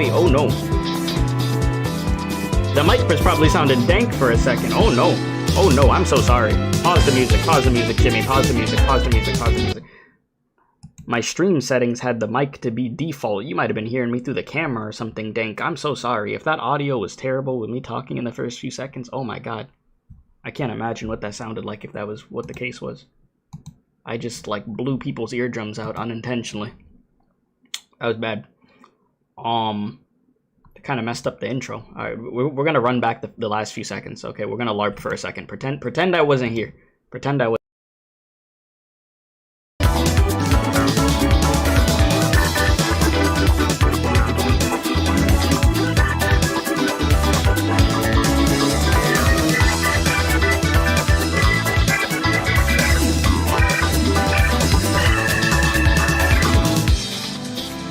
Jimmy. Oh no. The mic was probably sounding dank for a second. Oh no. Oh no, I'm so sorry. Pause the music, Jimmy. Pause the music. My stream settings had the mic to be default. You might have been hearing me through the camera or something dank. I'm so sorry. If that audio was terrible with me talking in the first few seconds, oh my god. I can't imagine what that sounded like if that was what the case was. I just, like, blew people's eardrums out unintentionally. That was bad. It kind of messed up the intro. Alright, we're gonna run back the last few seconds. Okay, we're gonna LARP for a second. Pretend I wasn't here. Pretend I was.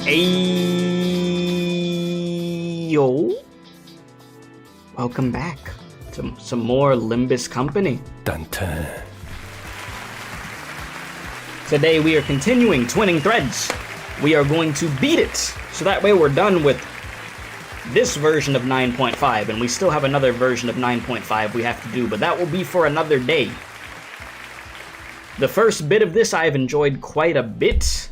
Ayo. Welcome back to some more Limbus Company. Dun-dun. Today we are continuing Twinning Threads. We are going to beat it, so that way we're done with this version of 9.5, and we still have another version of 9.5 we have to do, but that will be for another day. The first bit of this I've enjoyed quite a bit.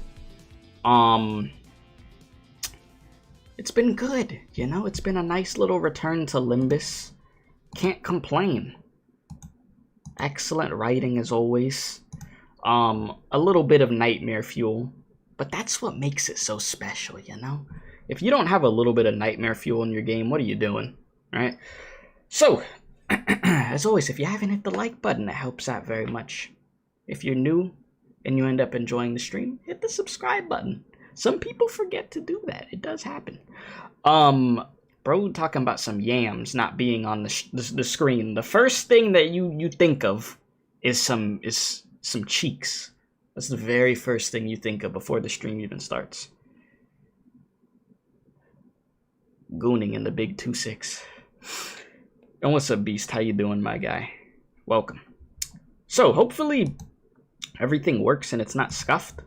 It's been good, you know? It's been a nice little return to Limbus. Can't complain. Excellent writing as always. A little bit of nightmare fuel, but that's what makes it so special, you know? If you don't have a little bit of nightmare fuel in your game, what are you doing, right? So, as always, if you haven't hit the like button, it helps out very much. If you're new and you end up enjoying the stream, hit the subscribe button. Some people forget to do that. It does happen. Bro, talking about some yams not being on the screen. The first thing that you think of is some cheeks. That's the very first thing you think of before the stream even starts. Gooning in the big 2-6. And what's up, Beast? How you doing, my guy? Welcome. So, hopefully everything works and it's not scuffed.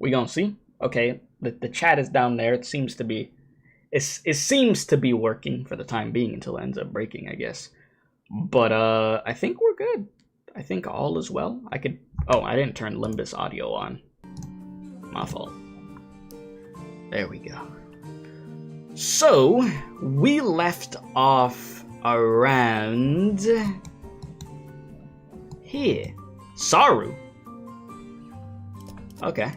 We gonna see. Okay, the chat is down there. It seems to be working for the time being until it ends up breaking, I guess. But I think we're good. I think all is well. I didn't turn Limbus audio on. My fault. There we go. So we left off around here. Saru. Okay.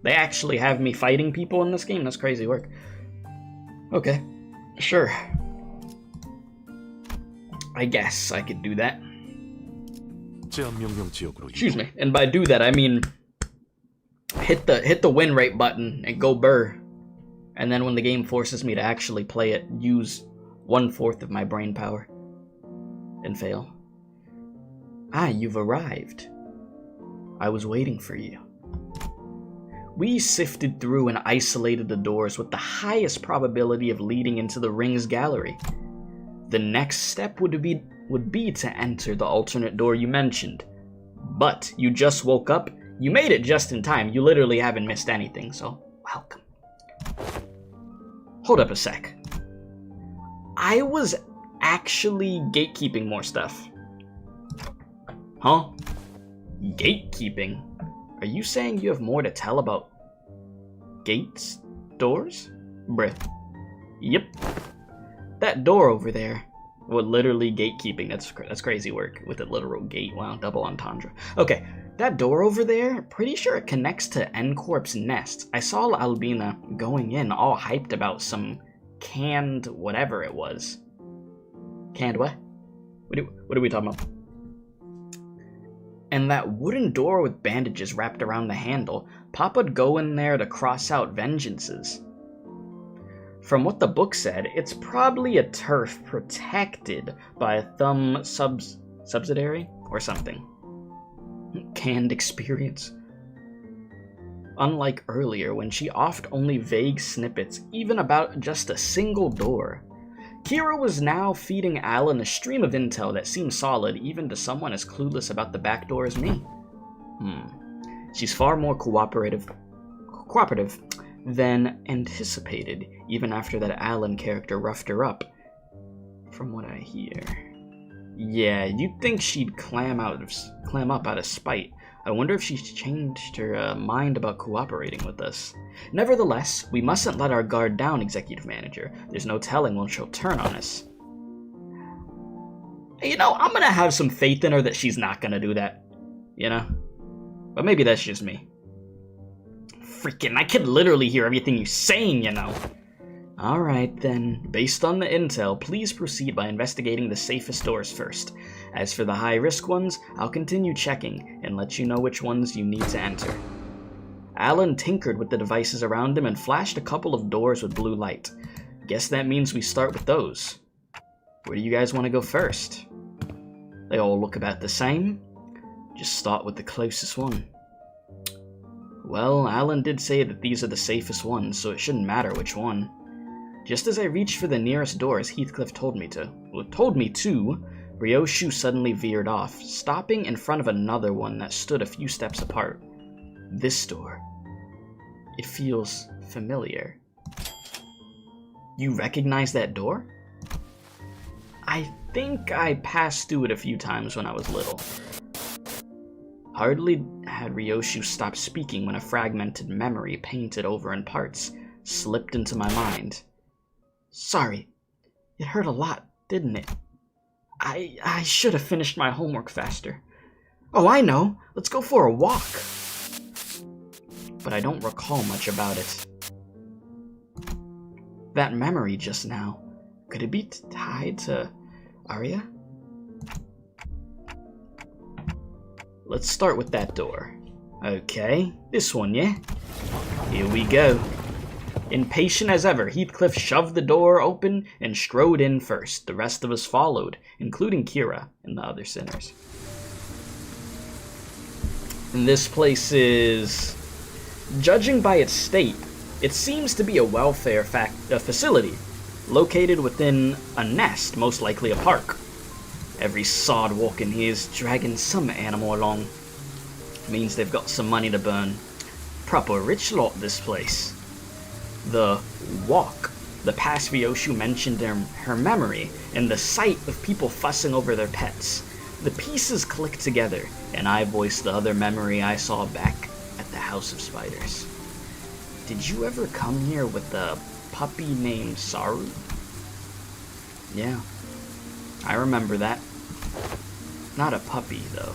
They actually have me fighting people in this game? That's crazy work. Okay. Sure. I guess I could do that. Excuse me. And by do that, I mean hit the win rate button and go burr. And then when the game forces me to actually play it, use 1/4 of my brain power. And fail. Ah, you've arrived. I was waiting for you. We sifted through and isolated the doors with the highest probability of leading into the ring's gallery. The next step would be to enter the alternate door you mentioned. But you just woke up. You made it just in time. You literally haven't missed anything, so welcome. Hold up a sec. I was actually gatekeeping more stuff. Huh? Gatekeeping? Are you saying you have more to tell about gates? Doors? Bruh. Yep. That door over there. Well, literally gatekeeping. That's crazy work with a literal gate. Wow, double entendre. Okay, that door over there, pretty sure it connects to N-Corp's nest. I saw Albina going in all hyped about some canned whatever it was. Canned what? What are we talking about? And that wooden door with bandages wrapped around the handle, Papa'd go in there to cross out vengeances. From what the book said, it's probably a turf protected by a thumb subsidiary or something. Canned experience. Unlike earlier, when she offered only vague snippets, even about just a single door, Kira was now feeding Alan a stream of intel that seemed solid even to someone as clueless about the back door as me. She's far more cooperative than anticipated, even after that Alan character roughed her up. From what I hear. Yeah, you'd think she'd clam up out of spite. I wonder if she's changed her mind about cooperating with us. Nevertheless, we mustn't let our guard down, Executive Manager. There's no telling when she'll turn on us. You know, I'm gonna have some faith in her that she's not gonna do that. You know? But maybe that's just me. Freaking, I can literally hear everything you're saying, you know. Alright then, based on the intel, please proceed by investigating the safest doors first. As for the high-risk ones, I'll continue checking and let you know which ones you need to enter. Alan tinkered with the devices around him and flashed a couple of doors with blue light. Guess that means we start with those. Where do you guys want to go first? They all look about the same. Just start with the closest one. Well, Alan did say that these are the safest ones, so it shouldn't matter which one. Just as I reached for the nearest door as Heathcliff told me to, Ryoshu suddenly veered off, stopping in front of another one that stood a few steps apart. This door. It feels familiar. You recognize that door? I think I passed through it a few times when I was little. Hardly had Ryoshu stopped speaking when a fragmented memory painted over in parts slipped into my mind. Sorry, it hurt a lot, didn't it? I should have finished my homework faster. Oh, I know. Let's go for a walk. But I don't recall much about it. That memory just now, could it be tied to Arya? Let's start with that door. Okay, this one, yeah? Here we go. Impatient as ever, Heathcliff shoved the door open and strode in first. The rest of us followed, including Kira and the other sinners. And this place is... Judging by its state, it seems to be a welfare facility, located within a nest, most likely a park. Every sod walking here is dragging some animal along. Means they've got some money to burn. Proper rich lot, this place. The walk, the past Ryoshu mentioned in her memory, and the sight of people fussing over their pets. The pieces clicked together, and I voiced the other memory I saw back at the House of Spiders. Did you ever come here with a puppy named Saru? Yeah, I remember that. Not a puppy, though.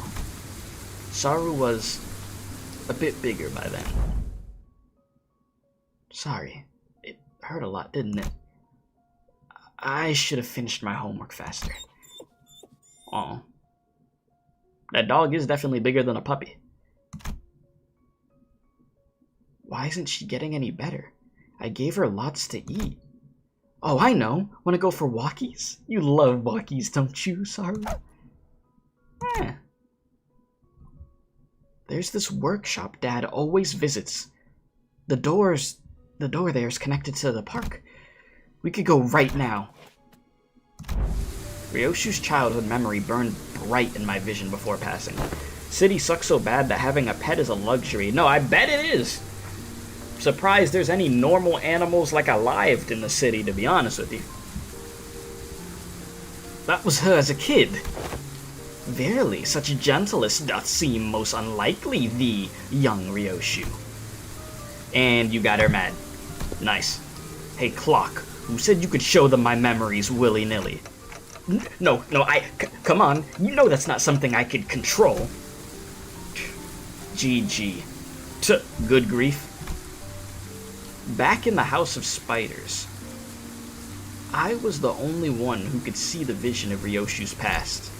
Saru was a bit bigger by then. Sorry, it hurt a lot, didn't it? I should have finished my homework faster. Aw. That dog is definitely bigger than a puppy. Why isn't she getting any better? I gave her lots to eat. Oh, I know. Want to go for walkies? You love walkies, don't you, Saru? There's this workshop Dad always visits. The door there is connected to the park. We could go right now. Ryoshu's childhood memory burned bright in my vision before passing. City sucks so bad that having a pet is a luxury. No, I bet it is. Surprised there's any normal animals like alive in the city, to be honest with you. That was her as a kid. Verily, such gentleness doth seem most unlikely thee, young Ryoshu. And you got her mad. Nice. Hey, Clock, who said you could show them my memories willy-nilly? No, come on. You know that's not something I could control. GG. Good grief. Back in the House of Spiders, I was the only one who could see the vision of Ryoshu's past.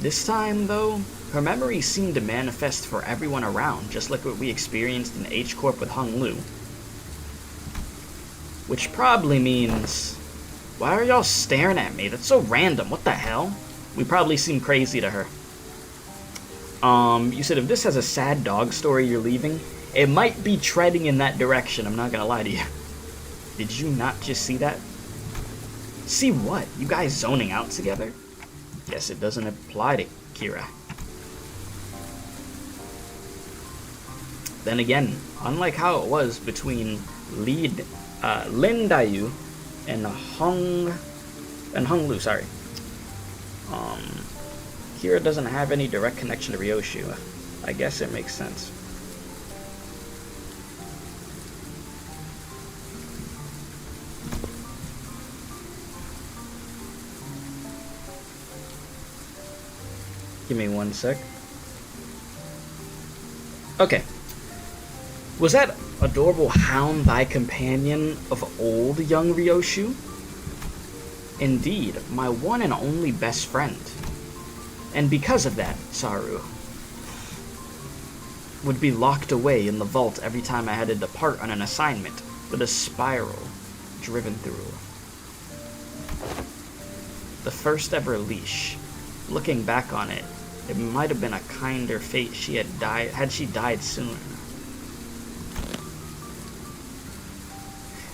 This time, though, her memories seemed to manifest for everyone around, just like what we experienced in H-Corp with Hung Lu. Which probably means... Why are y'all staring at me? That's so random. What the hell? We probably seem crazy to her. You said if this has a sad dog story you're leaving, it might be treading in that direction, I'm not gonna lie to you. Did you not just see that? See what? You guys zoning out together? Guess it doesn't apply to Kira. Then again, unlike how it was between Lin Dayu and Hong Lu, sorry. Kira doesn't have any direct connection to Ryoshu. I guess it makes sense. Give me one sec. Okay. Was that adorable hound thy companion of old, young Ryoshu? Indeed, my one and only best friend. And because of that, Saru would be locked away in the vault every time I had to depart on an assignment with a spiral driven through. The first ever leash. Looking back on it, it might have been a kinder fate had she died sooner.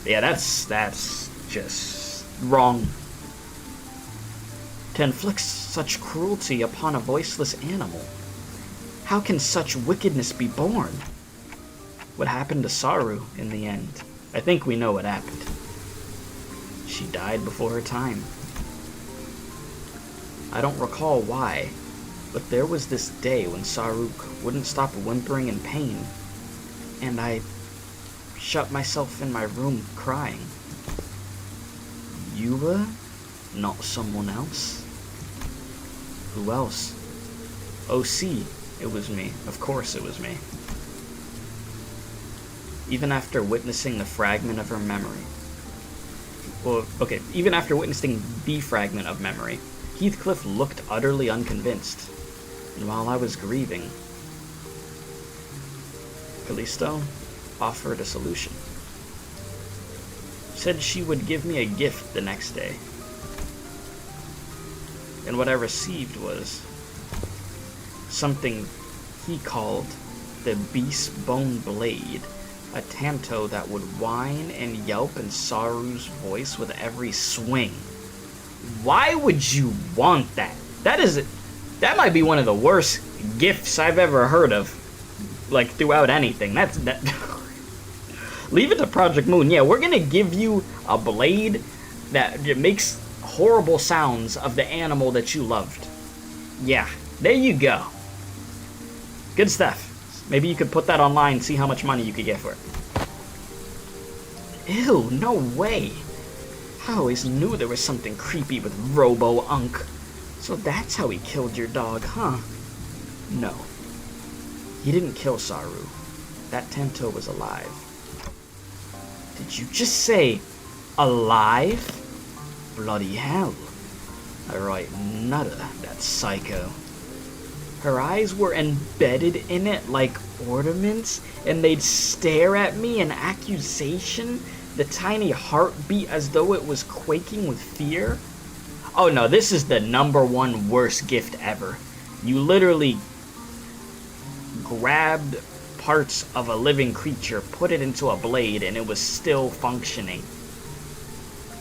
Yeah, that's just wrong. To inflict such cruelty upon a voiceless animal. How can such wickedness be born? What happened to Saru in the end? I think we know what happened. She died before her time. I don't recall why, but there was this day when Saru wouldn't stop whimpering in pain, and I shut myself in my room crying. You were? Not someone else? Who else? Oh, see, it was me. Of course it was me. Even after witnessing the fragment of her memory. Well, okay, even after witnessing the fragment of memory, Heathcliff looked utterly unconvinced. And while I was grieving, Callisto offered a solution. Said she would give me a gift the next day. And what I received was something he called the Beast Bone Blade, a canto that would whine and yelp in Saru's voice with every swing. Why would you want that? That might be one of the worst gifts I've ever heard of, like, throughout anything. That Leave it to Project Moon. Yeah, we're gonna give you a blade that makes horrible sounds of the animal that you loved. Yeah, there you go. Good stuff. Maybe you could put that online, see how much money you could get for it. Ew, no way. I always knew there was something creepy with Robo-Unk. So that's how he killed your dog, huh? No. He didn't kill Saru. That canto was alive. Did you just say alive? Bloody hell. A right nutter, that psycho. Her eyes were embedded in it like ornaments, and they'd stare at me in accusation, the tiny heartbeat as though it was quaking with fear. Oh no, this is the #1 worst gift ever. You literally grabbed parts of a living creature, put it into a blade, and it was still functioning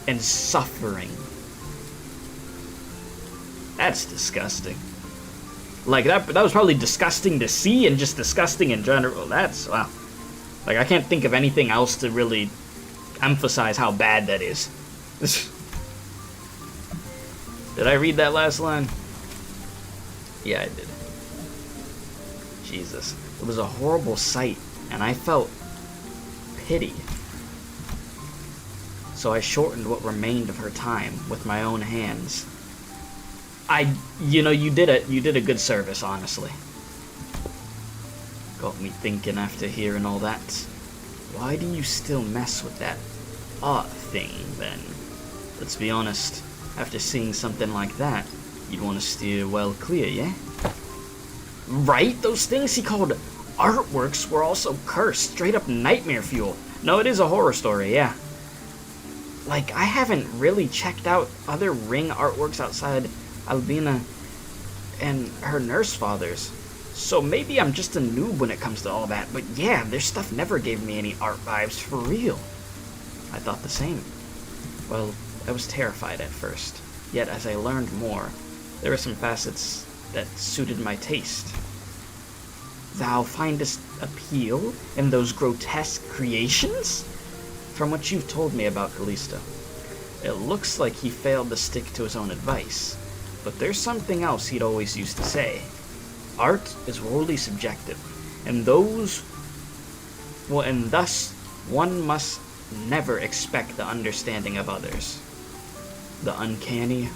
and suffering. That's disgusting. Like, that was probably disgusting to see and just disgusting in general. That's, wow. Like, I can't think of anything else to really emphasize how bad that is. Did I read that last line? Yeah, I did. Jesus. It was a horrible sight, and I felt pity. So I shortened what remained of her time with my own hands. You did a good service, honestly. Got me thinking after hearing all that. Why do you still mess with that art thing, then? Let's be honest, after seeing something like that, you'd want to steer well clear, yeah? Right? Those things he called artworks were also cursed, straight up nightmare fuel. No, it is a horror story, yeah. Like, I haven't really checked out other ring artworks outside Albina and her nurse fathers. So maybe I'm just a noob when it comes to all that, but yeah, their stuff never gave me any art vibes for real. I thought the same. Well, I was terrified at first, yet as I learned more, there were some facets that suited my taste. thou findest appeal in those grotesque creations? From what you've told me about Callisto, it looks like he failed to stick to his own advice. But there's something else he'd always used to say. Art is wholly subjective, and thus one must never expect the understanding of others. The uncanny,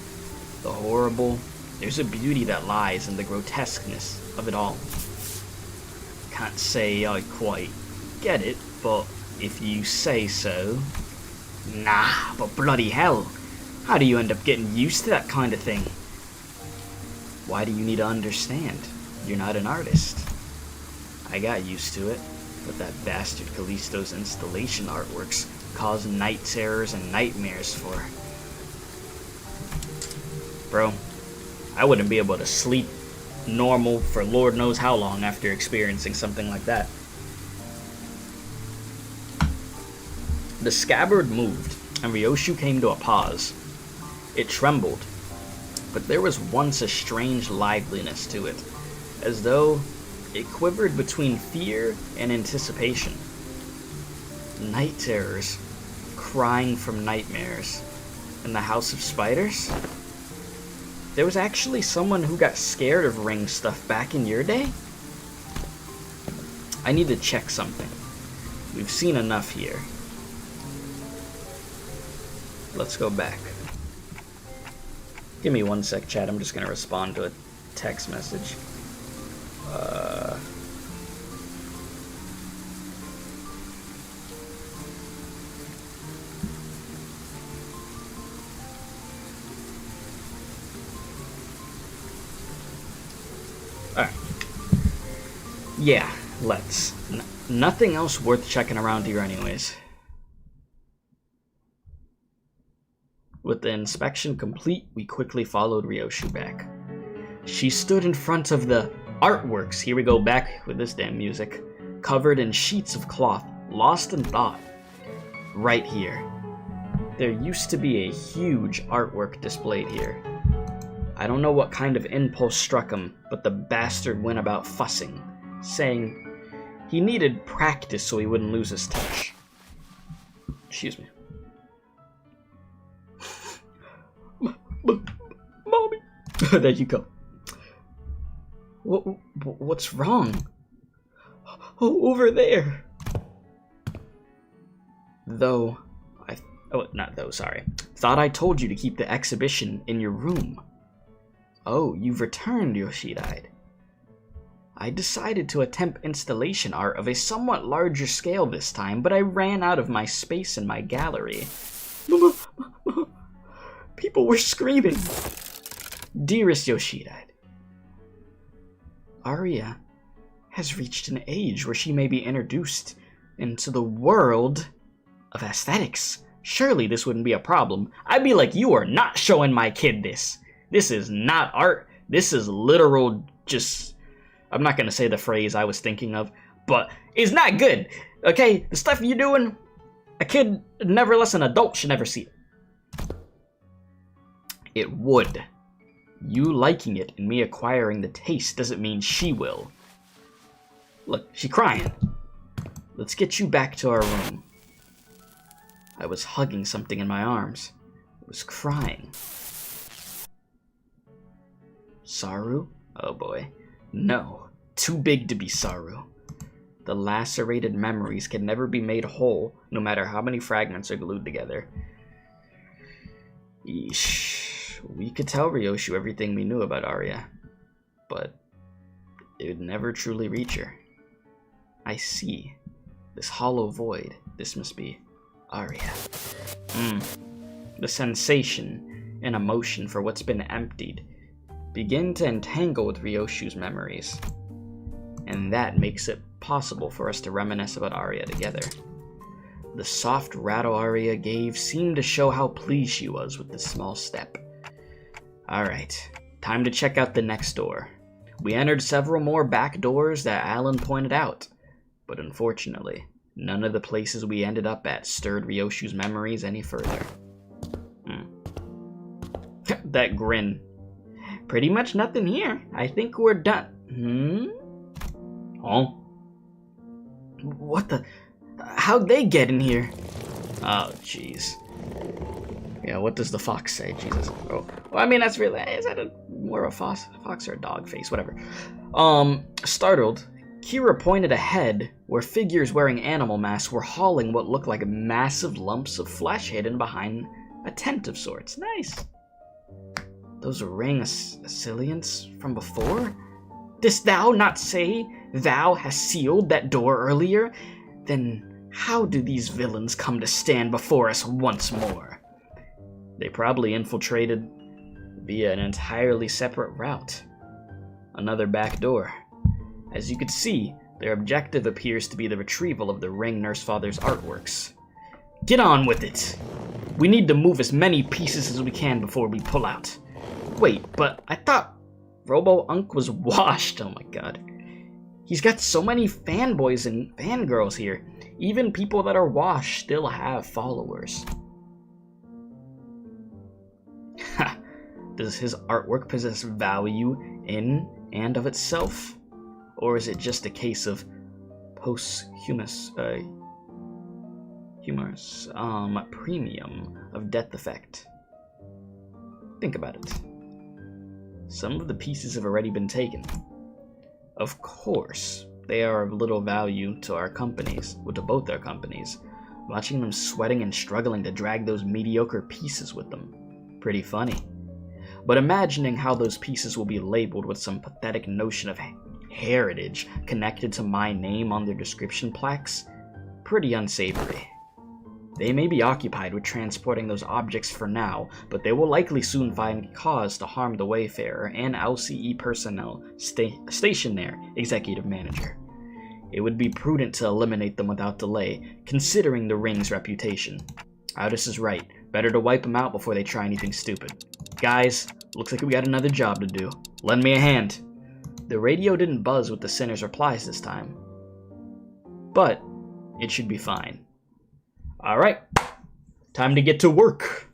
the horrible, there's a beauty that lies in the grotesqueness of it all. Can't say I quite get it, but if you say so. Nah, but bloody hell, how do you end up getting used to that kind of thing? Why do you need to understand? You're not an artist. I got used to it, but that bastard Callisto's installation artworks cause night terrors and nightmares for. Bro, I wouldn't be able to sleep normal for Lord knows how long after experiencing something like that. The scabbard moved, and Ryoshu came to a pause. It trembled, but there was once a strange liveliness to it, as though it quivered between fear and anticipation. Night terrors, crying from nightmares, in the House of Spiders? There was actually someone who got scared of ring stuff back in your day? I need to check something. We've seen enough here. Let's go back. Give me one sec, chat. I'm just gonna respond to a text message. Alright. Yeah, let's. Nothing else worth checking around here anyways. With the inspection complete, we quickly followed Ryoshu back. She stood in front of the artworks, here we go back with this damn music, covered in sheets of cloth, lost in thought. Right here. There used to be a huge artwork displayed here. I don't know what kind of impulse struck him, but the bastard went about fussing, saying he needed practice so he wouldn't lose his touch. Excuse me. Mommy. There you go. What's wrong? Oh, over there. Thought I told you to keep the exhibition in your room. Oh, you've returned, Yoshida. I decided to attempt installation art of a somewhat larger scale this time, but I ran out of my space in my gallery. People were screaming. Dearest Yoshida, Aria has reached an age where she may be introduced into the world of aesthetics. Surely this wouldn't be a problem. I'd be like, you are not showing my kid this. This is not art. This is literal just... I'm not going to say the phrase I was thinking of, but it's not good. Okay? The stuff you're doing, a kid, never less an adult, should never see it. It would. You liking it and me acquiring the taste doesn't mean she will. Look, she's crying. Let's get you back to our room. I was hugging something in my arms. It was crying. Saru? Oh boy. No. Too big to be Saru. The lacerated memories can never be made whole, no matter how many fragments are glued together. Eesh. We could tell Ryoshu everything we knew about Aria, but it would never truly reach her. I see. This hollow void. This must be Aria. The sensation and emotion for what's been emptied begin to entangle with Ryoshu's memories, and that makes it possible for us to reminisce about Aria together. The soft rattle Aria gave seemed to show how pleased she was with this small step. Alright, time to check out the next door. We entered several more back doors that Alan pointed out, but unfortunately, none of the places we ended up at stirred Ryoshu's memories any further. That grin. Pretty much nothing here. I think we're done. Huh? What the? How'd they get in here? Oh, jeez. Yeah, what does the fox say? Jesus. Oh, well, I mean, that's really, is that more of a fox or a dog face? Whatever. Startled, Kira pointed ahead where figures wearing animal masks were hauling what looked like massive lumps of flesh hidden behind a tent of sorts. Nice. Those ring assailants from before? Didst thou not say thou hast sealed that door earlier? Then how do these villains come to stand before us once more? They probably infiltrated via an entirely separate route. Another back door. As you could see, their objective appears to be the retrieval of the Ring Nursefather's artworks. Get on with it! We need to move as many pieces as we can before we pull out. Wait, but I thought Robo-Unk was washed. Oh my god. He's got so many fanboys and fangirls here. Even people that are washed still have followers. Ha! Does his artwork possess value in and of itself? Or is it just a case of posthumous premium of death effect? Think about it. Some of the pieces have already been taken. Of course, they are of little value to our companies, well, to both our companies. Watching them sweating and struggling to drag those mediocre pieces with them. Pretty funny. But imagining how those pieces will be labeled with some pathetic notion of heritage connected to my name on their description plaques, pretty unsavory. They may be occupied with transporting those objects for now, but they will likely soon find cause to harm the Wayfarer and LCE personnel stationed there, Executive Manager. It would be prudent to eliminate them without delay, considering the Ring's reputation. Aldous is right. Better to wipe them out before they try anything stupid. Guys, looks like we got another job to do. Lend me a hand. The radio didn't buzz with the sinner's replies this time, but it should be fine. Alright, time to get to work.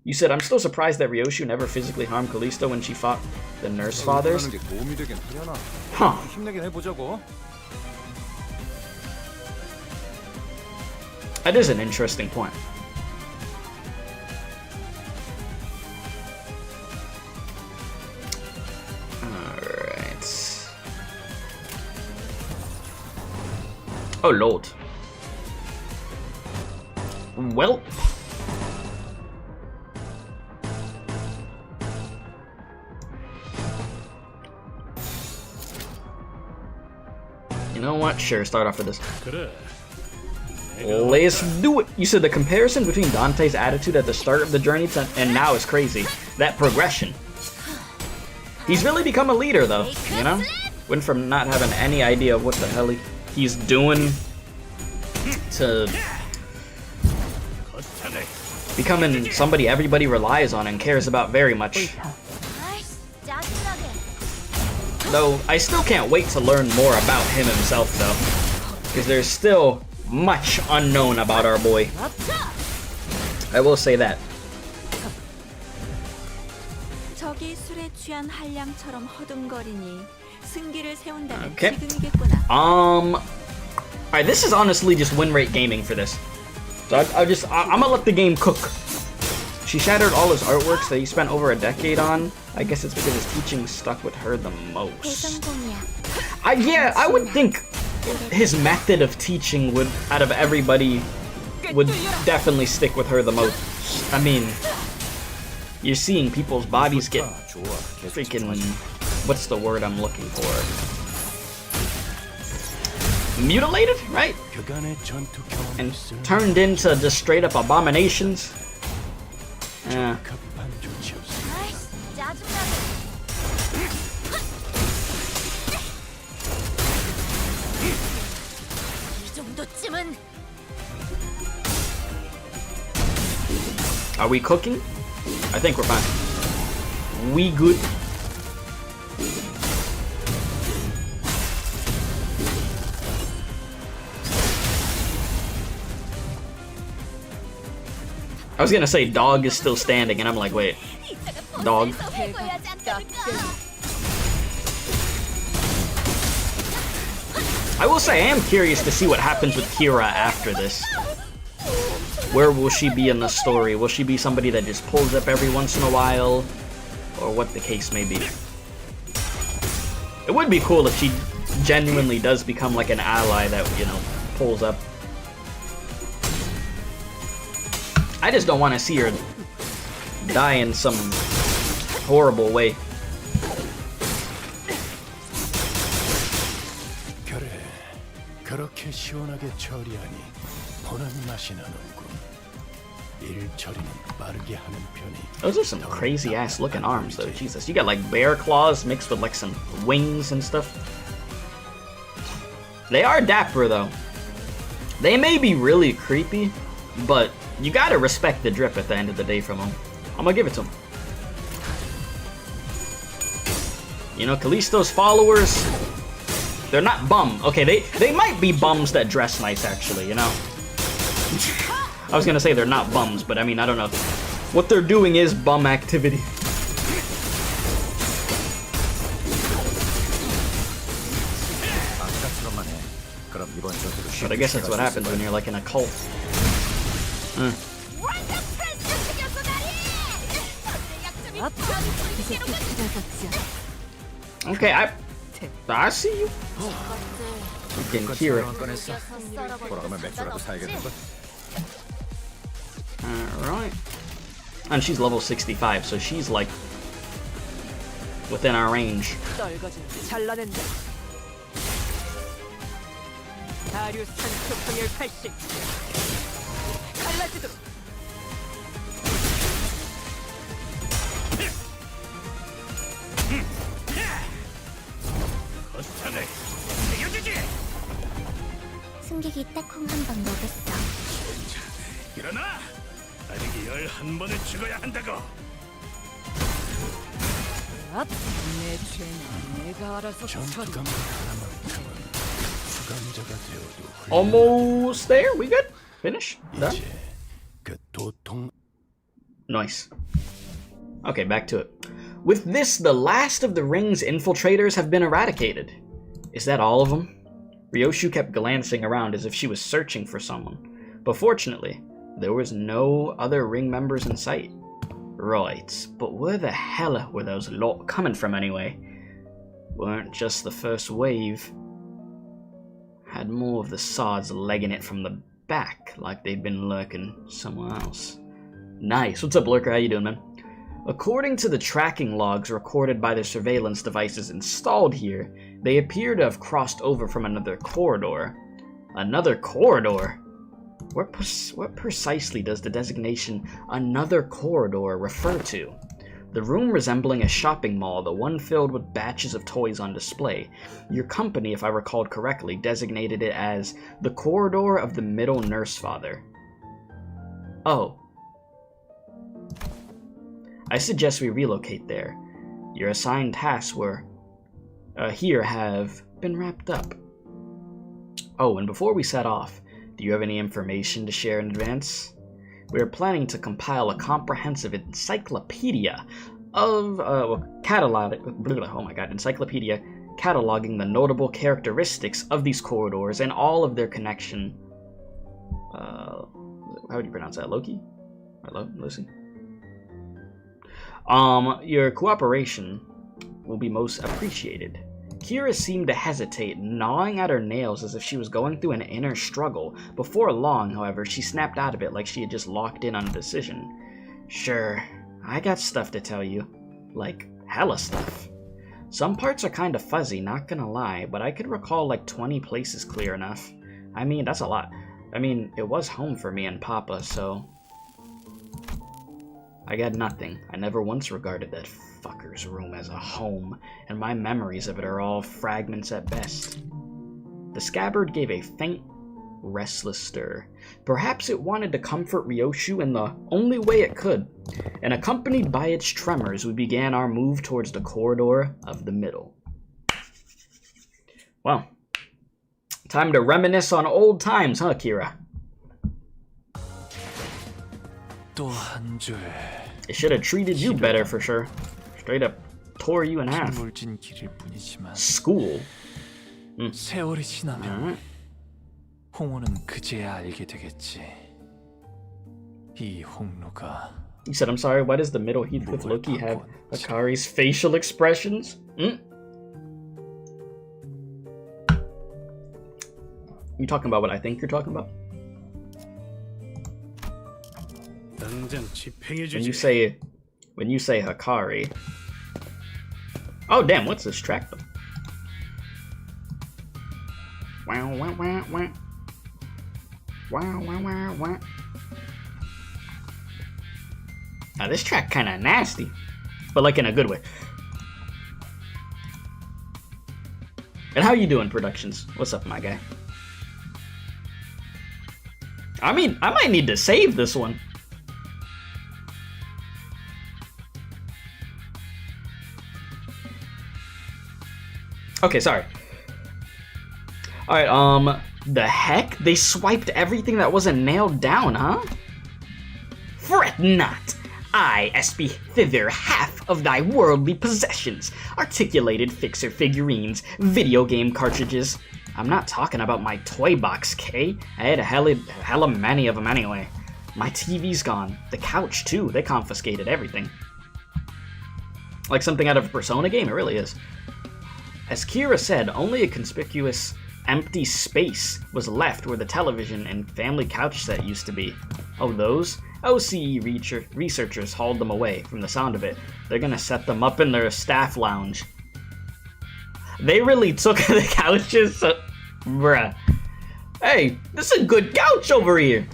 You said, I'm still surprised that Ryoshu never physically harmed Callisto when she fought the Nurse Fathers. Huh. That is an interesting point. Alright. Oh lord. Well, you know what? Sure, start off with this. Let's do it. You said the comparison between Dante's attitude at the start of the journey and now is crazy. That progression. He's really become a leader, though. You know, went from not having any idea of what the hell he's doing to becoming somebody everybody relies on and cares about very much. Though, I still can't wait to learn more about him himself, though. Because there's still much unknown about our boy. I will say that. Okay. Alright, this is honestly just win rate gaming for this. So I'm gonna let the game cook. She shattered all his artworks that he spent over a decade on. I guess it's because his teaching stuck with her the most. Yeah, I would think his method of teaching would, out of everybody, would definitely stick with her the most. I mean, you're seeing people's bodies get freaking, what's the word I'm looking for? Mutilated, right? And turned into just straight up abominations. Yeah. Are we cooking? I think we're fine. We good. I was gonna say dog is still standing, and I'm like, wait, dog. I will say, I am curious to see what happens with Kira after this. Where will she be in the story? Will she be somebody that just pulls up every once in a while? Or what the case may be. It would be cool if she genuinely does become like an ally that, you know, pulls up. I just don't want to see her die in some horrible way. Those are some crazy ass looking arms though, Jesus. You got like bear claws mixed with like some wings and stuff. They are dapper though. They may be really creepy, but you gotta respect the drip at the end of the day from them. I'm gonna give it to them. You know, Callisto's followers, they're not bum. Okay, they might be bums that dress nice actually, you know? I was gonna say they're not bums, but I mean, I don't know. What they're doing is bum activity. But I guess that's what happens when you're like in a cult. Okay, I see you. Again, Kira. Alright. And she's level 65, so she's like within our range. 승객이 딱 콩 한 방 먹였어. 일어나! 아직 11번을 죽어야 한다고! 내 죄는 내가 알아서 처리. Almost there. We good? Finish? Done? Nice. Okay, back to it. With this, the last of the ring's infiltrators have been eradicated. Is that all of them? Ryoshu kept glancing around as if she was searching for someone, but fortunately, there was no other ring members in sight. Right, but where the hell were those lot coming from anyway? Weren't just the first wave. Had more of the sods legging it from the back, like they'd been lurking somewhere else. Nice. What's up, Lurker? How you doing, man? According to the tracking logs recorded by the surveillance devices installed here, they appear to have crossed over from another corridor. Another corridor? What precisely does the designation "another corridor" refer to? The room resembling a shopping mall, the one filled with batches of toys on display. Your company, if I recalled correctly, designated it as the Corridor of the Middle Nurse Father. Oh. I suggest we relocate there. Your assigned tasks here have been wrapped up. Oh, and before we set off, do you have any information to share in advance? We are planning to compile a comprehensive encyclopedia of encyclopedia cataloging the notable characteristics of these corridors and all of their connection. How would you pronounce that? Loki? Hello, Lucy. Your cooperation will be most appreciated. Kira seemed to hesitate, gnawing at her nails as if she was going through an inner struggle. Before long, however, she snapped out of it like she had just locked in on a decision. Sure, I got stuff to tell you. Like, hella stuff. Some parts are kinda fuzzy, not gonna lie, but I could recall like 20 places clear enough. I mean, that's a lot. I mean, it was home for me and Papa, so... I got nothing. I never once regarded that fucker's room as a home, and my memories of it are all fragments at best. The scabbard gave a faint, restless stir. Perhaps it wanted to comfort Ryoshu in the only way it could, and accompanied by its tremors, we began our move towards the corridor of the middle. Well, time to reminisce on old times, huh, Kira? It should have treated you better for sure. Straight up tore you in half. School? 세월이 지나면 Alright. 홍호는 그제야 알게 되겠지. 이 홍로가 You said, I'm sorry, why does the middle Heathcliff Loki have Akari's facial expressions? You talking about what I think you're talking about? 당장 When 집행해주지. you say Hakari. Oh damn, what's this track though? Wow wow wow wow. Wow wow wow wow. Now this track kinda nasty. But like in a good way. And how you doing, Productions? What's up, my guy? I mean, I might need to save this one. Okay, sorry. Alright, the heck? They swiped everything that wasn't nailed down, huh? Fret not! I espy thither half of thy worldly possessions, articulated fixer figurines, video game cartridges. I'm not talking about my toy box, Kay. I had hella many of them anyway. My TV's gone. The couch, too. They confiscated everything. Like something out of a Persona game, it really is. As Kira said, only a conspicuous empty space was left where the television and family couch set used to be. Oh, those? OCE researchers hauled them away. From the sound of it, they're gonna set them up in their staff lounge. They really took the couches? Bruh. Hey, this is a good couch over here.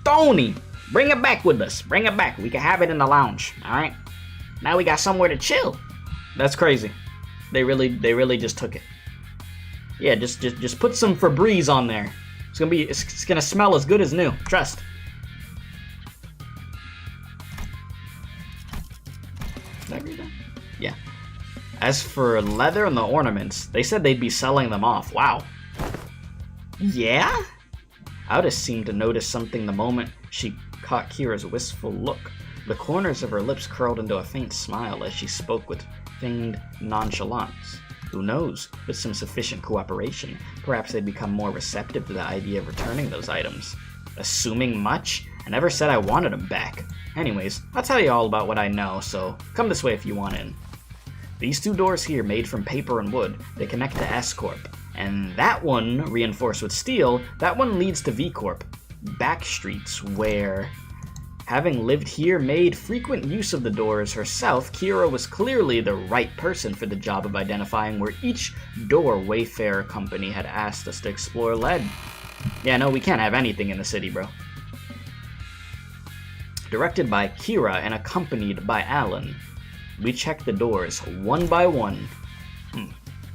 Tony, bring it back with us. Bring it back. We can have it in the lounge, alright? Now we got somewhere to chill. That's crazy. They really just took it. Yeah, just put some Febreze on there. It's gonna smell as good as new. Trust. Did I read that? Yeah. As for leather and the ornaments, they said they'd be selling them off. Wow. Yeah? I would have seemed to notice something the moment she caught Kira's wistful look. The corners of her lips curled into a faint smile as she spoke with feigned nonchalance. Who knows? With some sufficient cooperation, perhaps they'd become more receptive to the idea of returning those items. Assuming much? I never said I wanted them back. Anyways, I'll tell you all about what I know, so come this way if you want in. These two doors here, made from paper and wood, they connect to S-Corp. And that one, reinforced with steel, that one leads to V-Corp. Back streets, where... Having lived here, made frequent use of the doors herself, Kira was clearly the right person for the job of identifying where each door Wayfarer Company had asked us to explore led. Yeah, no, we can't have anything in the city, bro. Directed by Kira and accompanied by Alan, we checked the doors one by one.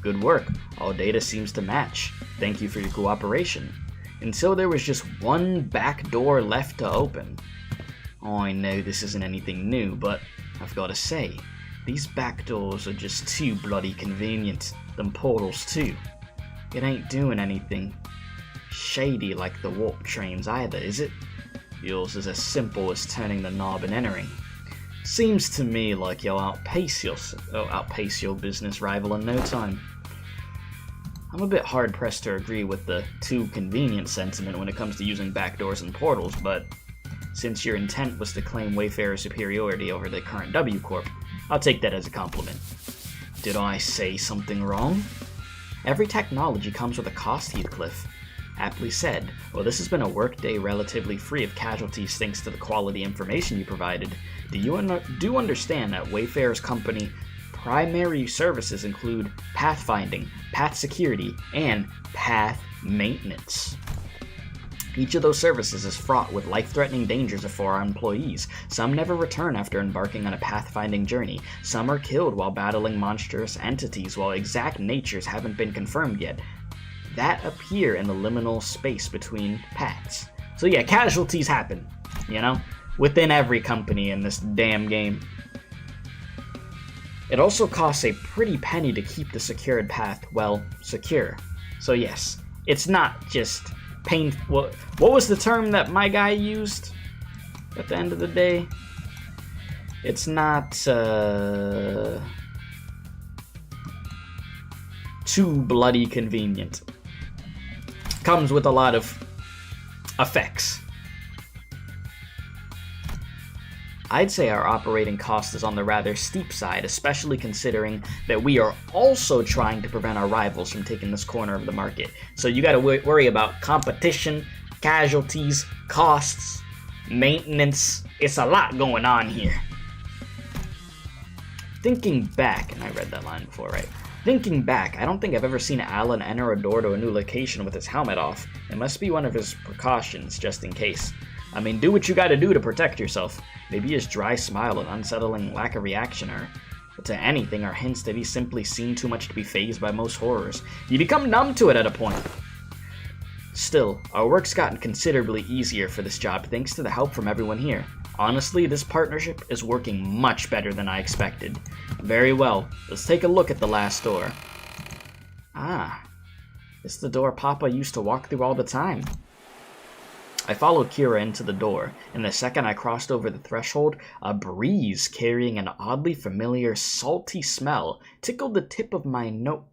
Good work. All data seems to match. Thank you for your cooperation. Until there was just one back door left to open. Oh, I know this isn't anything new, but I've got to say, these back doors are just too bloody convenient. Them portals too. It ain't doing anything shady like the warp trains either, is it? Yours is as simple as turning the knob and entering. Seems to me like you'll outpace your business rival in no time. I'm a bit hard-pressed to agree with the too convenient sentiment when it comes to using backdoors and portals, but since your intent was to claim Wayfarer's superiority over the current W Corp, I'll take that as a compliment. Did I say something wrong? Every technology comes with a cost, Heathcliff. Aptly said. Well, this has been a workday relatively free of casualties thanks to the quality information you provided. Do you understand that Wayfarer's company primary services include pathfinding, path security, and path maintenance? Each of those services is fraught with life-threatening dangers for our employees. Some never return after embarking on a pathfinding journey. Some are killed while battling monstrous entities, while exact natures haven't been confirmed yet. That appear in the liminal space between paths. So yeah, casualties happen, you know? Within every company in this damn game. It also costs a pretty penny to keep the secured path, well, secure. So yes, it's not just painful. What was the term that my guy used at the end of the day? It's not too bloody convenient. Comes with a lot of effects. I'd say our operating cost is on the rather steep side, especially considering that we are also trying to prevent our rivals from taking this corner of the market. So you gotta worry about competition, casualties, costs, maintenance. It's a lot going on here. Thinking back, and I read that line before, right? Thinking back, I don't think I've ever seen Alan enter a door to a new location with his helmet off. It must be one of his precautions, just in case. I mean, do what you gotta do to protect yourself. Maybe his dry smile and unsettling lack of reaction to anything are hints that he's simply seen too much to be fazed by most horrors. You become numb to it at a point. Still, our work's gotten considerably easier for this job thanks to the help from everyone here. Honestly, this partnership is working much better than I expected. Very well, let's take a look at the last door. Ah, it's the door Papa used to walk through all the time. I followed Kira into the door, and the second I crossed over the threshold, a breeze carrying an oddly familiar, salty smell tickled the tip of one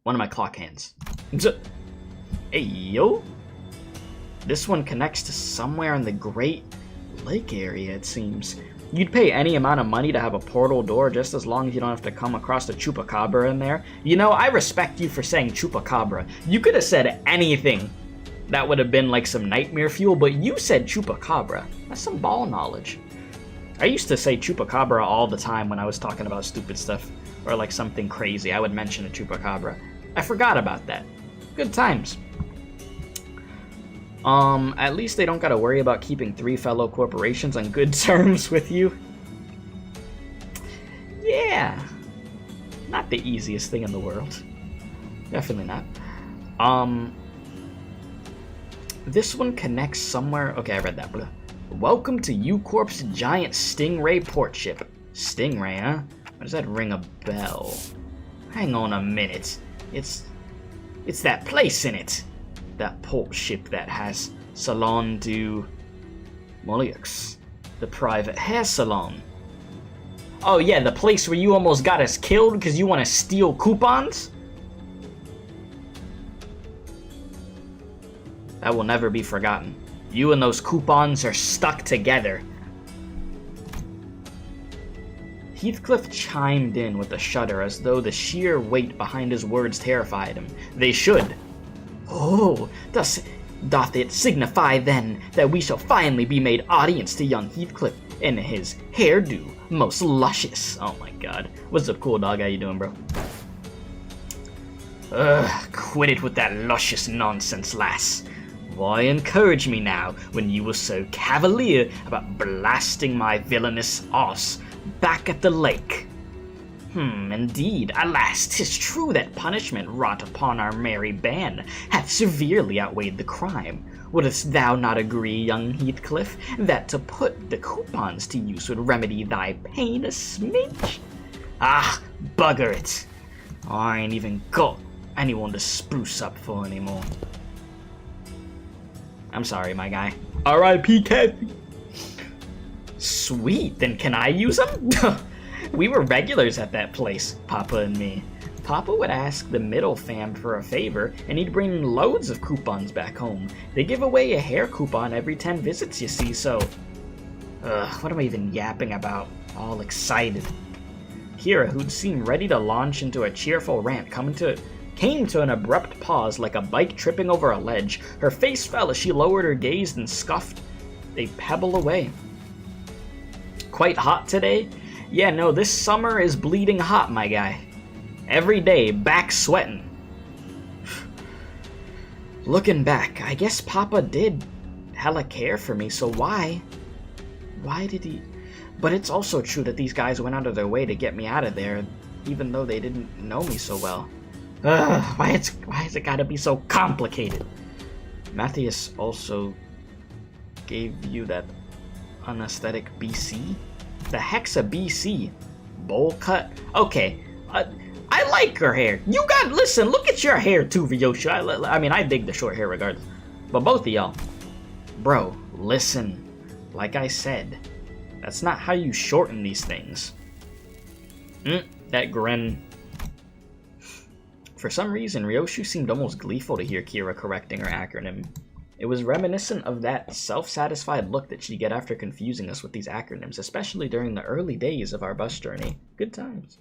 of my clock hands. Hey, yo! This one connects to somewhere in the Great Lake area, it seems. You'd pay any amount of money to have a portal door just as long as you don't have to come across the chupacabra in there. You know, I respect you for saying chupacabra. You could have said anything. That would have been like some nightmare fuel, but you said chupacabra. That's some ball knowledge. I used to say chupacabra all the time when I was talking about stupid stuff or like something crazy. I would mention a chupacabra. I forgot about that. Good times. At least they don't gotta worry about keeping 3 fellow corporations on good terms with you. Yeah. Not the easiest thing in the world. Definitely not. This one connects somewhere. Okay, I read that. Welcome to U-Corp's giant Stingray port ship. Stingray, huh? Why does that ring a bell? Hang on a minute. It's that place in it. That port ship that has Salon du Molux, the private hair salon. Oh yeah, the place where you almost got us killed because you want to steal coupons? That will never be forgotten. You and those coupons are stuck together. Heathcliff chimed in with a shudder as though the sheer weight behind his words terrified him. They should. Oh, doth it signify then that we shall finally be made audience to young Heathcliff and his hairdo most luscious. Oh my god. What's up, cool dog? How you doing, bro? Quit it with that luscious nonsense, lass. Why encourage me now when you were so cavalier about blasting my villainous ass back at the lake? Indeed, alas, 'tis true that punishment wrought upon our merry band hath severely outweighed the crime. Wouldst thou not agree, young Heathcliff, that to put the coupons to use would remedy thy pain a smidge? Ah, bugger it. I ain't even got anyone to spruce up for anymore. I'm sorry, my guy. R.I.P. Kathy. Sweet, then can I use them? We were regulars at that place, Papa and me. Papa would ask the middle fam for a favor, and he'd bring loads of coupons back home. They give away a hair coupon every 10 visits, you see, so... what am I even yapping about? All excited. Kira, who'd seemed ready to launch into a cheerful rant, came to an abrupt pause like a bike tripping over a ledge. Her face fell as she lowered her gaze and scuffed a pebble away. Quite hot today? Yeah, no, this summer is bleeding hot, my guy. Every day, back sweating. Looking back, I guess Papa did hella care for me, so why? Why did he... But it's also true that these guys went out of their way to get me out of there, even though they didn't know me so well. Why has it gotta be so complicated? Matthias also gave you that anesthetic BC? The heck's a BC? Bowl cut? Okay, I like her hair. Listen, look at your hair too, Ryosha. I mean, I dig the short hair regardless. But both of y'all. Bro, listen. Like I said, that's not how you shorten these things. That grin. For some reason, Ryoshu seemed almost gleeful to hear Kira correcting her acronym. It was reminiscent of that self-satisfied look that she'd get after confusing us with these acronyms, especially during the early days of our bus journey. Good times.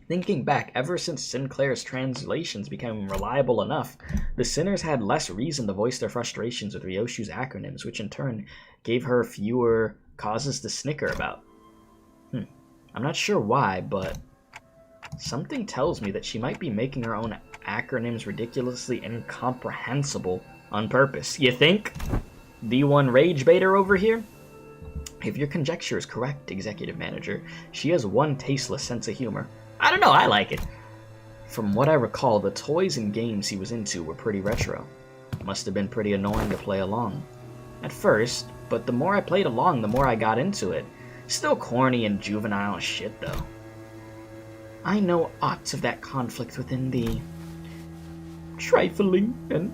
Thinking back, ever since Sinclair's translations became reliable enough, the Sinners had less reason to voice their frustrations with Ryoshu's acronyms, which in turn gave her fewer causes to snicker about. I'm not sure why, but something tells me that she might be making her own acronyms ridiculously incomprehensible on purpose. You think? D1 Rage Baiter over here? If your conjecture is correct, Executive Manager, she has one tasteless sense of humor. I don't know, I like it. From what I recall, the toys and games he was into were pretty retro. Must have been pretty annoying to play along. At first, but the more I played along, the more I got into it. Still corny and juvenile shit, though. I know aught of that conflict within the trifling and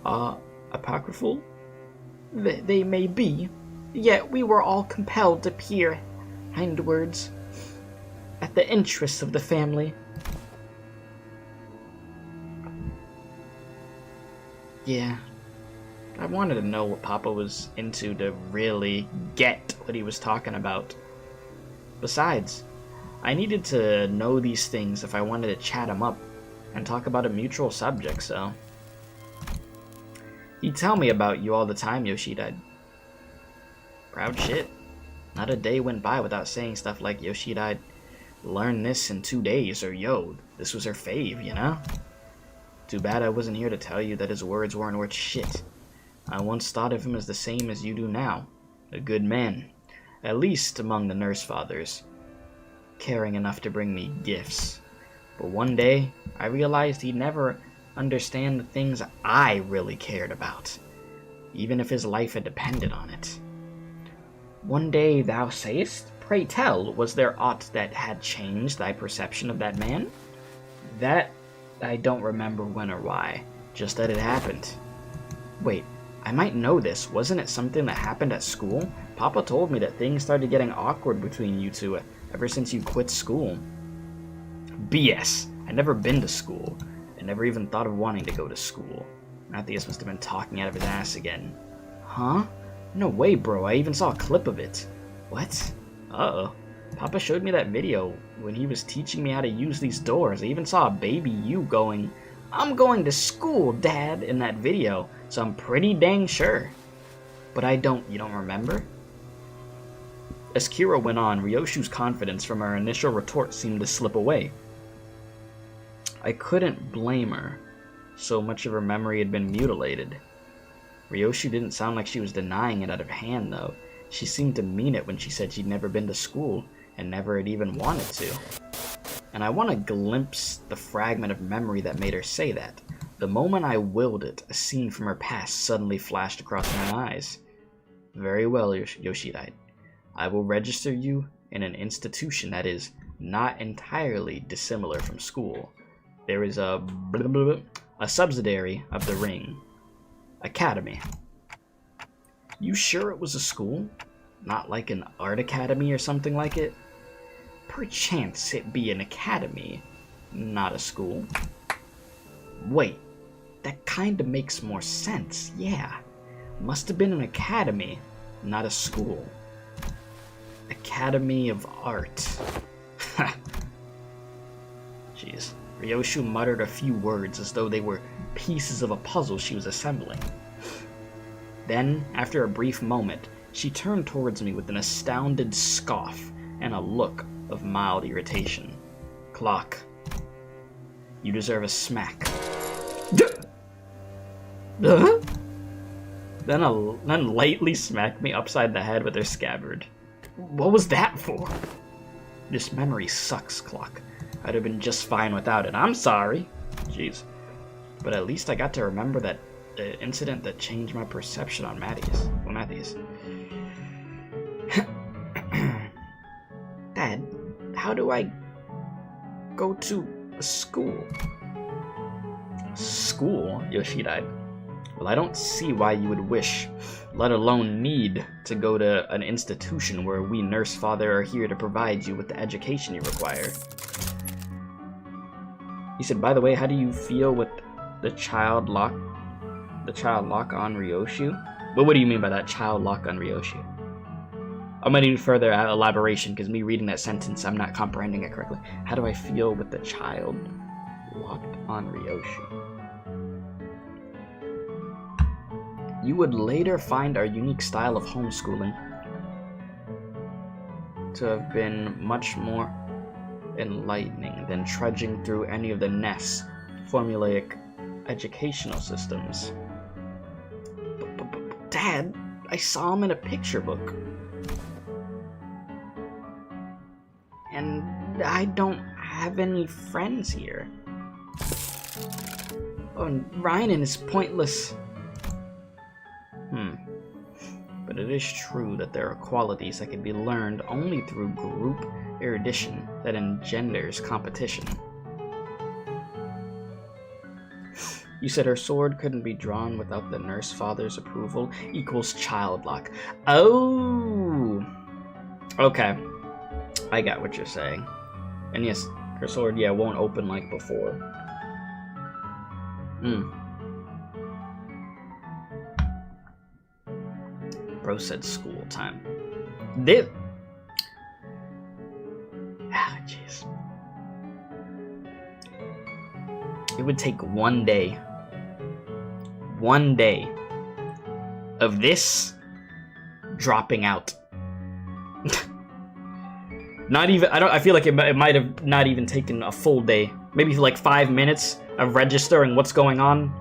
apocryphal. They may be, yet we were all compelled to peer hindwards at the interests of the family. Yeah, I wanted to know what Papa was into to really get what he was talking about. Besides, I needed to know these things if I wanted to chat him up and talk about a mutual subject, so he'd tell me about you all the time, Yoshida. Proud shit. Not a day went by without saying stuff like, Yoshida learned this in 2 days, or yo, this was her fave, you know? Too bad I wasn't here to tell you that his words weren't worth shit. I once thought of him as the same as you do now. A good man. At least among the nurse fathers. Caring enough to bring me gifts. But one day, I realized he'd never understand the things I really cared about. Even if his life had depended on it. One day, thou sayest? Pray tell, was there aught that had changed thy perception of that man? That I don't remember when or why, just that it happened. Wait, I might know this. Wasn't it something that happened at school? Papa told me that things started getting awkward between you two ever since you quit school. BS. I'd never been to school. I never even thought of wanting to go to school. Matthias must have been talking out of his ass again. Huh? No way, bro. I even saw a clip of it. What? Uh-oh. Papa showed me that video when he was teaching me how to use these doors. I even saw a baby you going, I'm going to school, Dad, in that video, so I'm pretty dang sure. But you don't remember? As Kira went on, Ryoshu's confidence from her initial retort seemed to slip away. I couldn't blame her. So much of her memory had been mutilated. Ryoshu didn't sound like she was denying it out of hand, though. She seemed to mean it when she said she'd never been to school, and never had even wanted to. And I want to glimpse the fragment of memory that made her say that. The moment I willed it, a scene from her past suddenly flashed across my eyes. Very well, Yoshida. I will register you in an institution that is not entirely dissimilar from school. There is a subsidiary of the ring. Academy. You sure it was a school? Not like an art academy or something like it? Perchance it be an academy, not a school. Wait, that kinda makes more sense, yeah. Must have been an academy, not a school. Academy of Art. Jeez. Ryoshu muttered a few words as though they were pieces of a puzzle she was assembling. Then, after a brief moment, she turned towards me with an astounded scoff and a look of mild irritation. Clock. You deserve a smack. Then lightly smacked me upside the head with her scabbard. What was that for? This memory sucks, Clock. I'd have been just fine without it. I'm sorry. Jeez. But at least I got to remember that incident that changed my perception on Matthias. Dad, how do I go to a school? School? Yoshida. Well, I don't see why you would wish, let alone need, to go to an institution where we nurse father are here to provide you with the education you require. He said, by the way, how do you feel with the child lock on Ryoshu? Well, what do you mean by that, child lock on Ryoshu? I'm gonna need further elaboration because me reading that sentence, I'm not comprehending it correctly. How do I feel with the child locked on Ryoshu? You would later find our unique style of homeschooling to have been much more enlightening than trudging through any of the NES formulaic educational systems. But Dad, I saw him in a picture book. And I don't have any friends here. Oh, and Ryan is pointless. But it is true that there are qualities that can be learned only through group erudition that engenders competition. You said her sword couldn't be drawn without the nurse father's approval equals child lock. Oh! Okay. I got what you're saying. And yes, her sword, yeah, won't open like before. Bro said school time. Jeez. It would take one day of this dropping out. Not even, I feel like it might have not even taken a full day. Maybe like 5 minutes of registering what's going on.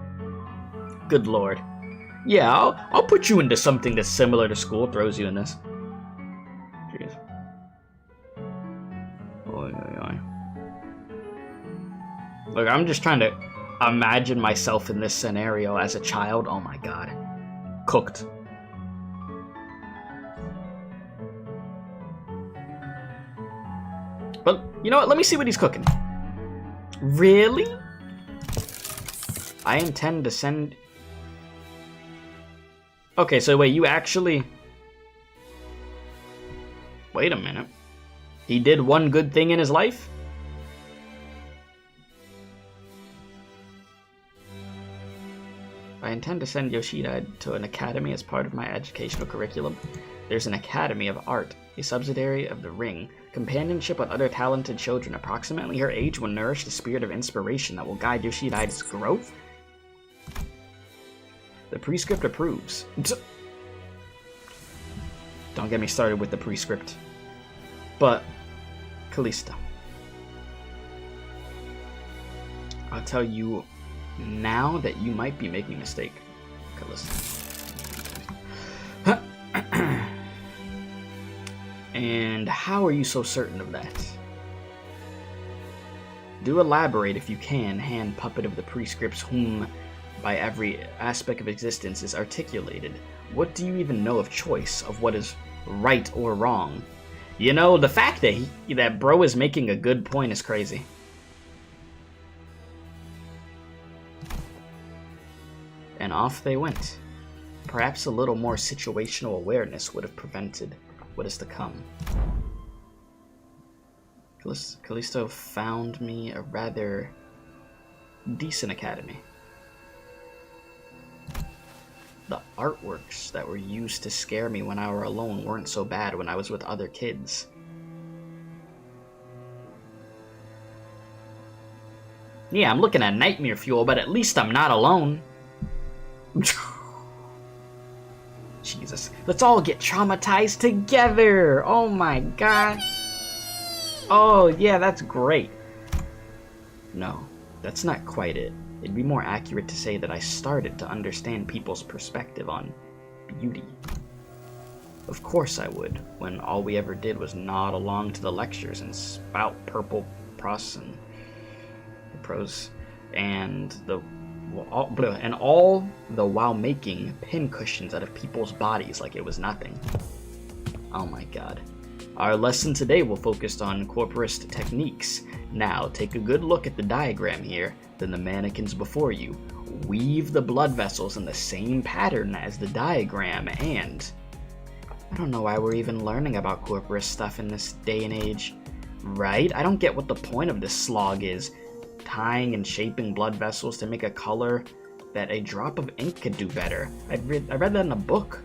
Good lord. Yeah, I'll put you into something that's similar to school. Throws you in this. Jeez. Oy, oy, oy. Look, I'm just trying to imagine myself in this scenario as a child. Oh my god. Cooked. But, you know what? Let me see what he's cooking. Really? I intend to send... Okay, so wait, you actually... Wait a minute. He did one good thing in his life? I intend to send Yoshida to an academy as part of my educational curriculum. There's an Academy of Art, a subsidiary of the Ring. Companionship with other talented children approximately her age will nourish the spirit of inspiration that will guide Yoshida's growth. The prescript approves. Don't get me started with the prescript. But, Callista, I'll tell you now that you might be making a mistake, Callista. And how are you so certain of that? Do elaborate if you can, hand puppet of the prescripts whom by every aspect of existence is articulated. What do you even know of choice, of what is right or wrong? You know, the fact that that bro is making a good point is crazy. And off they went. Perhaps a little more situational awareness would have prevented what is to come. Callisto found me a rather decent academy. The artworks that were used to scare me when I were alone weren't so bad when I was with other kids. Yeah, I'm looking at nightmare fuel, but at least I'm not alone. Jesus. Let's all get traumatized together! Oh my god. Oh, yeah, that's great. No, that's not quite it. It'd be more accurate to say that I started to understand people's perspective on beauty. Of course I would, when all we ever did was nod along to the lectures and spout purple pros and prose, and all the while making pincushions out of people's bodies like it was nothing. Oh my god. Our lesson today will focus on corporist techniques. Now, take a good look at the diagram here, then the mannequins before you. Weave the blood vessels in the same pattern as the diagram, and... I don't know why we're even learning about corporist stuff in this day and age. Right? I don't get what the point of this slog is. tying and shaping blood vessels to make a color that a drop of ink could do better. I read that in a book.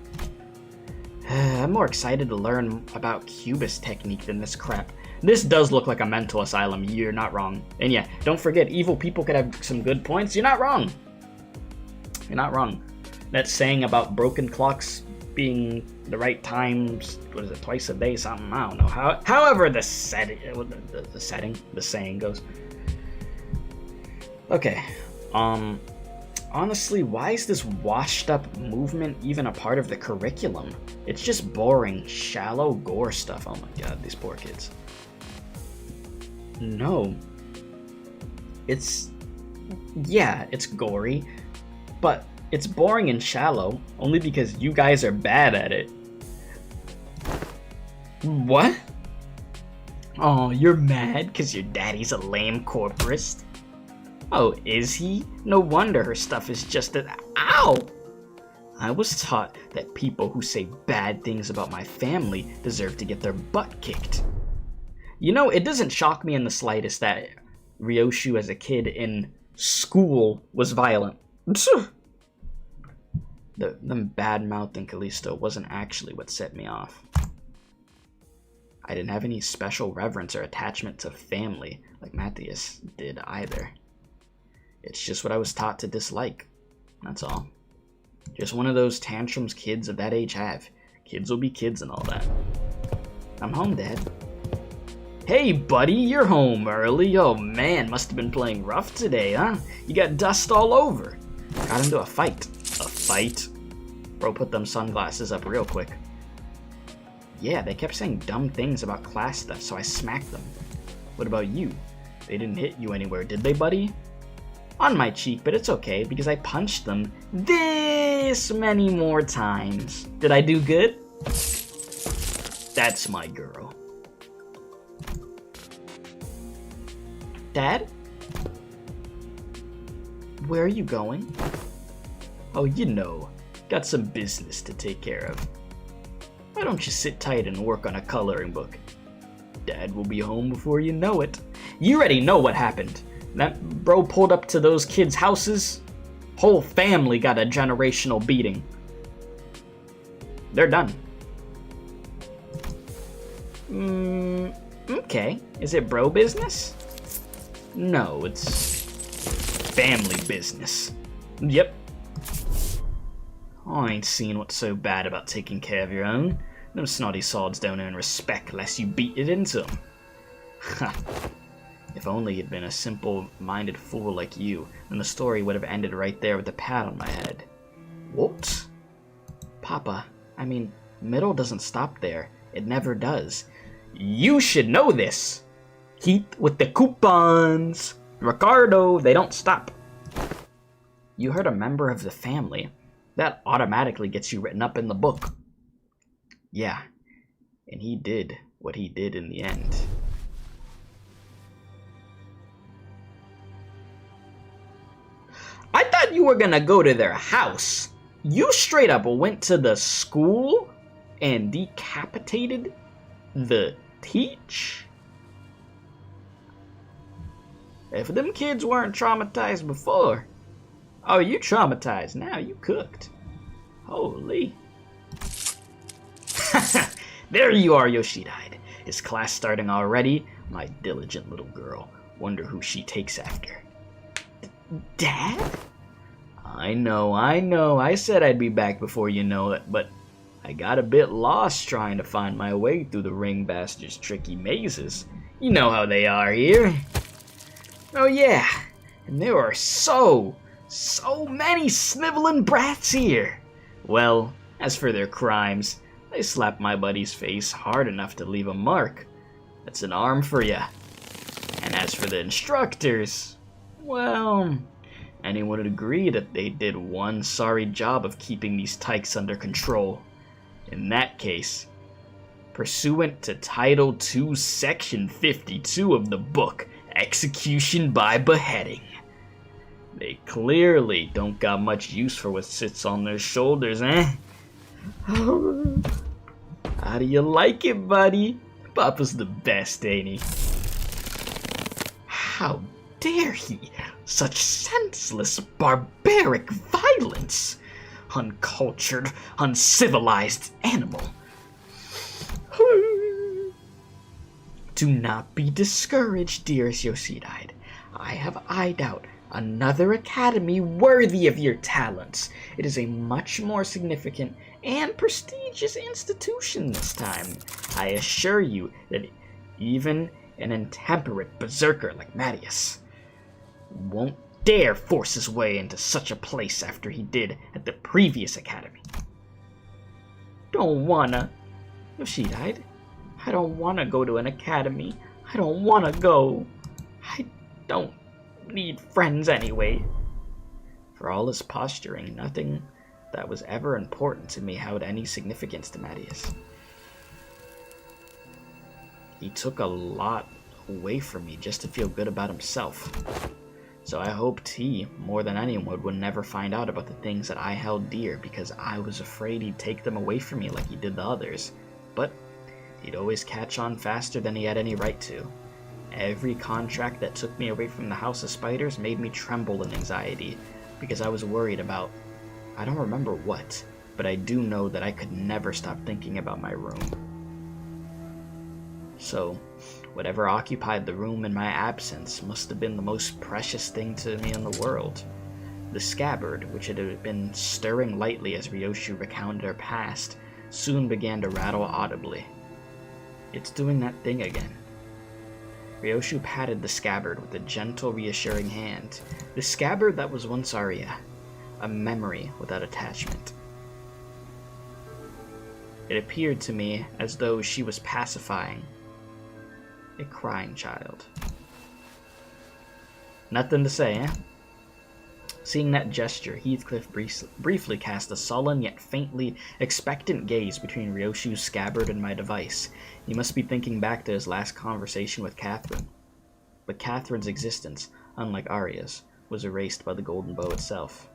I'm more excited to learn about Cubist technique than this crap. This does look like a mental asylum. You're not wrong. And yeah, don't forget, evil people could have some good points. You're not wrong. You're not wrong. That saying about broken clocks being the right times, what is it, twice a day, something, I don't know. However the saying goes. Okay, honestly, why is this washed up movement even a part of the curriculum? It's just boring, shallow gore stuff. Oh my god, these poor kids. No. Yeah, it's gory, but it's boring and shallow, only because you guys are bad at it. What? Oh, you're mad because your daddy's a lame corporist? Oh, is he? No wonder her stuff is just a— Ow! I was taught that people who say bad things about my family deserve to get their butt kicked. You know, it doesn't shock me in the slightest that Ryoshu as a kid in school was violent. Them bad-mouthing Callisto wasn't actually what set me off. I didn't have any special reverence or attachment to family like Matthias did either. It's just what I was taught to dislike. That's all. Just one of those tantrums kids of that age have. Kids will be kids and all that. I'm home, Dad. Hey, buddy, you're home early. Oh, man, must have been playing rough today, huh? You got dust all over. Got into a fight. A fight? Bro put them sunglasses up real quick. Yeah, they kept saying dumb things about class stuff, so I smacked them. What about you? They didn't hit you anywhere, did they, buddy? On my cheek, but it's okay, because I punched them this many more times. Did I do good? That's my girl. Dad? Where are you going? Oh, you know, got some business to take care of. Why don't you sit tight and work on a coloring book? Dad will be home before you know it. You already know what happened. That bro pulled up to those kids' houses. Whole family got a generational beating. They're done. Okay. Is it bro business? No, it's family business. Yep. I ain't seen what's so bad about taking care of your own. Them snotty sods don't earn respect unless you beat it into them. Ha. If only you'd been a simple-minded fool like you, then the story would have ended right there with a pat on my head. What? Papa, I mean, middle doesn't stop there. It never does. You should know this! Heat with the coupons! Ricardo, they don't stop. You hurt a member of the family. That automatically gets you written up in the book. Yeah, and he did what he did in the end. I thought you were gonna go to their house. You straight up went to the school and decapitated the teach? If them kids weren't traumatized before, oh, you traumatized now, you cooked. Holy. There you are, Yoshida-eyed. Is class starting already? My diligent little girl. Wonder who she takes after. Dad? I know. I said I'd be back before you know it, but I got a bit lost trying to find my way through the ring bastard's tricky mazes. You know how they are here. Oh yeah, and there are so many sniveling brats here. Well, as for their crimes, they slapped my buddy's face hard enough to leave a mark. That's an arm for ya. And as for the instructors, well, anyone would agree that they did one sorry job of keeping these tykes under control. In that case, pursuant to Title II, Section 52 of the book, Execution by Beheading, they clearly don't got much use for what sits on their shoulders, eh? How do you like it, buddy? Papa's the best, ain't he? How dare he? Such senseless, barbaric violence! Uncultured, uncivilized animal. Do not be discouraged, dearest Yoshide. I have eyed out another academy worthy of your talents. It is a much more significant and prestigious institution this time. I assure you that even an intemperate berserker like Mattias won't dare force his way into such a place after he did at the previous academy. Don't wanna. Yoshide, I don't wanna go to an academy. I don't wanna go. I don't need friends anyway. For all his posturing, nothing that was ever important to me held any significance to Mattias. He took a lot away from me just to feel good about himself. So I hoped he, more than anyone, would never find out about the things that I held dear because I was afraid he'd take them away from me like he did the others. But he'd always catch on faster than he had any right to. Every contract that took me away from the House of Spiders made me tremble in anxiety because I was worried about, I don't remember what, but I do know that I could never stop thinking about my room. So, whatever occupied the room in my absence must have been the most precious thing to me in the world. The scabbard, which had been stirring lightly as Ryoshu recounted her past, soon began to rattle audibly. It's doing that thing again. Ryoshu patted the scabbard with a gentle, reassuring hand. The scabbard that was once Arya, a memory without attachment. It appeared to me as though she was pacifying a crying child. Nothing to say, eh? Seeing that gesture, Heathcliff briefly cast a sullen yet faintly expectant gaze between Ryoshu's scabbard and my device. He must be thinking back to his last conversation with Catherine. But Catherine's existence, unlike Arya's, was erased by the golden bow itself.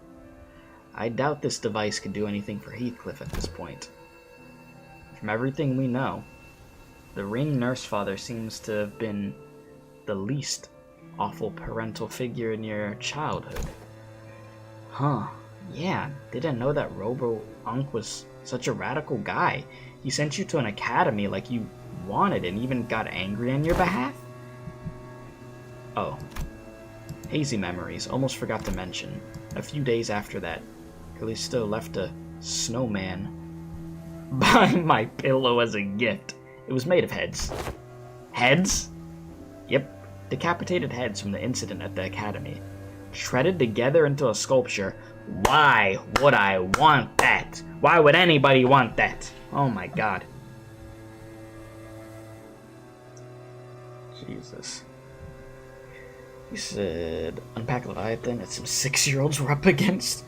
I doubt this device could do anything for Heathcliff at this point. From everything we know, the ring nurse father seems to have been the least awful parental figure in your childhood. Huh, yeah, didn't know that Robo-Unk was such a radical guy. He sent you to an academy like you wanted and even got angry on your behalf? Oh, hazy memories, almost forgot to mention. A few days after that, Callisto left a snowman by my pillow as a gift. It was made of heads. Heads? Yep, decapitated heads from the incident at the academy. Shredded together into a sculpture. Why would I want that? Why would anybody want that? Oh my god. Jesus. He said, unpack Leviathan that some 6-year-olds were up against.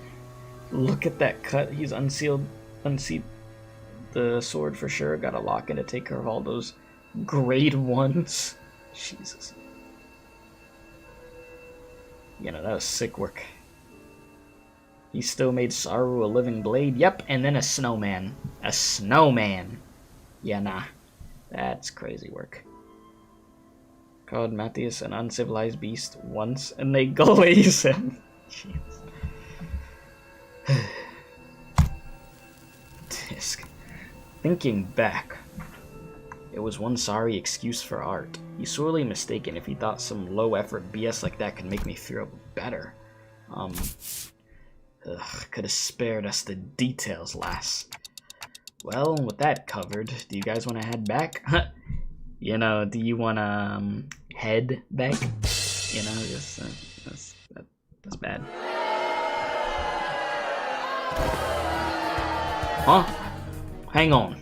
Look at that cut. He's unsealed the sword for sure. Gotta lock in to take care of all those grade 1s. Jesus. You know, that was sick work. He still made Saru a living blade. Yep, and then a snowman. A snowman. Yeah, nah. That's crazy work. Called Mattias an uncivilized beast once, and they glaze him. Jeez. Tisk. Thinking back, it was one sorry excuse for art. He's sorely mistaken if he thought some low-effort BS like that could make me feel better. Could have spared us the details, lass. Well, with that covered, do you guys want to head back? You know, do you want to head back? You know, just that's bad. Huh? Hang on.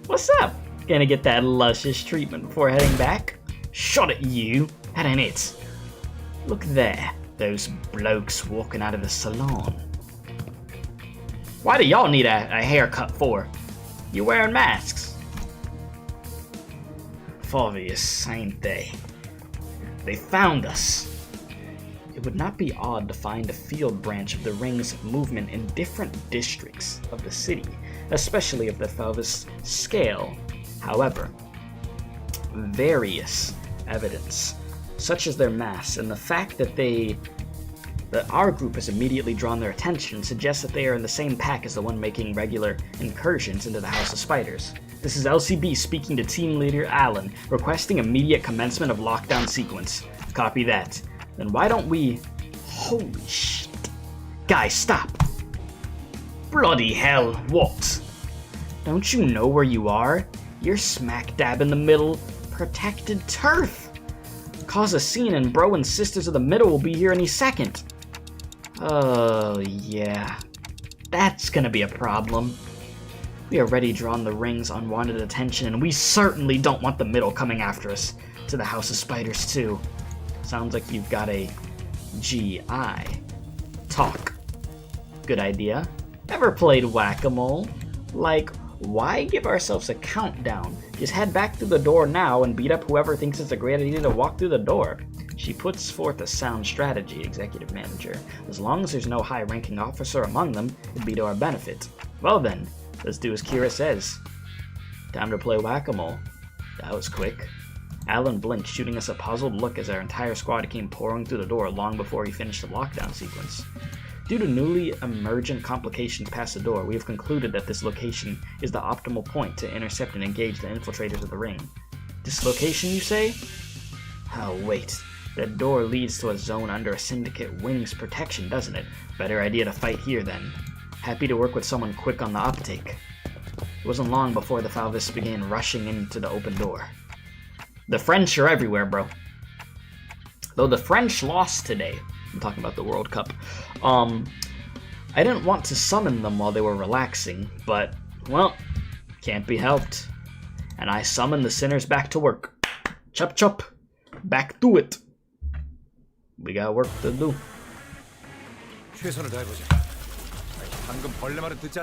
What's up? Gonna get that luscious treatment before heading back? Shot at you. That ain't it. Look there. Those blokes walking out of the salon. Why do y'all need a haircut for? You wearing masks? Obvious, ain't they? They found us. It would not be odd to find a field branch of the Ring's movement in different districts of the city, especially of the Felvis scale. However, various evidence such as their mass, and the fact that our group has immediately drawn their attention suggests that they are in the same pack as the one making regular incursions into the House of Spiders. This is LCB speaking to team leader Alan, requesting immediate commencement of lockdown sequence. Copy that. Then why don't we... Holy shit. Guys, stop. Bloody hell, what? Don't you know where you are? You're smack dab in the middle. Protected turf. Cause a scene and bro and sisters of the middle will be here any second. Oh, yeah. That's gonna be a problem. We already drawn the ring's unwanted attention, and we certainly don't want the middle coming after us. To the House of Spiders, too. Sounds like you've got a GI. Talk. Good idea. Ever played whack-a-mole? Like, why give ourselves a countdown? Just head back through the door now and beat up whoever thinks it's a great idea to walk through the door. She puts forth a sound strategy, executive manager. As long as there's no high-ranking officer among them, it'd be to our benefit. Well then, let's do as Kira says. Time to play whack-a-mole. That was quick. Alan blinked, shooting us a puzzled look as our entire squad came pouring through the door long before he finished the lockdown sequence. Due to newly emergent complications past the door, we have concluded that this location is the optimal point to intercept and engage the infiltrators of the ring. Dislocation, you say? Oh, wait. That door leads to a zone under a Syndicate wing's protection, doesn't it? Better idea to fight here, then. Happy to work with someone quick on the uptake. It wasn't long before the Falvis began rushing into the open door. The French are everywhere, bro. Though the French lost today, I'm talking about the World Cup, I didn't want to summon them while they were relaxing, but, well, can't be helped. And I summoned the sinners back to work. Chop chop. Back to it. We got work to do.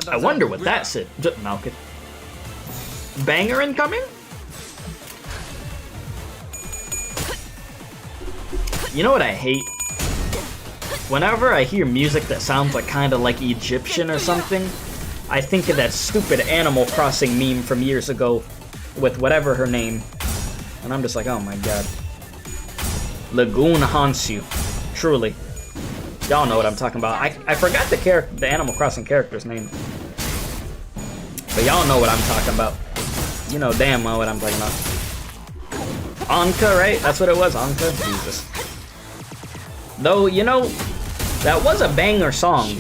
I wonder what that said. Malkin. Banger incoming? You know what I hate? Whenever I hear music that sounds like kind of like Egyptian or something, I think of that stupid Animal Crossing meme from years ago with whatever her name. And I'm just like, oh my god. Lagoon haunts you. Truly. Y'all know what I'm talking about. I forgot the Animal Crossing character's name. But y'all know what I'm talking about. You know damn well what I'm talking about. Anka, right? That's what it was, Anka? Jesus. Though, you know, that was a banger song.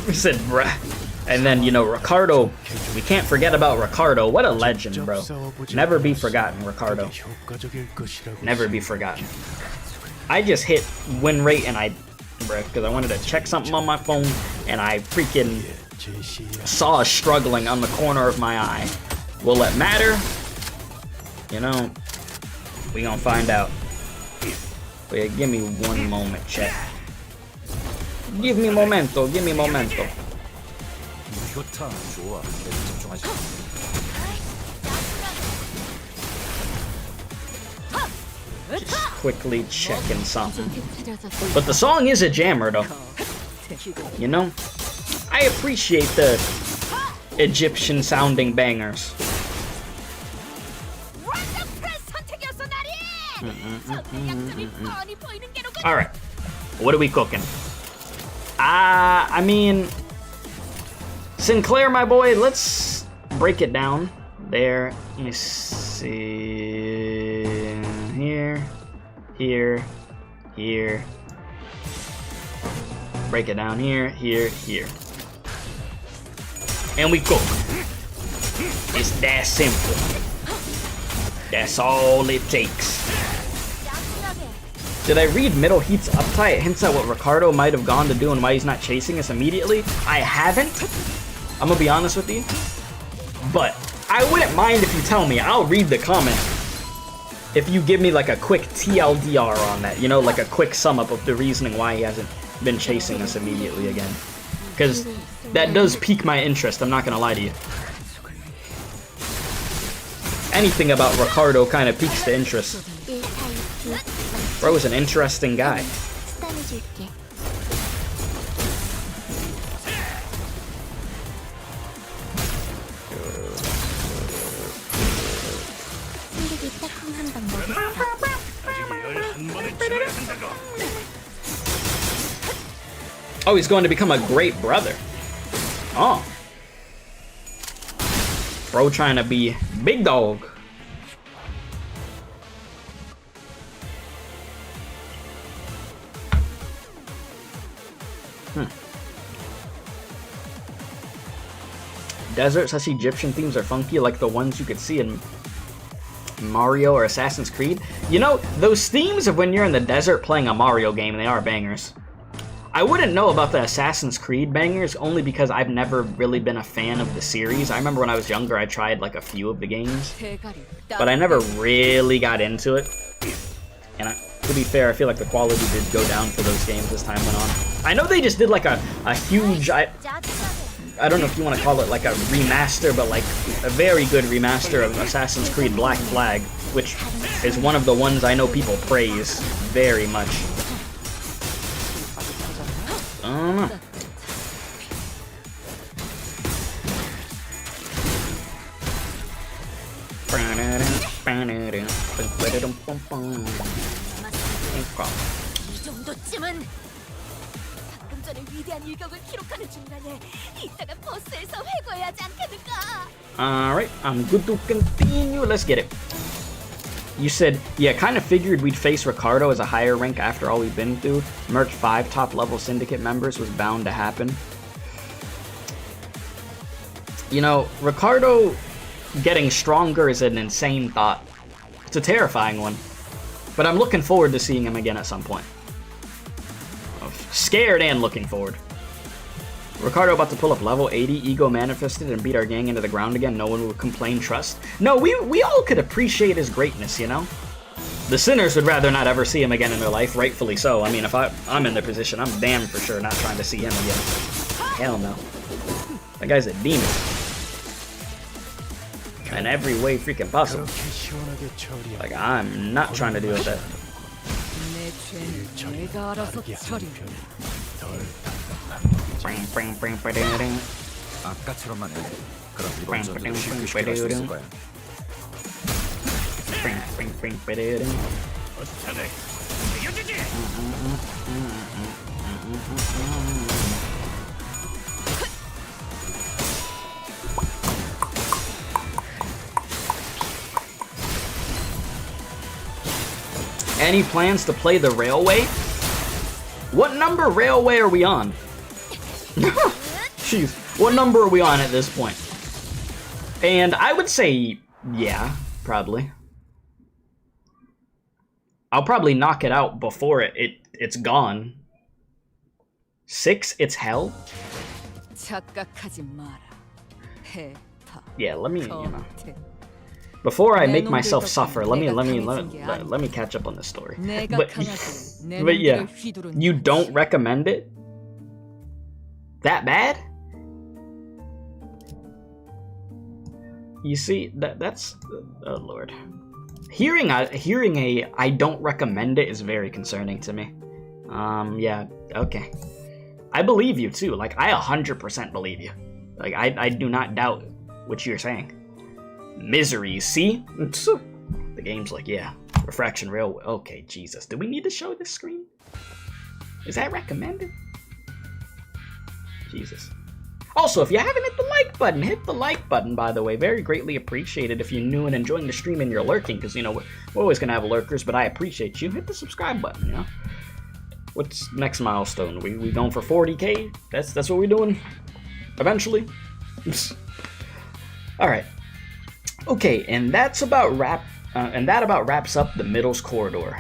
He said, bruh. And then, you know, Ricardo, we can't forget about Ricardo. What a legend, bro. Never be forgotten, Ricardo. Never be forgotten. I just hit win rate and bruh, because I wanted to check something on my phone, and I freaking saw a struggling on the corner of my eye. Will it matter? You know, we gonna find out. Wait, give me one moment, chat. Give me momento, give me momento. Just quickly checking something. But the song is a jammer, though. You know? I appreciate the Egyptian-sounding bangers. Alright, what are we cooking? I mean, Sinclair, my boy, let's break it down. There, let me see, here, break it down here, here. And we cook. It's that simple. That's all it takes. Did I read Middle Heat's uptight hints at what Ricardo might have gone to do and why he's not chasing us immediately? I haven't. I'm gonna be honest with you. But I wouldn't mind if you tell me. I'll read the comment. If you give me like a quick TLDR on that, you know, like a quick sum up of the reasoning why he hasn't been chasing us immediately again. Because that does pique my interest, I'm not gonna lie to you. Anything about Ricardo kind of piques the interest. Bro is an interesting guy. Oh, he's going to become a great brother. Oh. Bro trying to be big dog. Deserts, I see Egyptian themes are funky, like the ones you could see in Mario or Assassin's Creed. You know, those themes of when you're in the desert playing a Mario game, they are bangers. I wouldn't know about the Assassin's Creed bangers only because I've never really been a fan of the series. I remember when I was younger, I tried like a few of the games, but I never really got into it. And to be fair, I feel like the quality did go down for those games as time went on. I know they just did like a huge, I don't know if you want to call it like a remaster, but like a very good remaster of Assassin's Creed Black Flag, which is one of the ones I know people praise very much. Alright, I'm good to continue. Let's get it. You said, yeah, kind of figured we'd face Ricardo as a higher rank after all we've been through. Merch 5 top level syndicate members was bound to happen. You know, Ricardo getting stronger is an insane thought. It's a terrifying one. But I'm looking forward to seeing him again at some point. Scared and looking forward. Ricardo about to pull up level 80, ego manifested and beat our gang into the ground again. No one would complain, trust. No, we all could appreciate his greatness, you know? The sinners would rather not ever see him again in their life, rightfully so. I mean, if I'm in their position, I'm damn for sure not trying to see him again. Hell no. That guy's a demon. In every way freaking possible. Like, I'm not trying to deal with that. 아까처럼만 해. 그럼 이번 전투도 쉽게 시작할 수 있을 거야. Any plans to play the railway? What number railway are we on? Jeez, what number are we on at this point? And I would say, yeah, probably. I'll probably knock it out before it's gone. 6, it's hell? Yeah, let me, you know. Before I make myself suffer, let me catch up on this story. But yeah, you don't recommend it? That bad? You see, that's oh lord. Hearing a I don't recommend it is very concerning to me. Yeah, okay. I believe you too. Like, I 100% believe you. Like, I do not doubt what you're saying. Misery, see? The game's like, yeah, refraction railway. Okay, Jesus. Do we need to show this screen? Is that recommended? Jesus. Also, if you haven't hit hit the like button, by the way. Very greatly appreciated if you're new and enjoying the stream and you're lurking, because, you know, we're always going to have lurkers, but I appreciate you. Hit the subscribe button, you know? What's next milestone? We going for 40K? That's what we're doing? Eventually? Alright. Okay, and that about wraps up the Middles corridor.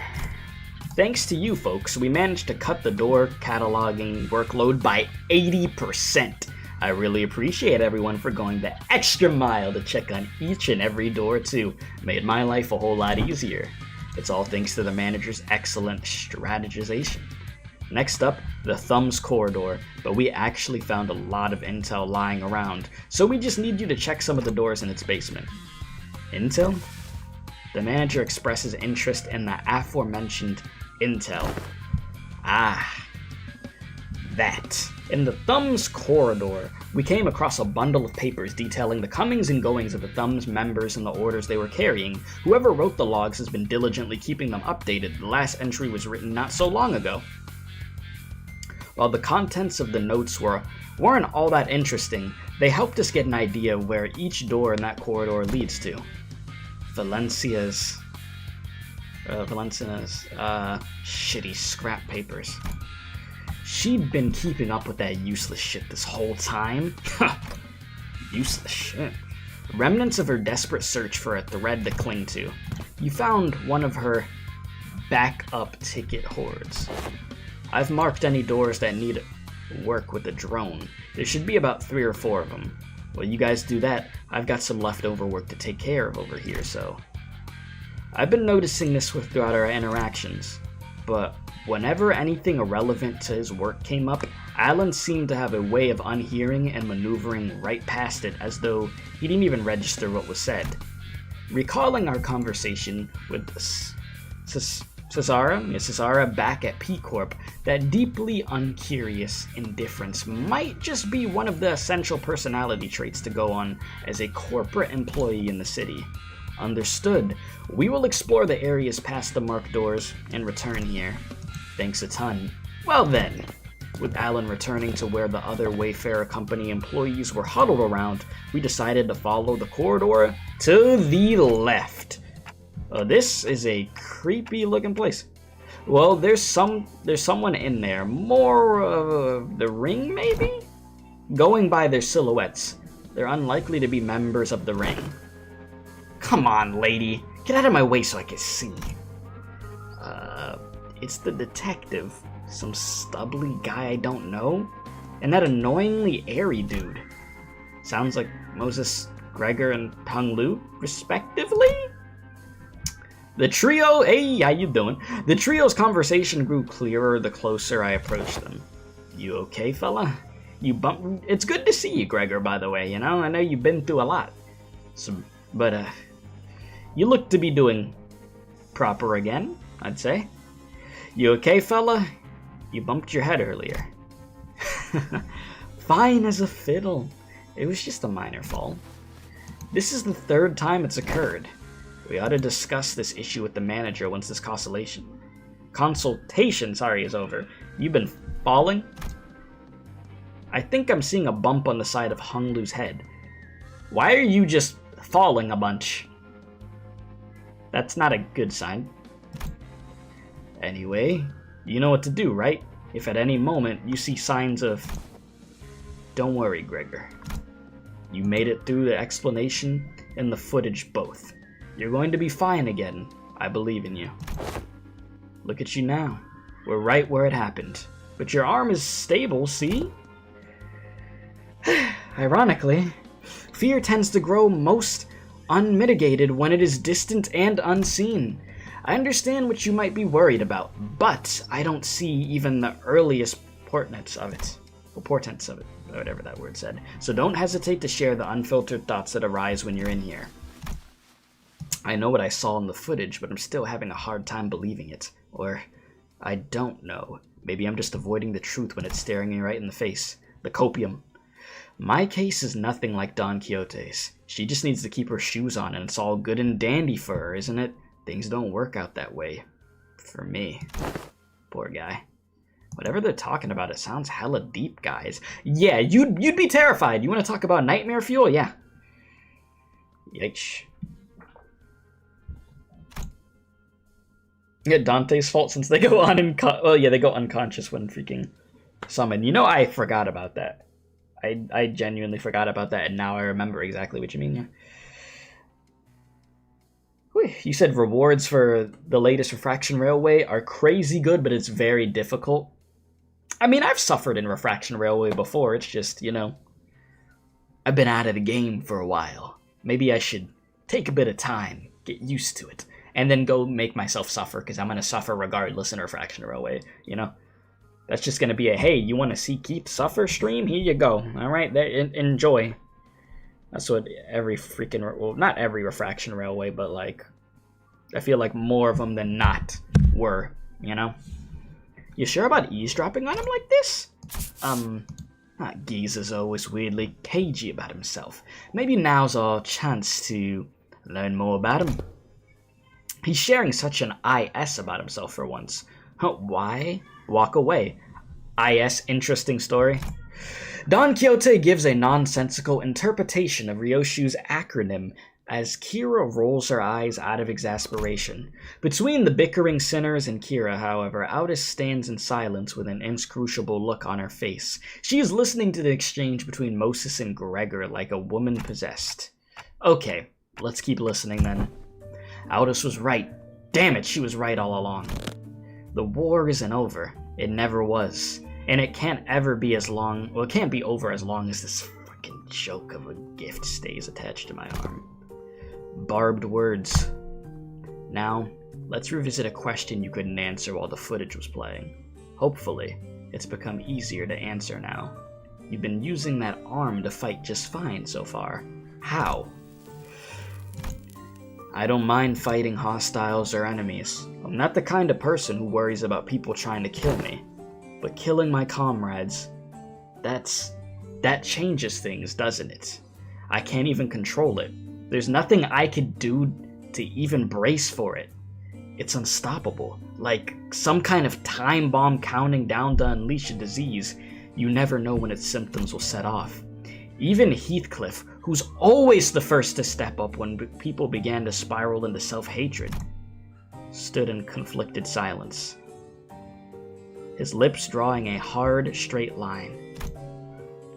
Thanks to you folks, we managed to cut the door cataloging workload by 80%. I really appreciate everyone for going the extra mile to check on each and every door too. Made my life a whole lot easier. It's all thanks to the manager's excellent strategization. Next up, the Thumbs corridor, but we actually found a lot of intel lying around, so we just need you to check some of the doors in its basement. Intel? The manager expresses interest in the aforementioned intel. Ah, that. In the Thumbs corridor, we came across a bundle of papers detailing the comings and goings of the Thumbs members and the orders they were carrying. Whoever wrote the logs has been diligently keeping them updated. The last entry was written not so long ago. While the contents of the notes weren't all that interesting, they helped us get an idea of where each door in that corridor leads to. Valencia's shitty scrap papers. She'd been keeping up with that useless shit this whole time. Useless shit. Remnants of her desperate search for a thread to cling to. You found one of her backup ticket hoards. I've marked any doors that need work with a drone. There should be about 3 or 4 of them. While you guys do that, I've got some leftover work to take care of over here, so... I've been noticing this throughout our interactions, but whenever anything irrelevant to his work came up, Alan seemed to have a way of unhearing and maneuvering right past it as though he didn't even register what was said. Recalling our conversation with Cesara back at P-Corp, that deeply uncurious indifference might just be one of the essential personality traits to go on as a corporate employee in the city. Understood. We will explore the areas past the marked doors and return here. Thanks a ton. Well then, with Alan returning to where the other Wayfarer Company employees were huddled around, we decided to follow the corridor to the left. This is a creepy looking place. Well, there's someone in there. More of the ring, maybe? Going by their silhouettes, they're unlikely to be members of the ring. Come on, lady. Get out of my way so I can see. It's the detective. Some stubbly guy I don't know. And that annoyingly airy dude. Sounds like Moses, Gregor, and Hung Lu, respectively? The trio... Hey, how you doing? The trio's conversation grew clearer the closer I approached them. You okay, fella? It's good to see you, Gregor, by the way, you know? I know you've been through a lot. But you look to be doing proper again, I'd say. You okay, fella? You bumped your head earlier. Fine as a fiddle. It was just a minor fall. This is the 3rd time it's occurred. We ought to discuss this issue with the manager once this consultation is over. You've been falling? I think I'm seeing a bump on the side of Hung Lu's head. Why are you just falling a bunch? That's not a good sign. Anyway, you know what to do, right? If at any moment you see signs of... Don't worry, Gregor. You made it through the explanation and the footage both. You're going to be fine again. I believe in you. Look at you now. We're right where it happened. But your arm is stable, see? Ironically, fear tends to grow most unmitigated when it is distant and unseen. I understand what you might be worried about, but I don't see even the earliest portents of it, whatever that word said. So don't hesitate to share the unfiltered thoughts that arise when you're in here. I know what I saw in the footage, but I'm still having a hard time believing it. Or, I don't know. Maybe I'm just avoiding the truth when it's staring me right in the face. The copium. My case is nothing like Don Quixote's. She just needs to keep her shoes on and it's all good and dandy for her, isn't it? Things don't work out that way. For me. Poor guy. Whatever they're talking about, it sounds hella deep, guys. Yeah, you'd be terrified. You want to talk about nightmare fuel? Yeah. Yikes. Yeah, Dante's fault since they go they go unconscious when freaking summoned. You know, I forgot about that. I genuinely forgot about that, and now I remember exactly what you mean. Yeah. You said rewards for the latest Refraction Railway are crazy good, but it's very difficult. I mean, I've suffered in Refraction Railway before. It's just, you know, I've been out of the game for a while. Maybe I should take a bit of time, get used to it, and then go make myself suffer, because I'm going to suffer regardless in Refraction Railway, you know? That's just going to be a, hey, you want to see Keith suffer stream? Here you go. All right, enjoy. That's what every freaking, well, not every Refraction Railway, but like, I feel like more of them than not were, you know? You sure about eavesdropping on him like this? Giza's always weirdly cagey about himself. Maybe now's our chance to learn more about him. He's sharing such an IS about himself for once. Why? Walk away. IS, interesting story. Don Quixote gives a nonsensical interpretation of Ryoshu's acronym as Kira rolls her eyes out of exasperation. Between the bickering sinners and Kira, however, Aldous stands in silence with an inscrutable look on her face. She is listening to the exchange between Moses and Gregor like a woman possessed. Okay, let's keep listening then. Aldous was right. Damn it, she was right all along. The war isn't over. It never was. And it can't ever be as long... Well, it can't be over as long as this fucking joke of a gift stays attached to my arm. Barbed words. Now, let's revisit a question you couldn't answer while the footage was playing. Hopefully, it's become easier to answer now. You've been using that arm to fight just fine so far. How? I don't mind fighting hostiles or enemies. I'm not the kind of person who worries about people trying to kill me. But killing my comrades, that changes things, doesn't it? I can't even control it. There's nothing I could do to even brace for it. It's unstoppable, like some kind of time bomb counting down to unleash a disease. You never know when its symptoms will set off. Even Heathcliff, who's always the first to step up when people began to spiral into self-hatred, stood in conflicted silence, his lips drawing a hard, straight line.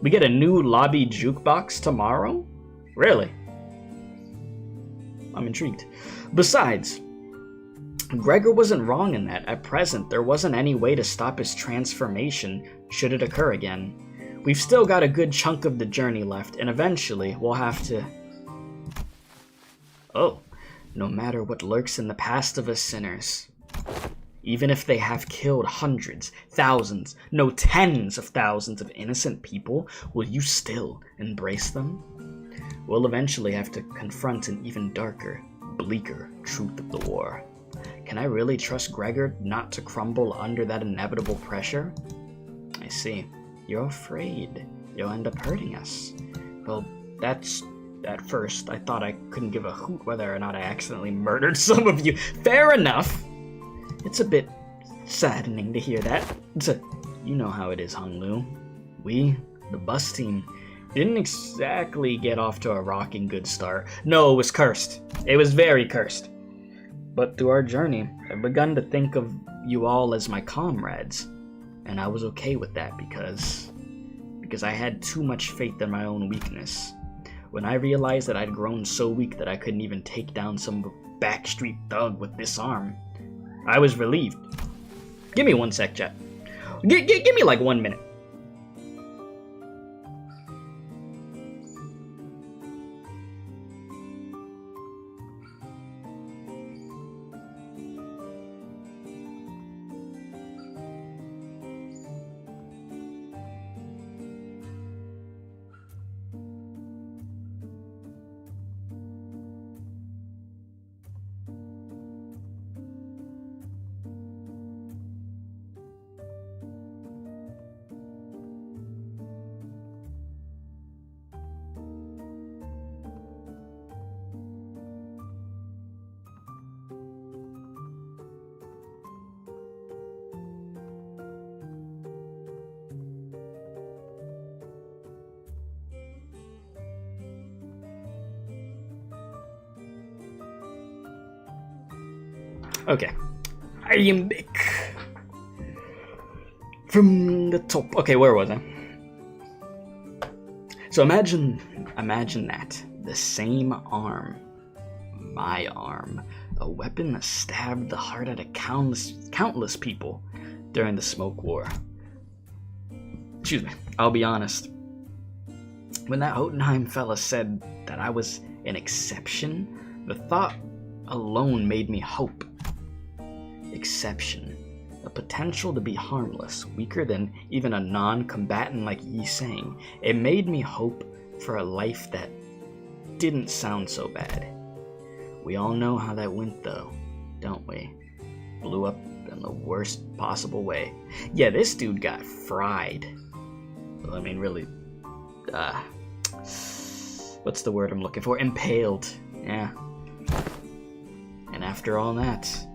We get a new lobby jukebox tomorrow? Really? I'm intrigued. Besides, Gregor wasn't wrong in that. At present, there wasn't any way to stop his transformation should it occur again. We've still got a good chunk of the journey left, and eventually we'll have to... Oh, no matter what lurks in the past of us sinners, even if they have killed hundreds, thousands, no tens of thousands of innocent people, will you still embrace them? We'll eventually have to confront an even darker, bleaker truth of the war. Can I really trust Gregor not to crumble under that inevitable pressure? I see. You're afraid you'll end up hurting us. Well, that's... At first, I thought I couldn't give a hoot whether or not I accidentally murdered some of you. Fair enough! It's a bit saddening to hear that. You know how it is, Honglu. We, the bus team, didn't exactly get off to a rocking good start. No, it was cursed. It was very cursed. But through our journey, I've begun to think of you all as my comrades. And I was okay with that because I had too much faith in my own weakness. When I realized that I'd grown so weak that I couldn't even take down some backstreet thug with this arm, I was relieved. Give me one sec, chat. Give me like 1 minute. Okay, I am back from the top. Okay, where was I? So imagine that. The same arm. My arm. A weapon that stabbed the heart out of countless people during the Smoke War. Excuse me, I'll be honest. When that Jotunheim fella said that I was an exception, the thought alone made me hope. Exception. A potential to be harmless, weaker than even a non-combatant like Yi Sang. It made me hope for a life that didn't sound so bad. We all know how that went though, don't we? Blew up in the worst possible way. Yeah, this dude got fried. Well, I mean, really, what's the word I'm looking for? Impaled. Yeah. And after all that,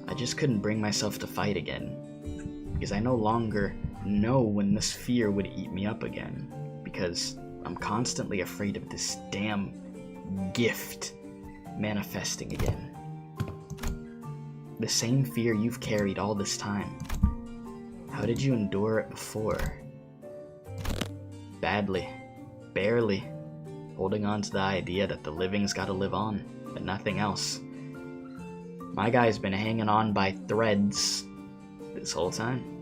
I just couldn't bring myself to fight again, because I no longer know when this fear would eat me up again, because I'm constantly afraid of this damn gift manifesting again. The same fear you've carried all this time. How did you endure it before? Badly. Barely. Holding on to the idea that the living's gotta live on, and nothing else. My guy's been hanging on by threads this whole time.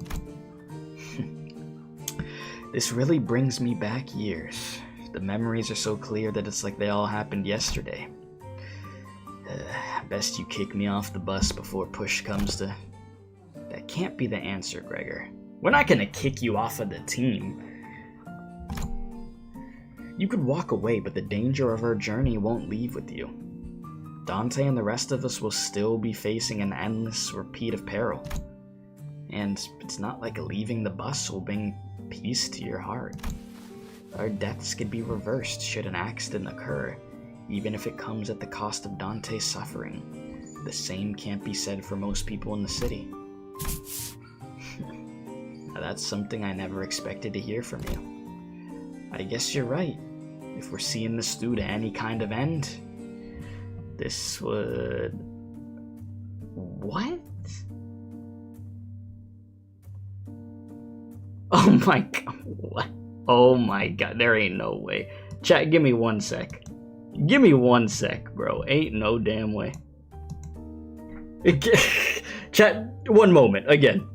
This really brings me back years. The memories are so clear that it's like they all happened yesterday. Best you kick me off the bus before push comes to... That can't be the answer, Gregor. We're not gonna kick you off of the team. You could walk away, but the danger of our journey won't leave with you. Dante and the rest of us will still be facing an endless repeat of peril. And it's not like leaving the bus will bring peace to your heart. Our deaths could be reversed should an accident occur, even if it comes at the cost of Dante's suffering. The same can't be said for most people in the city. Now that's something I never expected to hear from you. I guess you're right. If we're seeing this through to any kind of end, this would... What? Oh my god, what? Oh my god, there ain't no way. Chat, give me 1 sec. Give me 1 sec, bro. Ain't no damn way. Chat, 1 moment, again.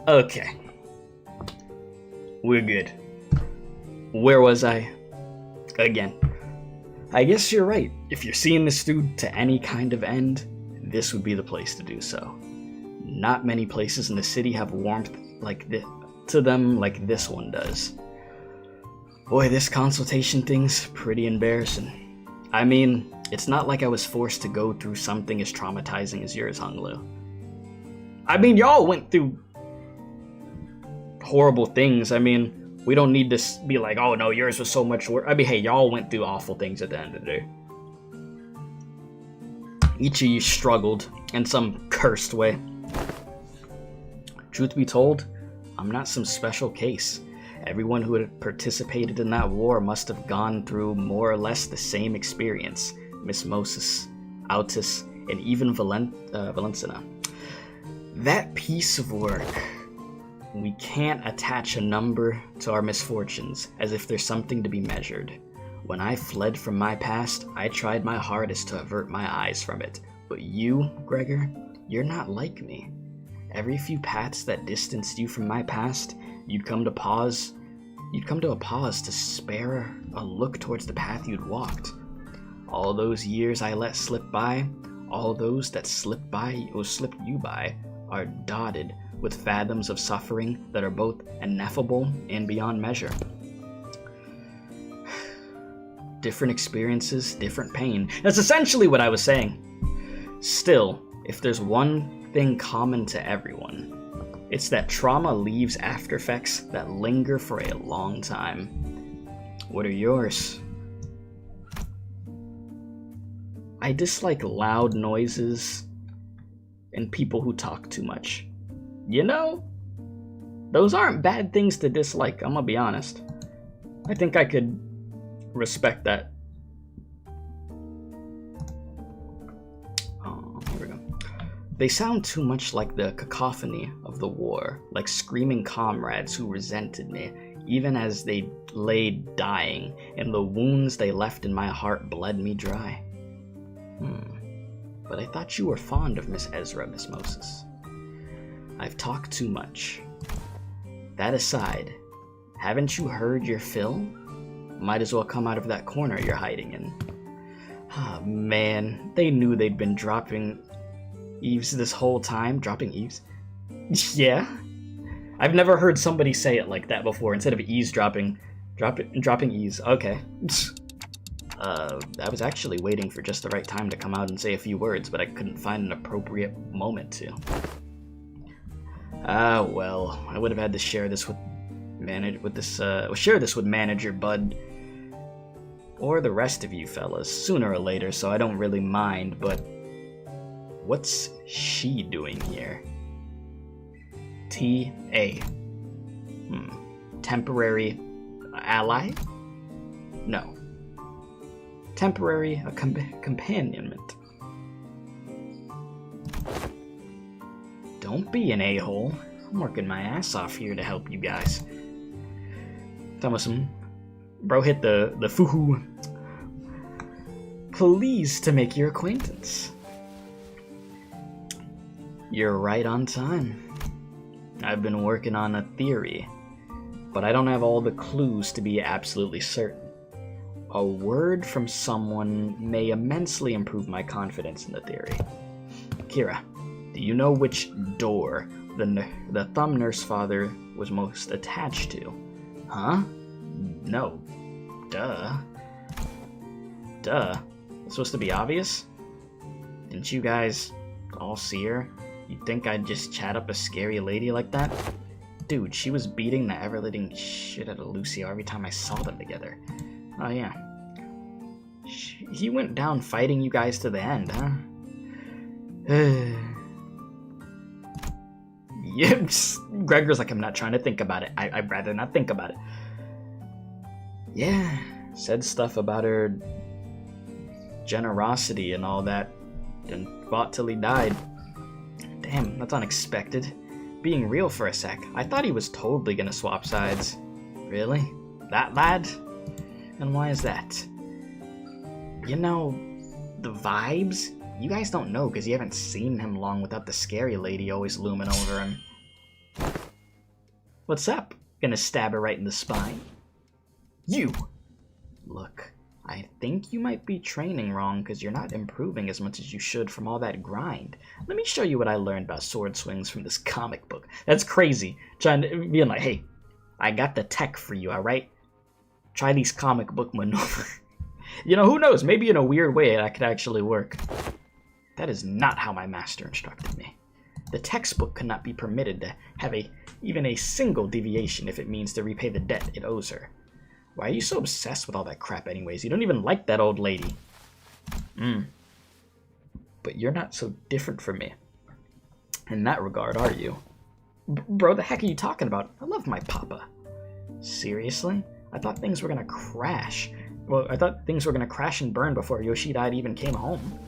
Okay. We're good. Where was I? Again. I guess you're right. If you're seeing this through to any kind of end, this would be the place to do so. Not many places in the city have warmth like this to them like this one does. Boy, this consultation thing's pretty embarrassing. I mean, it's not like I was forced to go through something as traumatizing as yours, Hunglu. I mean, y'all went through horrible things. I mean, we don't need to be like, oh no, yours was so much worse. I mean, hey, y'all went through awful things at the end of the day. Each of you struggled in some cursed way. Truth be told, I'm not some special case. Everyone who had participated in that war must have gone through more or less the same experience. Miss Moses, Altus, and even Valencina. That piece of work. We can't attach a number to our misfortunes as if there's something to be measured. When I fled from my past, I tried my hardest to avert my eyes from it. But you, Gregor, you're not like me. Every few paths that distanced you from my past, you'd come to a pause to spare a look towards the path you'd walked. All those years I let slip by, all those that slipped you by, are dotted with fathoms of suffering that are both ineffable and beyond measure. Different experiences, different pain. That's essentially what I was saying. Still, if there's one thing common to everyone, it's that trauma leaves after effects that linger for a long time. What are yours? I dislike loud noises and people who talk too much. You know, those aren't bad things to dislike, I'm gonna be honest. I think I could respect that. Oh, here we go. They sound too much like the cacophony of the war, like screaming comrades who resented me, even as they lay dying, and the wounds they left in my heart bled me dry. But I thought you were fond of Miss Ezra, Miss Moses. I've talked too much. That aside, haven't you heard your fill? Might as well come out of that corner you're hiding in. Ah, man, they knew they'd been dropping eaves this whole time. Dropping eaves? Yeah? I've never heard somebody say it like that before. Instead of eavesdropping, dropping eaves. Okay. I was actually waiting for just the right time to come out and say a few words, but I couldn't find an appropriate moment to. Ah, well, I would have had to share this with manager Bud or the rest of you fellas sooner or later, so I don't really mind, but what's she doing here? T.A. Temporary ally? No. Temporary companionment. Don't be an a-hole. I'm working my ass off here to help you guys. Thomason, bro hit the foo-hoo. Pleased to make your acquaintance. You're right on time. I've been working on a theory, but I don't have all the clues to be absolutely certain. A word from someone may immensely improve my confidence in the theory. Kira, do you know which door the thumb nurse father was most attached to? Huh? No. Duh. It's supposed to be obvious? Didn't you guys all see her? You'd think I'd just chat up a scary lady like that? Dude, she was beating the ever-living shit out of Lucio every time I saw them together. Oh yeah. He went down fighting you guys to the end, huh? Yips. Gregor's like, I'm not trying to think about it. I'd rather not think about it. Yeah, said stuff about her generosity and all that, and fought till he died. Damn, that's unexpected. Being real for a sec, I thought he was totally gonna swap sides. Really? That lad? And why is that? You know, the vibes? You guys don't know because you haven't seen him long without the scary lady always looming over him. What's up? Gonna stab her right in the spine? You! Look, I think you might be training wrong because you're not improving as much as you should from all that grind. Let me show you what I learned about sword swings from this comic book. That's crazy. Trying to be like, hey, I got the tech for you, alright? Try these comic book maneuvers. You know, who knows? Maybe in a weird way that could actually work. That is not how my master instructed me. The textbook cannot be permitted to have even a single deviation if it means to repay the debt it owes her. Why are you so obsessed with all that crap anyways? You don't even like that old lady. But you're not so different from me. In that regard, are you? Bro, the heck are you talking about? I love my papa. Seriously? I thought things were gonna crash. Well, I thought things were gonna crash and burn before Yoshida even came home.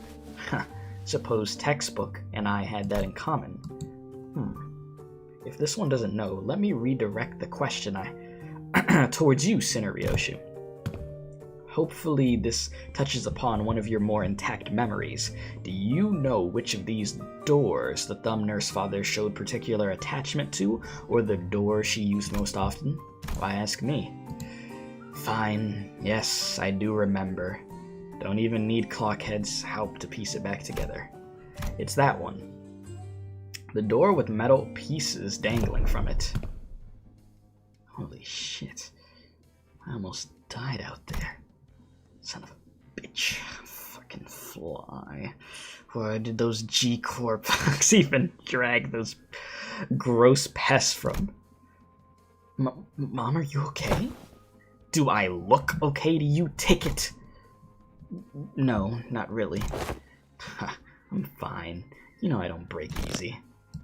Suppose textbook and I had that in common. If this one doesn't know, let me redirect the question towards you, Sinneryoshi. Hopefully this touches upon one of your more intact memories. Do you know which of these doors the thumb nurse father showed particular attachment to, or the door she used most often? Why ask me? Fine, yes, I do remember. Don't even need Clockhead's help to piece it back together. It's that one. The door with metal pieces dangling from it. Holy shit. I almost died out there. Son of a bitch. Fucking fly. Why did those G-Corp fucks even drag those gross pests from? Mom, are you okay? Do I look okay to you, Ticket? No, not really. I'm fine. You know I don't break easy.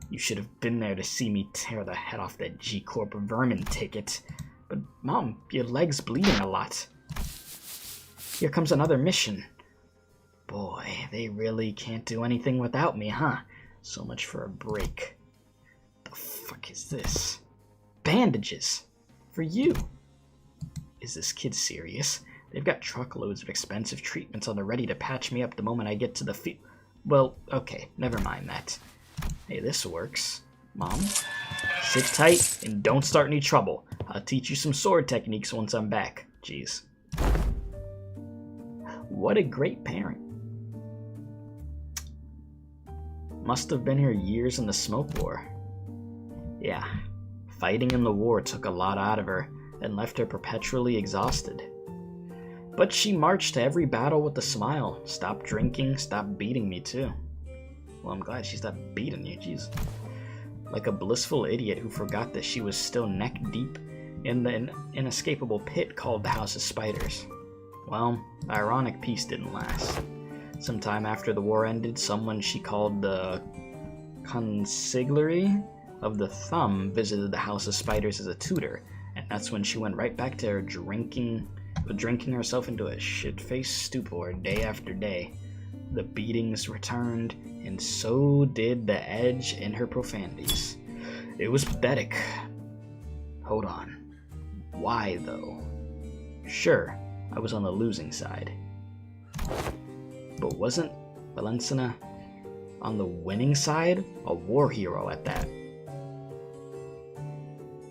You should have been there to see me tear the head off that G-Corp vermin, Ticket. But, Mom, your leg's bleeding a lot. Here comes another mission. Boy, they really can't do anything without me, huh? So much for a break. The fuck is this? Bandages! For you! Is this kid serious? They've got truckloads of expensive treatments on the ready to patch me up the moment I get to the Well, okay, never mind that. Hey, this works. Mom, sit tight and don't start any trouble. I'll teach you some sword techniques once I'm back. Jeez. What a great parent. Must have been her years in the smoke war. Yeah, fighting in the war took a lot out of her and left her perpetually exhausted. But she marched to every battle with a smile. Stopped drinking, stopped beating me too. Well, I'm glad she stopped beating you, jeez. Like a blissful idiot who forgot that she was still neck deep in the inescapable pit called the House of Spiders. Well, the ironic peace didn't last. Sometime after the war ended, someone she called the consigliere of the Thumb visited the House of Spiders as a tutor, and that's when she went right back to her drinking herself into a shit-faced stupor day after day. The beatings returned, and so did the edge in her profanities. It was pathetic. Hold on. Why, though? Sure, I was on the losing side. But wasn't Valencina on the winning side? A war hero at that.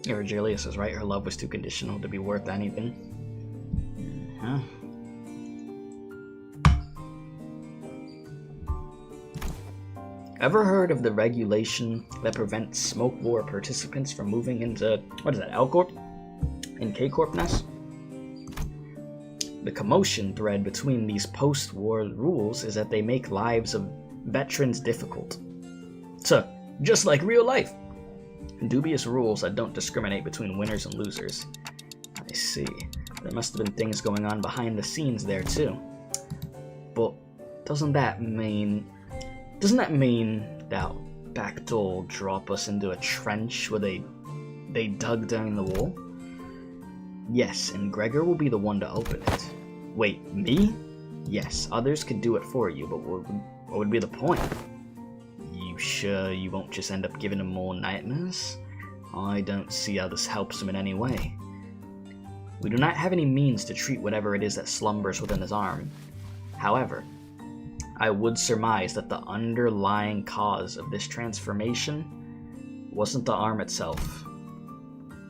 Virgilius is right, her love was too conditional to be worth anything. Huh? Ever heard of the regulation that prevents smoke war participants from moving into, what is that, L Corp? And K Corp nest? The commotion thread between these post-war rules is that they make lives of veterans difficult. So, just like real life. Dubious rules that don't discriminate between winners and losers. I see. There must have been things going on behind the scenes there too. But doesn't that mean that Bactol drop us into a trench where they dug during the war? Yes, and Gregor will be the one to open it. Wait, me? Yes, others could do it for you, but what would be the point? You sure you won't just end up giving him more nightmares? I don't see how this helps him in any way. We do not have any means to treat whatever it is that slumbers within his arm. However, I would surmise that the underlying cause of this transformation wasn't the arm itself.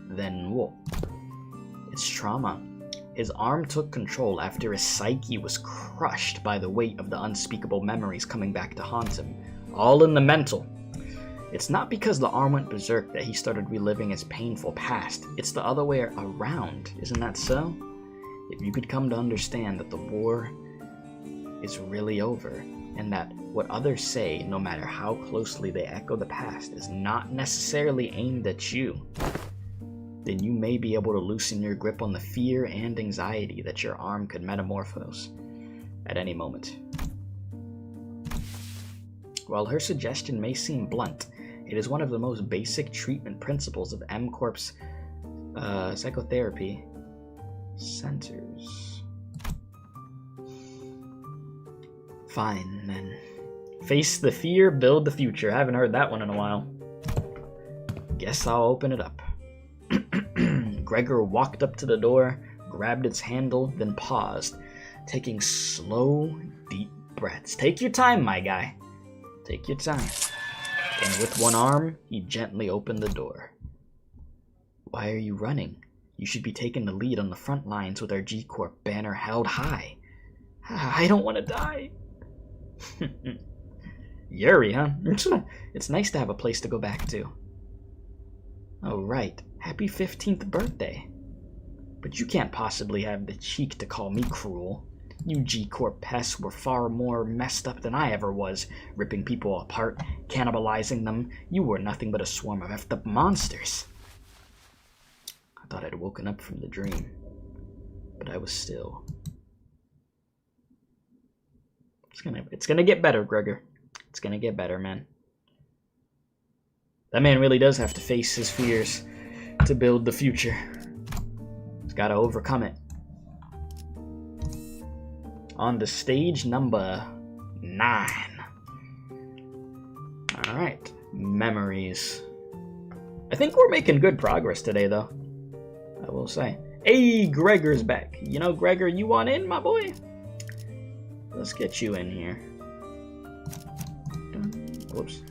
Then what? It's trauma. His arm took control after his psyche was crushed by the weight of the unspeakable memories coming back to haunt him. All in the mental. It's not because the arm went berserk that he started reliving his painful past. It's the other way around. Isn't that so? If you could come to understand that the war is really over, and that what others say, no matter how closely they echo the past, is not necessarily aimed at you, then you may be able to loosen your grip on the fear and anxiety that your arm could metamorphose at any moment. While her suggestion may seem blunt, it is one of the most basic treatment principles of M Corp's psychotherapy centers. Fine, then. Face the fear, build the future. I haven't heard that one in a while. Guess I'll open it up. Gregor walked up to the door, grabbed its handle, then paused, taking slow, deep breaths. Take your time, my guy. Take your time. And with one arm, he gently opened the door. Why are you running? You should be taking the lead on the front lines with our G-Corp banner held high. I don't want to die. Yuri, huh? It's nice to have a place to go back to. Oh, right. Happy 15th birthday. But you can't possibly have the cheek to call me cruel. You G-Corp pests were far more messed up than I ever was, ripping people apart, cannibalizing them. You were nothing but a swarm of effed up monsters. I thought I'd woken up from the dream, but I was still. It's gonna get better, Gregor. It's gonna get better, man. That man really does have to face his fears to build the future. He's gotta overcome it. On to stage number 9. Alright, memories. I think we're making good progress today, though. I will say. Hey, Gregor's back. You know, Gregor, you want in, my boy? Let's get you in here. Whoops.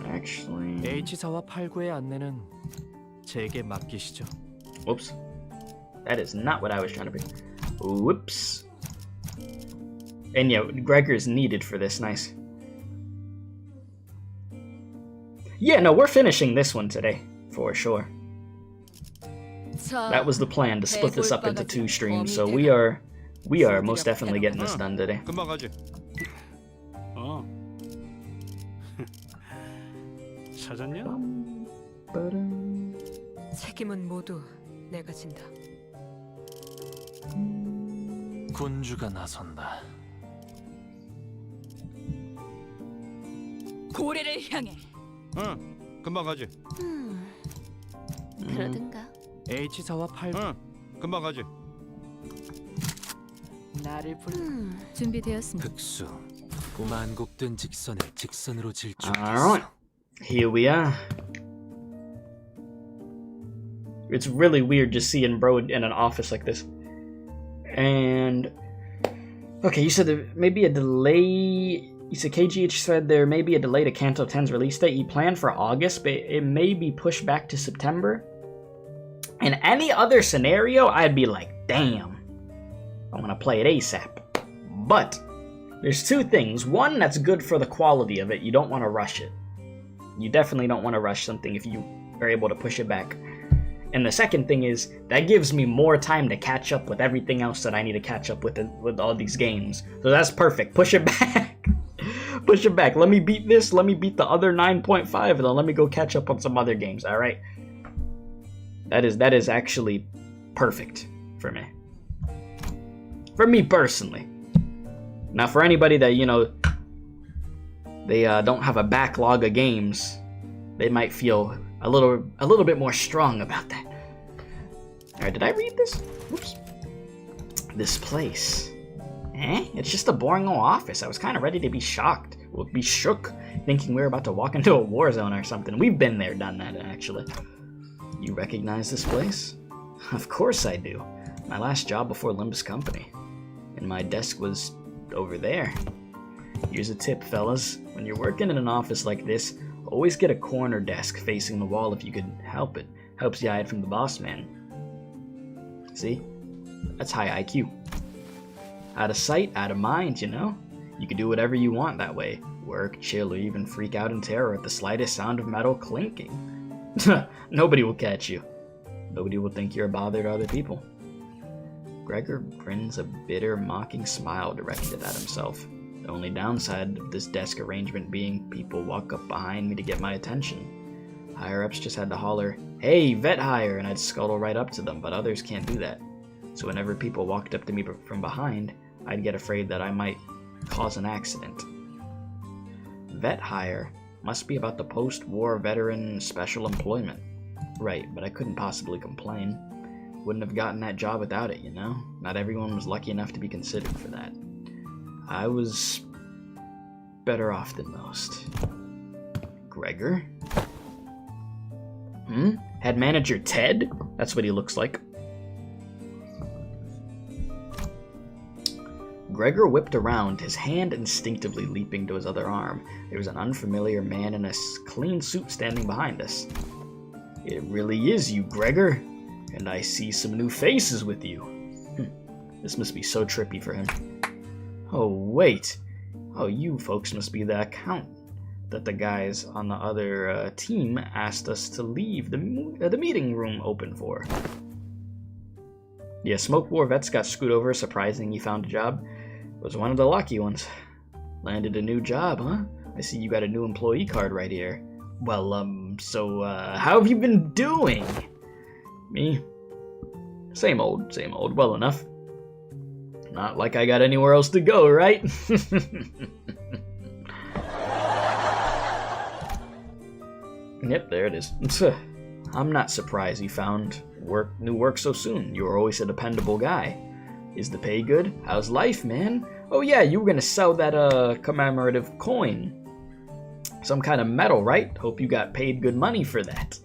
Actually. H사와 8구의 안내는 제게 맡기시죠. Whoops. That is not what I was trying to pick. Whoops. And yeah, Gregor's needed for this. Nice. Yeah, no, we're finishing this one today, for sure. That was the plan, to split this up into 2 streams, so we are most definitely getting this done today. 금방 가지. 찾았냐? 책임은 모두 내가 진다. 군주가 나선다. 고래를 향해. 응, 금방 가지. 그러든가. H사와 8. 응, 금방 가지. 나를 불러. 준비되었습니다. 흑수. 만국된 직선을 직선으로 질주. Alright, here we are. It's really weird just seeing bro in an office like this. And okay, you said there may be a delay. You said KGH said there may be a delay to Canto 10's release date. You planned for August, but it may be pushed back to September. In any other scenario, I'd be like, damn, I want to play it ASAP. But there's 2 things. One, that's good for the quality of it. You don't want to rush it. You definitely don't want to rush something if you are able to push it back. And the second thing is, that gives me more time to catch up with everything else that I need to catch up with all these games. So that's perfect. Push it back. Push it back. Let me beat this. Let me beat the other 9.5, and then let me go catch up on some other games. All right. That is actually perfect for me. For me personally. Now, for anybody that, you know, they don't have a backlog of games, they might feel a little bit more strong about that. All right, did I read this? Whoops. This place. It's just a boring old office. I was kind of ready to be shocked. Well, be shook, thinking we were about to walk into a war zone or something. We've been there, done that, actually. You recognize this place? Of course I do. My last job before Limbus Company. And my desk was over there. Here's a tip, fellas. When you're working in an office like this, always get a corner desk facing the wall if you could help it. Helps you hide from the boss man. See? That's high IQ. Out of sight, out of mind, you know? You can do whatever you want that way. Work, chill, or even freak out in terror at the slightest sound of metal clinking. Nobody will catch you. Nobody will think you're a bother to other people. Gregor grins a bitter, mocking smile directed at himself. The only downside of this desk arrangement being people walk up behind me to get my attention. Higher-ups just had to holler, "Hey, vet hire," and I'd scuttle right up to them, but others can't do that. So whenever people walked up to me from behind, I'd get afraid that I might cause an accident. Vet hire must be about the post-war veteran special employment. Right, but I couldn't possibly complain. Wouldn't have gotten that job without it, you know? Not everyone was lucky enough to be considered for that. I was better off than most. Gregor? Head manager Ted? That's what he looks like. Gregor whipped around, his hand instinctively leaping to his other arm. There was an unfamiliar man in a clean suit standing behind us. It really is you, Gregor. And I see some new faces with you. This must be so trippy for him. Oh, wait. Oh, you folks must be the accountant that the guys on the other team asked us to leave the meeting room open for. Yeah, Smoke War Vets got screwed over, surprising he found a job. Was one of the lucky ones. Landed a new job, huh? I see you got a new employee card right here. Well, how have you been doing? Me? Same old, well enough. Not like I got anywhere else to go, right? Yep, there it is. I'm not surprised you found new work so soon. You were always a dependable guy. Is the pay good? How's life, man? Oh yeah, you were gonna sell that commemorative coin. Some kind of medal, right? Hope you got paid good money for that.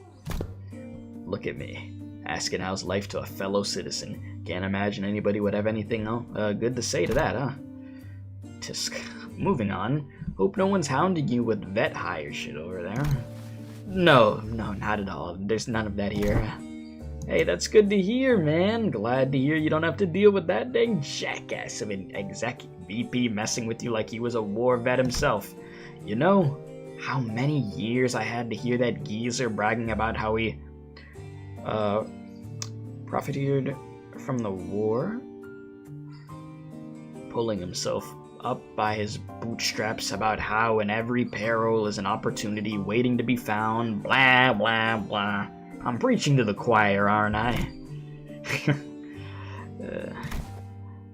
Look at me, asking how's life to a fellow citizen. Can't imagine anybody would have anything good to say to that, huh? Tisk. Moving on. Hope no one's hounding you with vet hire shit over there. No, not at all. There's none of that here. Hey, that's good to hear, man. Glad to hear you don't have to deal with that dang jackass of an exec VP messing with you like he was a war vet himself. You know how many years I had to hear that geezer bragging about how he profited from the war? Pulling himself up by his bootstraps about how in every peril is an opportunity waiting to be found, blah, blah, blah. I'm preaching to the choir, aren't I?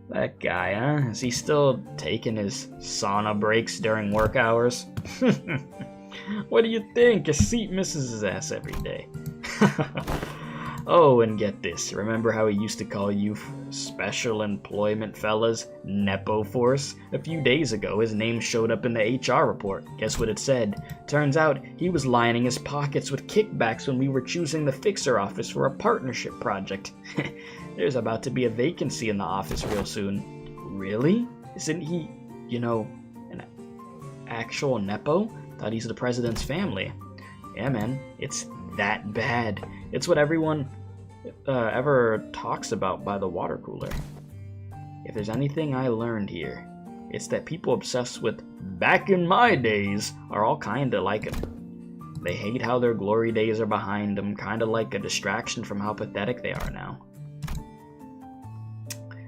That guy, huh? Is he still taking his sauna breaks during work hours? What do you think? A seat misses his ass every day. Oh, and get this. Remember how he used to call you special employment fellas Nepo Force? A few days ago, his name showed up in the HR report. Guess what it said? Turns out he was lining his pockets with kickbacks when we were choosing the fixer office for a partnership project. There's about to be a vacancy in the office real soon. Really? Isn't he, an actual Nepo? Thought he's the president's family. Yeah, man, it's that bad. It's what everyone ever talks about by the water cooler. If there's anything I learned here, it's that people obsessed with back in my days are all kinda like him. They hate how their glory days are behind them, kinda like a distraction from how pathetic they are now.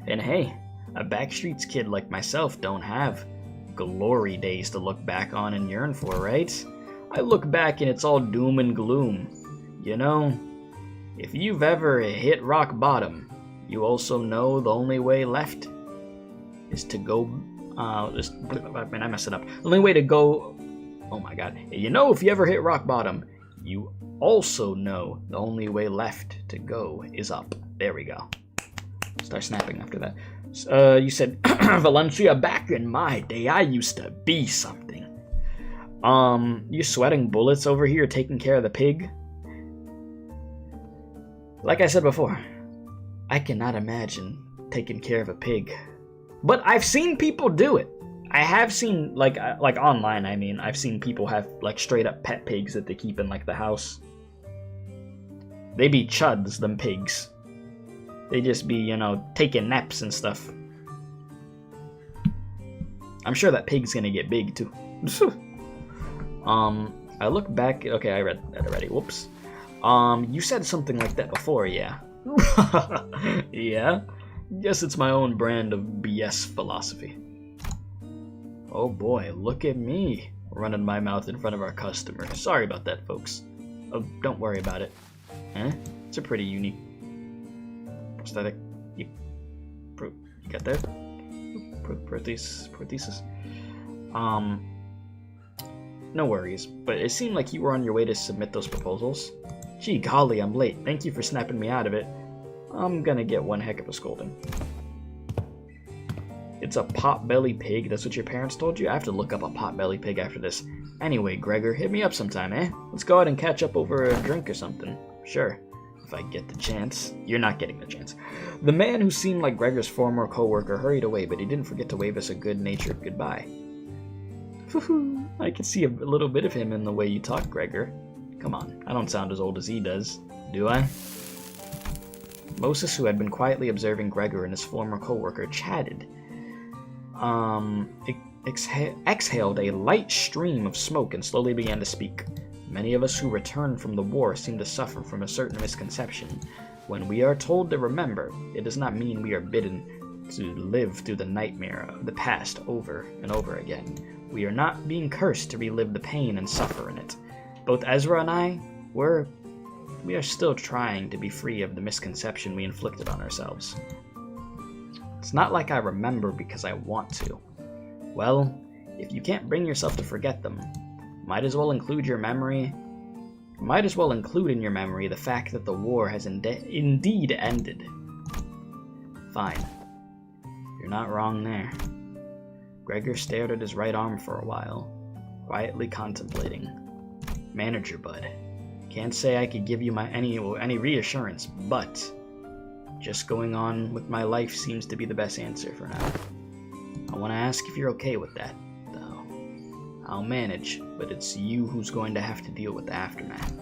And hey, a Backstreets kid like myself don't have glory days to look back on and yearn for, right? I look back and it's all doom and gloom. If you've ever hit rock bottom, you also know the only way left is to go, I messed it up. The only way to go, oh my god. If you ever hit rock bottom, you also know the only way left to go is up. There we go. Start snapping after that. You said, Valencia, back in my day, I used to be something. You sweating bullets over here taking care of the pig? Like I said before, I cannot imagine taking care of a pig. But I've seen people do it. I have seen, like online, I've seen people have, straight up pet pigs that they keep in, the house. They be chuds, them pigs. They just be, taking naps and stuff. I'm sure that pig's gonna get big, too. I look back, okay, I read that already, whoops. You said something like that before, yeah. Yeah? Guess it's my own brand of BS philosophy. Oh boy, look at me, running my mouth in front of our customers. Sorry about that, folks. Oh, don't worry about it. It's a pretty unique prosthetic. You got that? Prothesis? No worries, but it seemed like you were on your way to submit those proposals. Gee golly, I'm late. Thank you for snapping me out of it. I'm gonna get one heck of a scolding. It's a pot-belly pig, that's what your parents told you? I have to look up a pot-belly pig after this. Anyway, Gregor, hit me up sometime, eh? Let's go out and catch up over a drink or something. Sure, if I get the chance. You're not getting the chance. The man who seemed like Gregor's former co-worker hurried away, but he didn't forget to wave us a good-natured goodbye. I can see a little bit of him in the way you talk, Gregor. Come on, I don't sound as old as he does, do I? Moses, who had been quietly observing Gregor and his former co-worker, chatted. Exhaled a light stream of smoke and slowly began to speak. Many of us who returned from the war seem to suffer from a certain misconception. When we are told to remember, it does not mean we are bidden to live through the nightmare of the past over and over again. We are not being cursed to relive the pain and suffer in it. Both Ezra and I, we are still trying to be free of the misconception we inflicted on ourselves. It's not like I remember because I want to. Well, if you can't bring yourself to forget them, might as well include in your memory the fact that the war has indeed ended. Fine. You're not wrong there. Gregor stared at his right arm for a while. Quietly contemplating. Manager bud. Can't say I could give you any reassurance, but just going on with my life seems to be the best answer for now. I want to ask if you're okay with that, though. I'll manage, but it's you who's going to have to deal with the aftermath.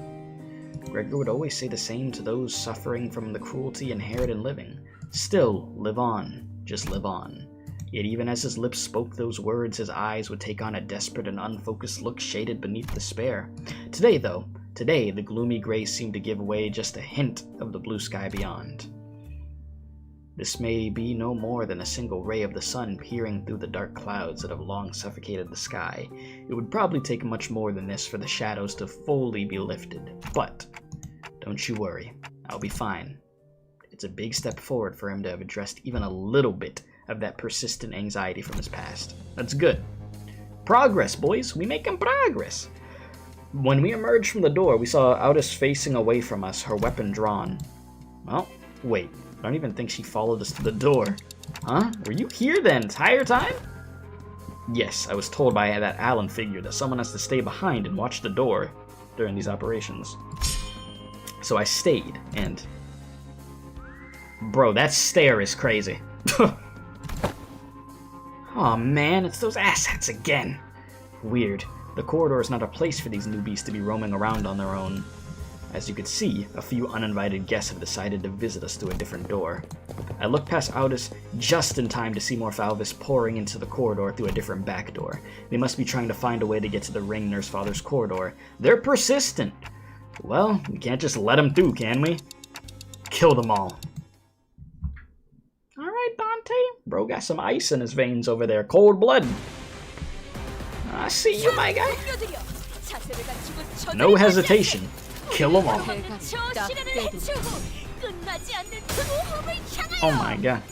Gregor would always say the same to those suffering from the cruelty inherent in living. Still, live on. Just live on. Yet even as his lips spoke those words, his eyes would take on a desperate and unfocused look shaded beneath despair. Today, the gloomy gray seemed to give away just a hint of the blue sky beyond. This may be no more than a single ray of the sun peering through the dark clouds that have long suffocated the sky. It would probably take much more than this for the shadows to fully be lifted. But don't you worry, I'll be fine. It's a big step forward for him to have addressed even a little bit of that persistent anxiety from his past. That's good. Progress, boys. We making progress. When we emerged from the door, we saw Aldous facing away from us, her weapon drawn. Well, wait. I don't even think she followed us to the door. Huh? Were you here the entire time? Yes, I was told by that Allen figure that someone has to stay behind and watch the door during these operations. So I stayed, and... Bro, that stare is crazy. Aw man, it's those asshats again. Weird. The corridor is not a place for these newbies to be roaming around on their own. As you could see, a few uninvited guests have decided to visit us through a different door. I looked past Aldous just in time to see more Falvis pouring into the corridor through a different back door. They must be trying to find a way to get to the ring Nurse Father's corridor. They're persistent! Well, we can't just let them through, can we? Kill them all. Alright, Dante. Bro got some ice in his veins over there. Cold blood. I see you, my guy. No hesitation. Kill them all. Oh my god.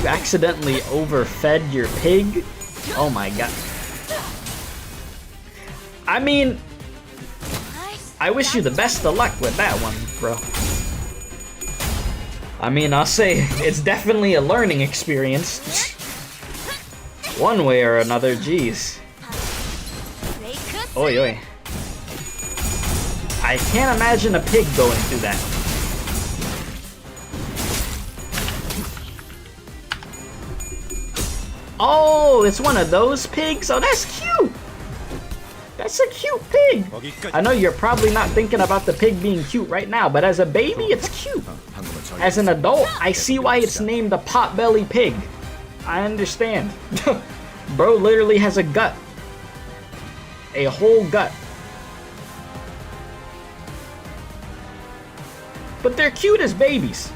You accidentally overfed your pig? Oh my god. I mean, I wish you the best of luck with that one, bro. I mean, I'll say, it's definitely a learning experience. One way or another, jeez. Oi, oi. I can't imagine a pig going through that. Oh, it's one of those pigs? Oh, that's cute! That's a cute pig! I know you're probably not thinking about the pig being cute right now, but as a baby, it's cute. As an adult, I see why it's named the potbelly pig. I understand. Bro literally has a gut. A whole gut. But they're cute as babies.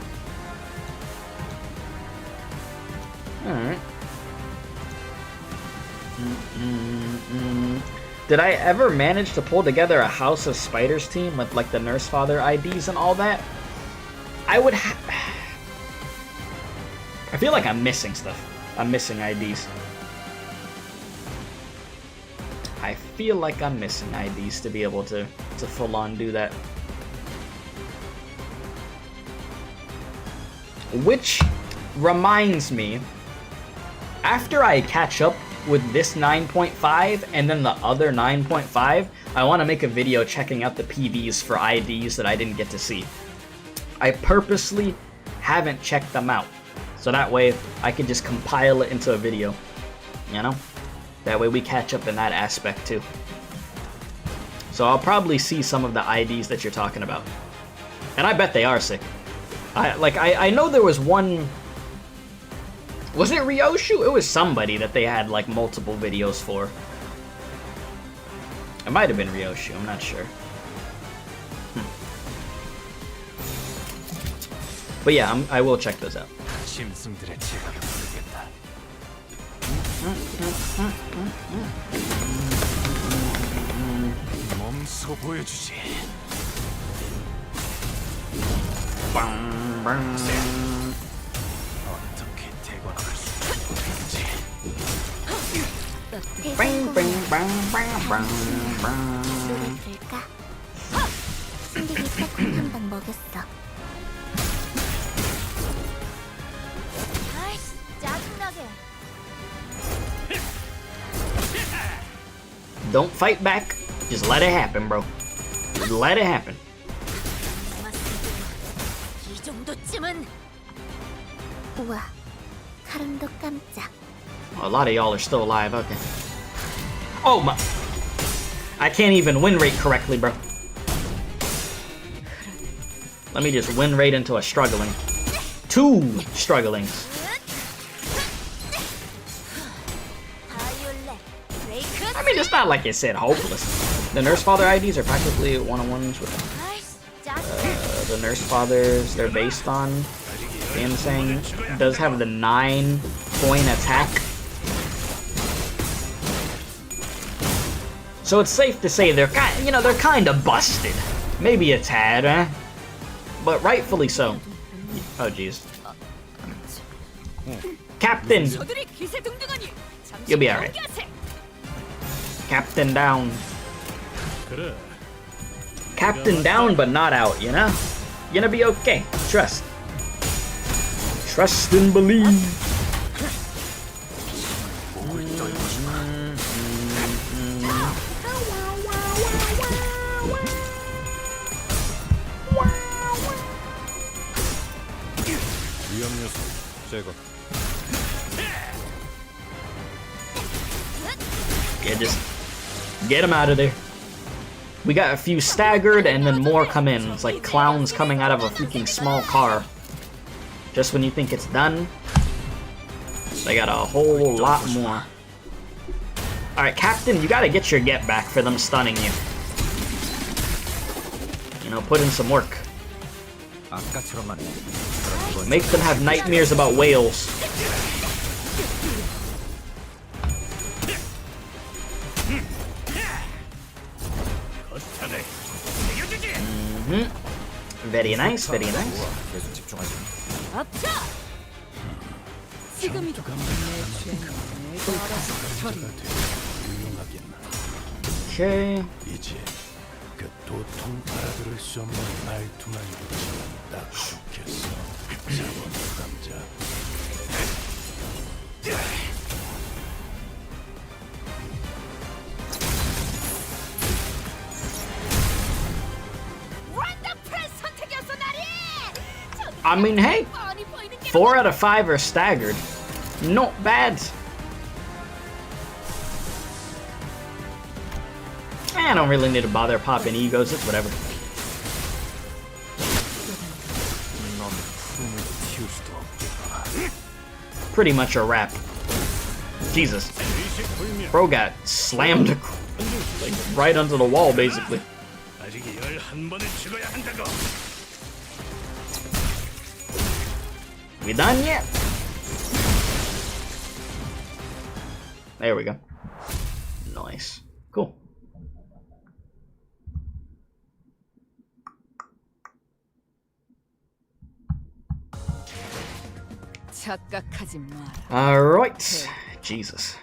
Alright. Did I ever manage to pull together a House of Spiders team with like the Nurse Father IDs and all that? I feel like I'm missing stuff. I'm missing IDs. I feel like I'm missing IDs to be able to full on do that. Which reminds me, after I catch up with this 9.5 and then the other 9.5, I want to make a video checking out the PVs for IDs that I didn't get to see. I purposely haven't checked them out, so that way I can just compile it into a video, you know? That way we catch up in that aspect too. So I'll probably see some of the IDs that you're talking about. And I bet they are sick. I know there was one... Was it Ryoshu? It was somebody that they had like multiple videos for. It might have been Ryoshu, I'm not sure. But yeah, I will check those out. 대상 노래 들까? 숨기기 딱 한 방 먹였어. 아이씨, 짜증나게. Don't fight back. Just let it happen, bro. Just let it happen. 이 정도쯤은. 우와, 카름도 깜짝. A lot of y'all are still alive. Okay. Oh my! I can't even win rate correctly, bro. Let me just win rate into a struggling. 2 strugglings. I mean, it's not like it said hopeless. The Nurse Father IDs are practically one-on-ones with the Nurse Fathers. They're based on. You know what I'm saying? It does have the 9-point attack. So it's safe to say they're kind of busted. Maybe a tad, eh? But rightfully so. Oh jeez. Captain! You'll be alright. Captain down. Captain down, but not out, you know? You're gonna be okay. Trust. Trust and believe. Yeah, just get him out of there. We got a few staggered and then more come in. It's like clowns coming out of a freaking small car. Just when you think it's done, they got a whole lot more. Alright, Captain, you gotta get your get back for them stunning you. You know, put in some work. Make them have nightmares about whales. Very nice, very nice. Okay. I mean, hey, 4 out of 5 are staggered. Not bad. I don't really need to bother popping egos. It's whatever. Pretty much a wrap. Jesus. Bro got slammed like right onto the wall, basically. We done yet? There we go. Nice. Cool. Alright. Jesus.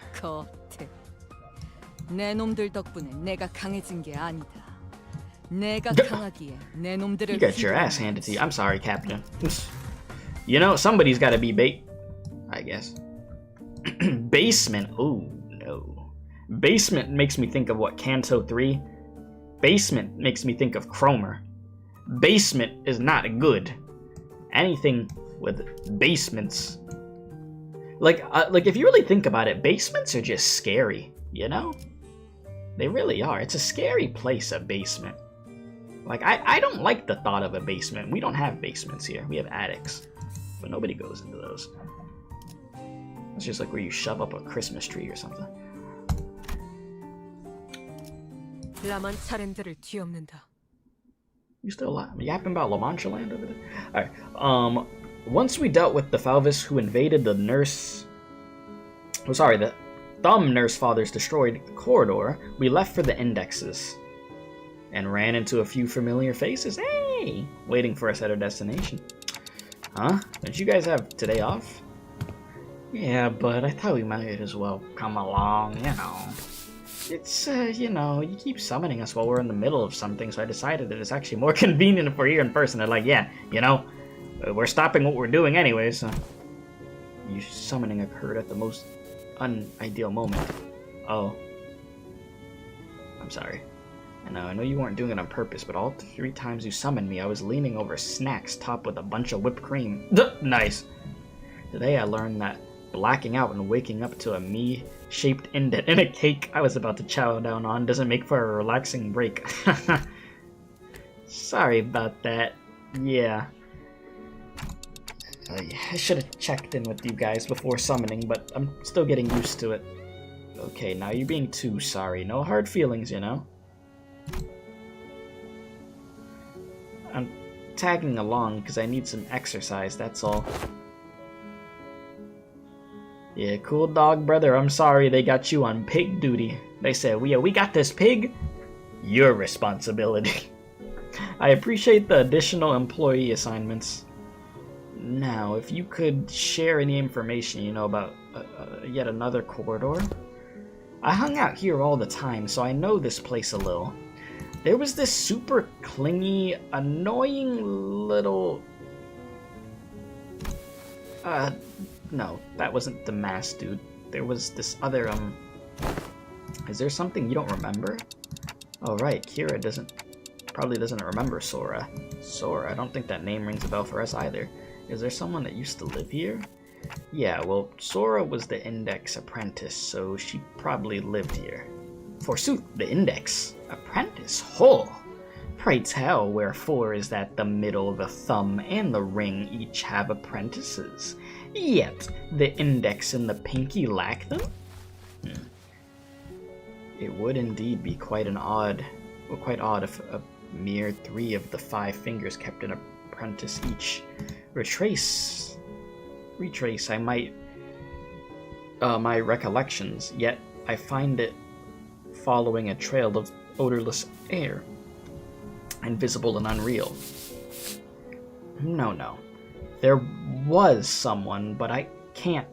내 놈들 덕분에 내가 강해진 게 아니다. 내가 강하기에 내 놈들을 You got your ass handed to you. I'm sorry, Captain. You know, somebody's got to be bait, I guess. Basement. Oh, no. Basement makes me think of what, Canto 3? Basement makes me think of Cromer. Basement is not good. Anything with basements. Like if you really think about it, basements are just scary, you know? They really are. It's a scary place, a basement. Like, I don't like the thought of a basement. We don't have basements here. We have attics. But nobody goes into those. It's just like where you shove up a Christmas tree or something. 라만 차렌들을 뒤엎는다. You still yapping about La Mancha land over there? Alright. Once we dealt with the Falvis who invaded the the Thumb Nurse Father's destroyed corridor, we left for the indexes. And ran into a few familiar faces. Hey! Waiting for us at our destination. Huh? Don't you guys have today off? Yeah, but I thought we might as well come along, you know. It's, you know, you keep summoning us while we're in the middle of something, so I decided that it's actually more convenient if we're here in person. They're like, yeah, you know, we're stopping what we're doing anyway, so... Your summoning occurred at the most unideal moment. Oh. I'm sorry. I know you weren't doing it on purpose, but all 3 times you summoned me, I was leaning over snacks topped with a bunch of whipped cream. Nice. Today I learned that blacking out and waking up to a me-shaped indent in a cake I was about to chow down on doesn't make for a relaxing break. Sorry about that. Yeah. I should have checked in with you guys before summoning, but I'm still getting used to it. Okay, now you're being too sorry. No hard feelings, you know? I'm tagging along because I need some exercise, that's all. Yeah, cool dog, brother. I'm sorry they got you on pig duty. They said, we got this pig. Your responsibility. I appreciate the additional employee assignments. Now, if you could share any information you know about yet another corridor. I hung out here all the time, so I know this place a little. There was this super clingy, annoying little... no, that wasn't the mask dude. There was this other, Is there something you don't remember? Oh, right, Kira probably doesn't remember Sora. Sora, I don't think that name rings a bell for us either. Is there someone that used to live here? Yeah, well, Sora was the Index apprentice, so she probably lived here. Forsooth, the Index apprentice? Ho! Pray tell, wherefore is that the middle, the thumb, and the ring each have apprentices? Yet the Index and the pinky lack them? It would indeed be quite odd if a mere 3 of the 5 fingers kept an apprentice each. Retrace I might my recollections, yet I find it following a trail of odorless air, invisible and unreal. No. There was someone, but I can't.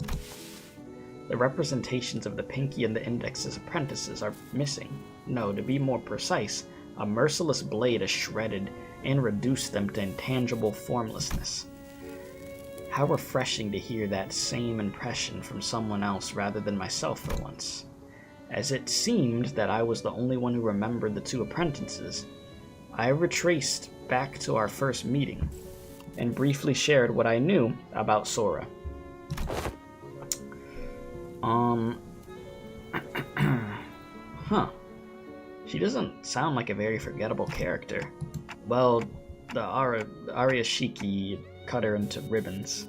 The representations of the Pinky and the Index's apprentices are missing. No, to be more precise, a merciless blade has shredded and reduced them to intangible formlessness. How refreshing to hear that same impression from someone else rather than myself for once. As it seemed that I was the only one who remembered the 2 apprentices, I retraced back to our first meeting and briefly shared what I knew about Sora. She doesn't sound like a very forgettable character. Well, the Ariashiki cut her into ribbons.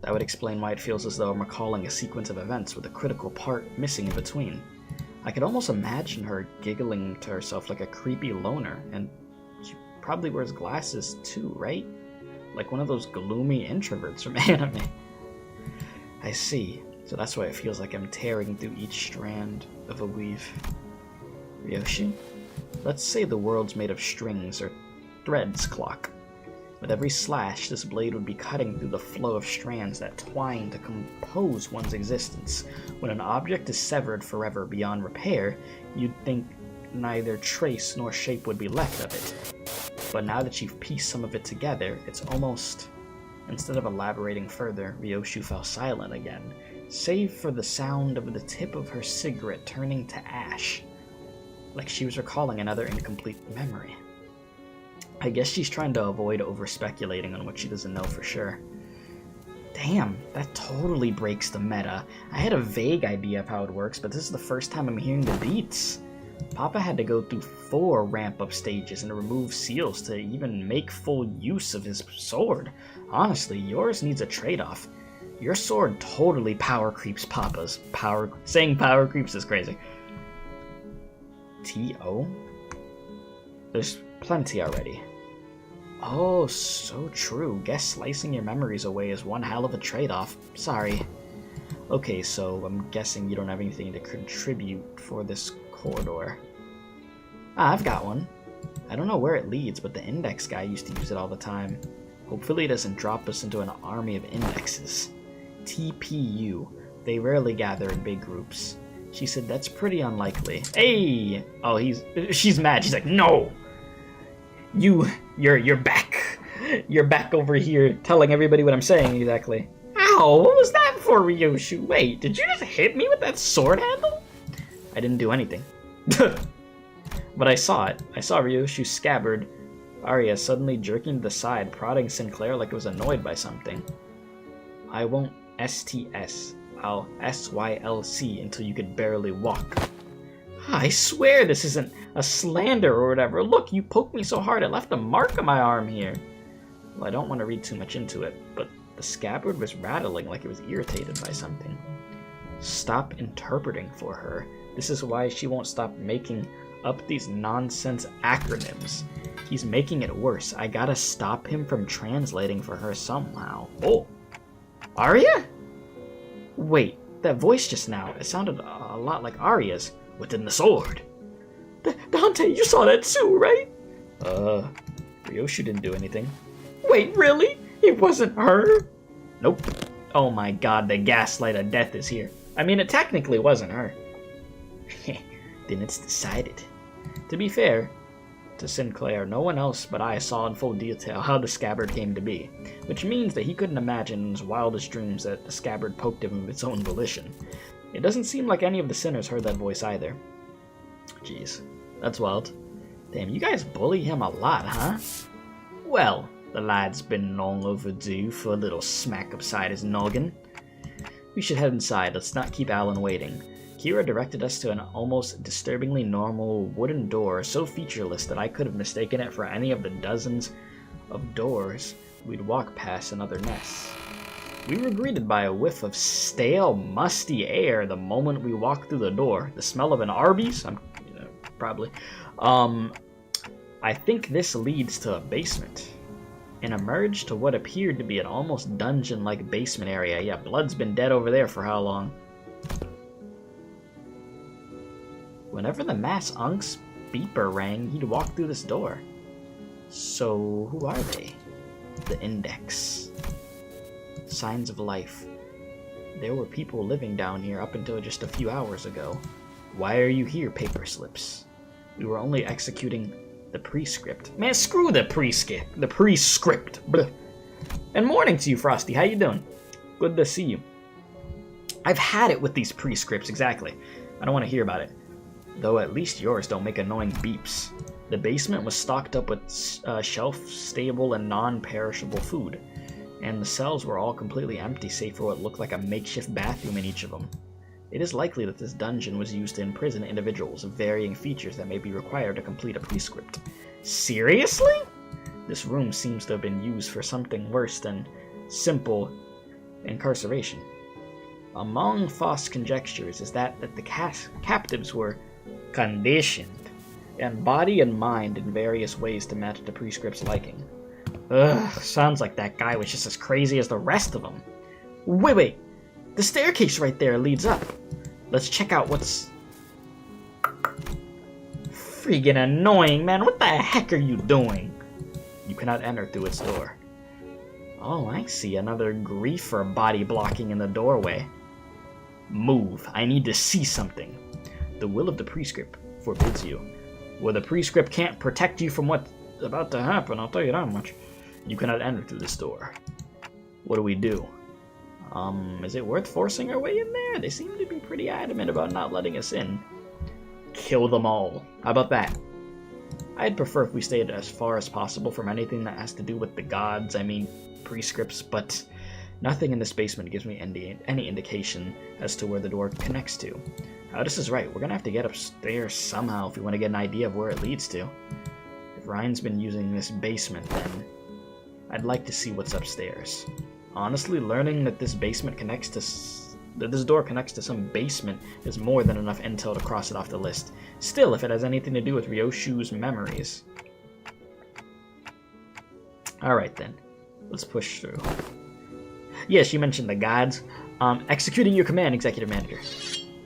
That would explain why it feels as though I'm recalling a sequence of events with a critical part missing in between. I could almost imagine her giggling to herself like a creepy loner, and she probably wears glasses too, right? Like one of those gloomy introverts from anime. I see. So that's why it feels like I'm tearing through each strand of a weave. Ryoshi? Let's say the world's made of strings or threads, clock. With every slash, this blade would be cutting through the flow of strands that twine to compose one's existence. When an object is severed forever beyond repair, you'd think neither trace nor shape would be left of it. But now that you've pieced some of it together, it's almost... Instead of elaborating further, Ryoshi fell silent again, save for the sound of the tip of her cigarette turning to ash, like she was recalling another incomplete memory. I guess she's trying to avoid over-speculating on what she doesn't know for sure. Damn, that totally breaks the meta. I had a vague idea of how it works, but this is the first time I'm hearing the deets. Papa had to go through 4 ramp-up stages and remove seals to even make full use of his sword. Honestly, yours needs a trade-off. Your sword totally power creeps Papa's. Saying power creeps is crazy. T.O.? There's plenty already. Oh, so true. Guess slicing your memories away is one hell of a trade-off. Sorry. Okay, so I'm guessing you don't have anything to contribute for this corridor. I've got one. I don't know where it leads, but the index guy used to use it all the time. Hopefully it doesn't drop us into an army of indexes. TPU. They rarely gather in big groups. She said that's pretty unlikely. Hey! Oh, she's mad. She's like, no! You're back. You're back over here telling everybody what I'm saying exactly. Ow, what was that for, Ryoshi? Wait, did you just hit me with that sword handle? I didn't do anything. But I saw it. I saw Ryoshu's scabbard, Arya suddenly jerking to the side, prodding Sinclair like it was annoyed by something. I won't STS. I'll SYLC until you could barely walk. I swear this isn't a slander or whatever. Look, you poked me so hard it left a mark on my arm here. Well, I don't want to read too much into it, but the scabbard was rattling like it was irritated by something. Stop interpreting for her. This is why she won't stop making up these nonsense acronyms. He's making it worse. I gotta stop him from translating for her somehow. Oh, Arya? Wait, that voice just now, it sounded a lot like Arya's. Within the sword. Dante, you saw that too, right? Ryoshu didn't do anything. Wait, really? It wasn't her? Nope. Oh my god, the gaslight of death is here. I mean, it technically wasn't her. Then it's decided. To be fair to Sinclair, no one else but I saw in full detail how the scabbard came to be, which means that he couldn't imagine in his wildest dreams that the scabbard poked him of its own volition. It doesn't seem like any of the sinners heard that voice either. Jeez, that's wild. Damn, you guys bully him a lot, huh? Well, the lad's been long overdue for a little smack upside his noggin. We should head inside, let's not keep Alan waiting. Kira directed us to an almost disturbingly normal wooden door, so featureless that I could have mistaken it for any of the dozens of doors we'd walk past in other nests. We were greeted by a whiff of stale, musty air the moment we walked through the door. The smell of an Arby's? Probably. I think this leads to a basement. And emerged to what appeared to be an almost dungeon-like basement area. Yeah, Blood's been dead over there for how long? Whenever the mass unc's beeper rang, he'd walk through this door. So, who are they? The Index. Signs of life. There were people living down here up until just a few hours ago. Why are you here, paper slips? We were only executing the prescript. Man, screw the prescript. The prescript. Blech. And morning to you, Frosty. How you doing? Good to see you. I've had it with these prescripts, exactly. I don't want to hear about it. Though at least yours don't make annoying beeps. The basement was stocked up with shelf-stable and non-perishable food. And the cells were all completely empty save for what looked like a makeshift bathroom in each of them. It is likely that this dungeon was used to imprison individuals of varying features that may be required to complete a prescript. Seriously? This room seems to have been used for something worse than simple incarceration. Among Foss' conjectures is that the captives were conditioned, and body and mind in various ways to match the prescript's liking. Ugh, sounds like that guy was just as crazy as the rest of them. Wait, the staircase right there leads up. Let's check out what's... Freaking annoying, man. What the heck are you doing? You cannot enter through its door. Oh, I see. Another griefer body blocking in the doorway. Move. I need to see something. The will of the prescript forbids you. Well, the prescript can't protect you from what's about to happen, I'll tell you that much. You cannot enter through this door. What do we do? Is it worth forcing our way in there? They seem to be pretty adamant about not letting us in. Kill them all. How about that? I'd prefer if we stayed as far as possible from anything that has to do with the gods, I mean prescripts, but nothing in this basement gives me any indication as to where the door connects to. This is right, we're gonna have to get upstairs somehow if we want to get an idea of where it leads to. If Ryan's been using this basement, then I'd like to see what's upstairs. Honestly, learning that this basement connects to... that this door connects to some basement is more than enough intel to cross it off the list. Still, if it has anything to do with Ryoshu's memories. Alright then, let's push through. Yes, you mentioned the gods. Executing your command, Executive Manager.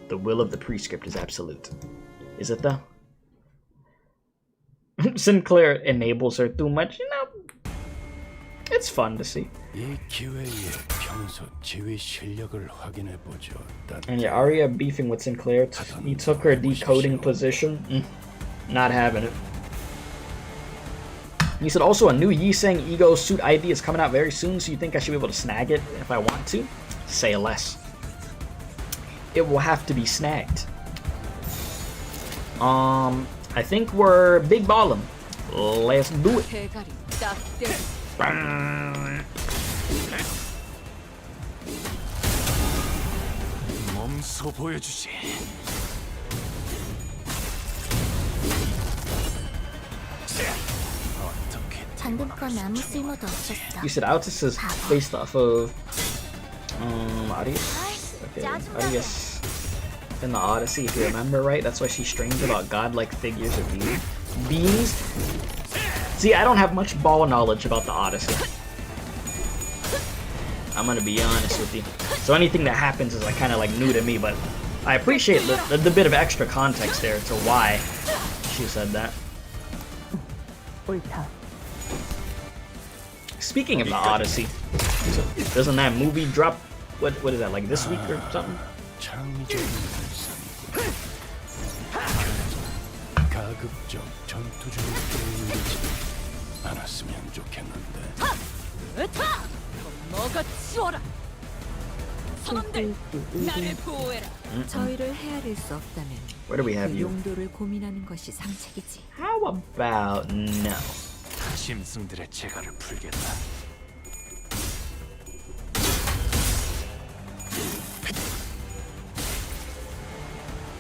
The will of the prescript is absolute. Is it though? Sinclair enables her too much, you know. It's fun to see. And yeah, Arya beefing with Sinclair. He took her decoding position. Not having it. He said also a new Yiseng Ego suit ID is coming out very soon, so you think I should be able to snag it if I want to? Say less. It will have to be snagged. I think we're big ballin'. Let's do it. 대가리 딱 떼. 몸소 보여주지. 어떻게 방금 건 아무 쓸모도 없었어. You said Altus is based off of Arius? Okay, Arius in the Odyssey, if you remember right. That's why she streams about godlike figures or beings. See, I don't have much ball knowledge about the Odyssey. I'm gonna be honest with you. So anything that happens is like kind of like new to me, but I appreciate the bit of extra context there to why she said that. Speaking of the Odyssey, doesn't that movie drop? What is that, like this week or something? 창의적인 발상이군. 가급적 전투적인 게임이지 않았으면 좋겠는데. 으타! 먹어 치워라. 선원들 나를 보호해라. 저희를 헤아릴 수 없다면 Where do we have 그 you? 용도를 고민하는 것이 상책이지. How about no? 짐승들의 재갈을 풀겠다.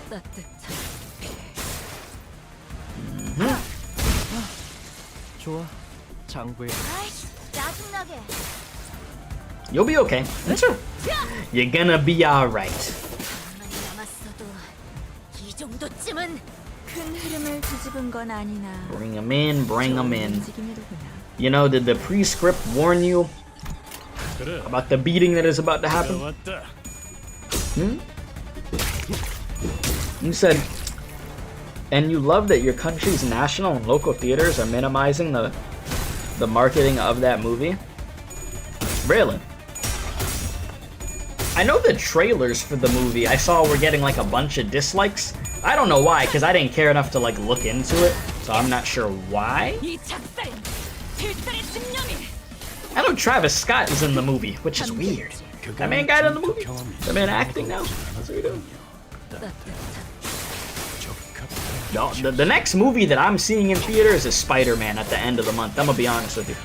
따뜻한. 좋아. 장부에 아이씨, 짜증나게. You'll be okay. Sure. You're gonna be alright. 가만히 남았어도 이 정도쯤은 큰 흐름을 뒤집은 건 아니나. Bring them in, bring them in. 움직임이로구나. You know, did the pre-script warn you 그래. about the beating that is about to happen? 왔다. You said, and you love that your country's national and local theaters are minimizing the marketing of that movie? Really? I know the trailers for the movie I saw were getting like a bunch of dislikes. I don't know why, because I didn't care enough to like look into it, so I'm not sure why. 이 작살은 필살의 집념이. I know Travis Scott is in the movie, which is weird. That man got in the movie? That man acting now? What's he doing? No, the next movie that I'm seeing in theaters is Spider-Man at the end of the month. I'm gonna be honest with you.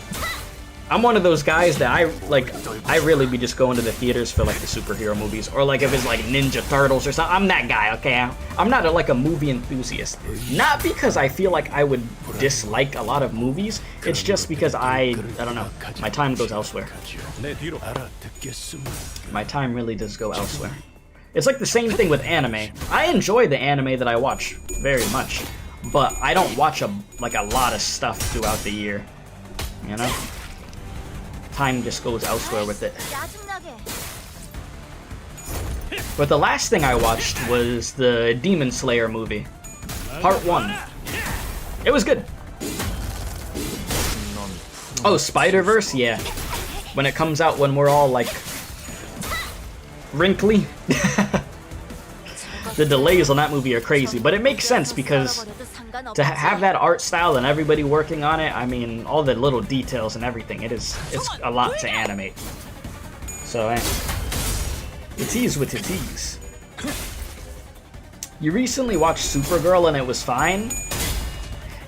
I'm one of those guys that I really be just going to the theaters for like the superhero movies, or like if it's like Ninja Turtles or something. I'm that guy, okay? I'm not like a movie enthusiast. Not because I feel like I would dislike a lot of movies. It's just because I don't know. My time goes elsewhere. 내 뒤로 알아듣겠음. My time really does go elsewhere. It's like the same thing with anime. I enjoy the anime that I watch very much, but I don't watch a lot of stuff throughout the year. You know? Time just goes elsewhere with it. 짜증나게. But the last thing I watched was the Demon Slayer movie, Part 1. It was good. Oh, Spider-Verse? Yeah. When it comes out when we're all like wrinkly. The delays on that movie are crazy, but it makes sense because to have that art style and everybody working on it, I mean, all the little details and everything, it's a lot to animate. So, it's ease with it ease. You recently watched Supergirl and it was fine?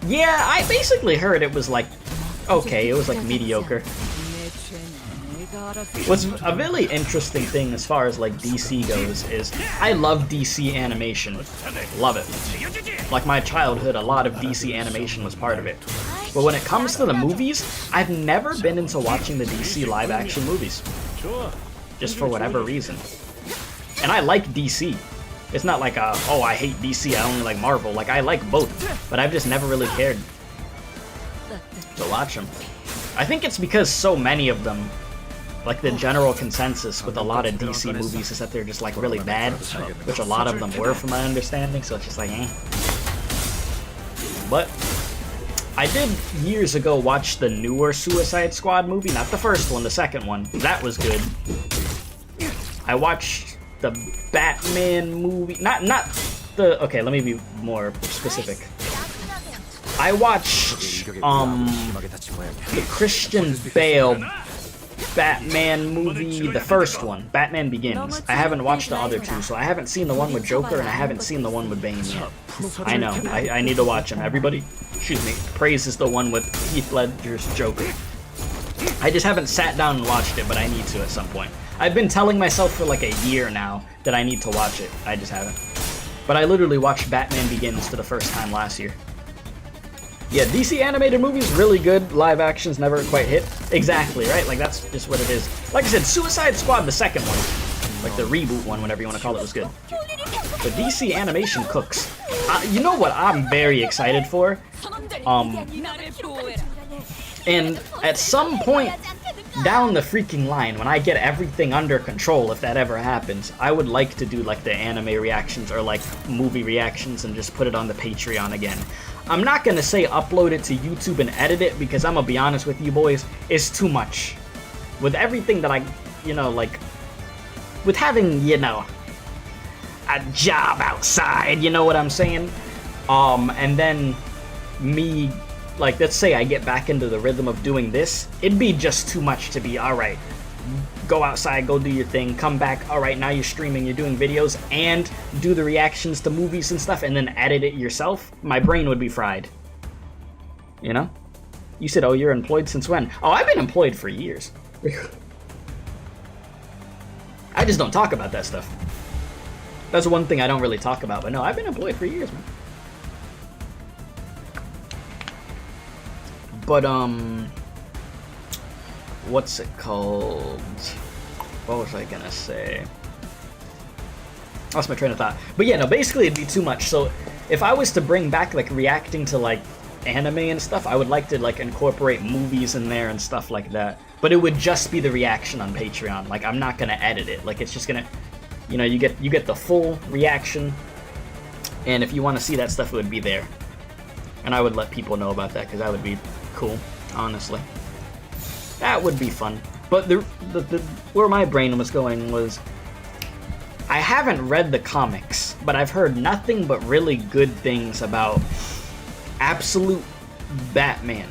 Yeah, I basically heard it was like, okay, it was like mediocre. What's a really interesting thing as far as like DC goes is I love DC animation. Love it. Like my childhood, a lot of DC animation was part of it. But when it comes to the movies, I've never been into watching the DC live action movies. Just for whatever reason. And I like DC. It's not like oh, I hate DC, I only like Marvel. Like, I like both. But I've just never really cared to watch them. I think it's because so many of them, like the general consensus with a lot of DC movies is that they're just like really bad, which a lot of them were from my understanding, so it's just like, eh. But I did years ago watch the newer Suicide Squad movie, not the first one, the second one. That was good. I watched the Batman movie, not the, okay, let me be more specific. I watched the Christian Bale Batman movie, the first one, Batman Begins. I haven't watched the other two, so I haven't seen the one with Joker and I haven't seen the one with Bane yet. I know, I need to watch them. Everybody, excuse me, praises the one with Heath Ledger's Joker. I just haven't sat down and watched it, but I need to at some point. I've been telling myself for like a year now that I need to watch it. I just haven't. But I literally watched Batman Begins for the first time last year. Yeah, DC animated movies, really good. Live actions never quite hit. Exactly, right? Like, that's just what it is. Like I said, Suicide Squad, the second one, like the reboot one, whatever you want to call it, was good. But DC animation cooks. You know what I'm very excited for? And at some point down the freaking line, when I get everything under control, if that ever happens, I would like to do like the anime reactions or like movie reactions and just put it on the Patreon again. I'm not gonna say upload it to YouTube and edit it, because I'm gonna be honest with you boys, it's too much. With everything that I, you know, like, with having, you know, a job outside, you know what I'm saying? And then me, like, let's say I get back into the rhythm of doing this, it'd be just too much to be, alright, go outside, go do your thing, come back, alright, now you're streaming, you're doing videos, and do the reactions to movies and stuff, and then edit it yourself. My brain would be fried. You know? You said, oh, you're employed since when? Oh, I've been employed for years. I just don't talk about that stuff. That's one thing I don't really talk about, but no, I've been employed for years, man. But, what's it called? What was I gonna say? Lost my train of thought. But yeah, no, basically it'd be too much. So if I was to bring back like reacting to like anime and stuff, I would like to like incorporate movies in there and stuff like that. But it would just be the reaction on Patreon. Like, I'm not gonna edit it. Like, it's just gonna, you know, you get the full reaction. And if you want to see that stuff, it would be there. And I would let people know about that, because that would be cool, honestly. That would be fun. But the where my brain was going was, I haven't read the comics, but I've heard nothing but really good things about Absolute Batman,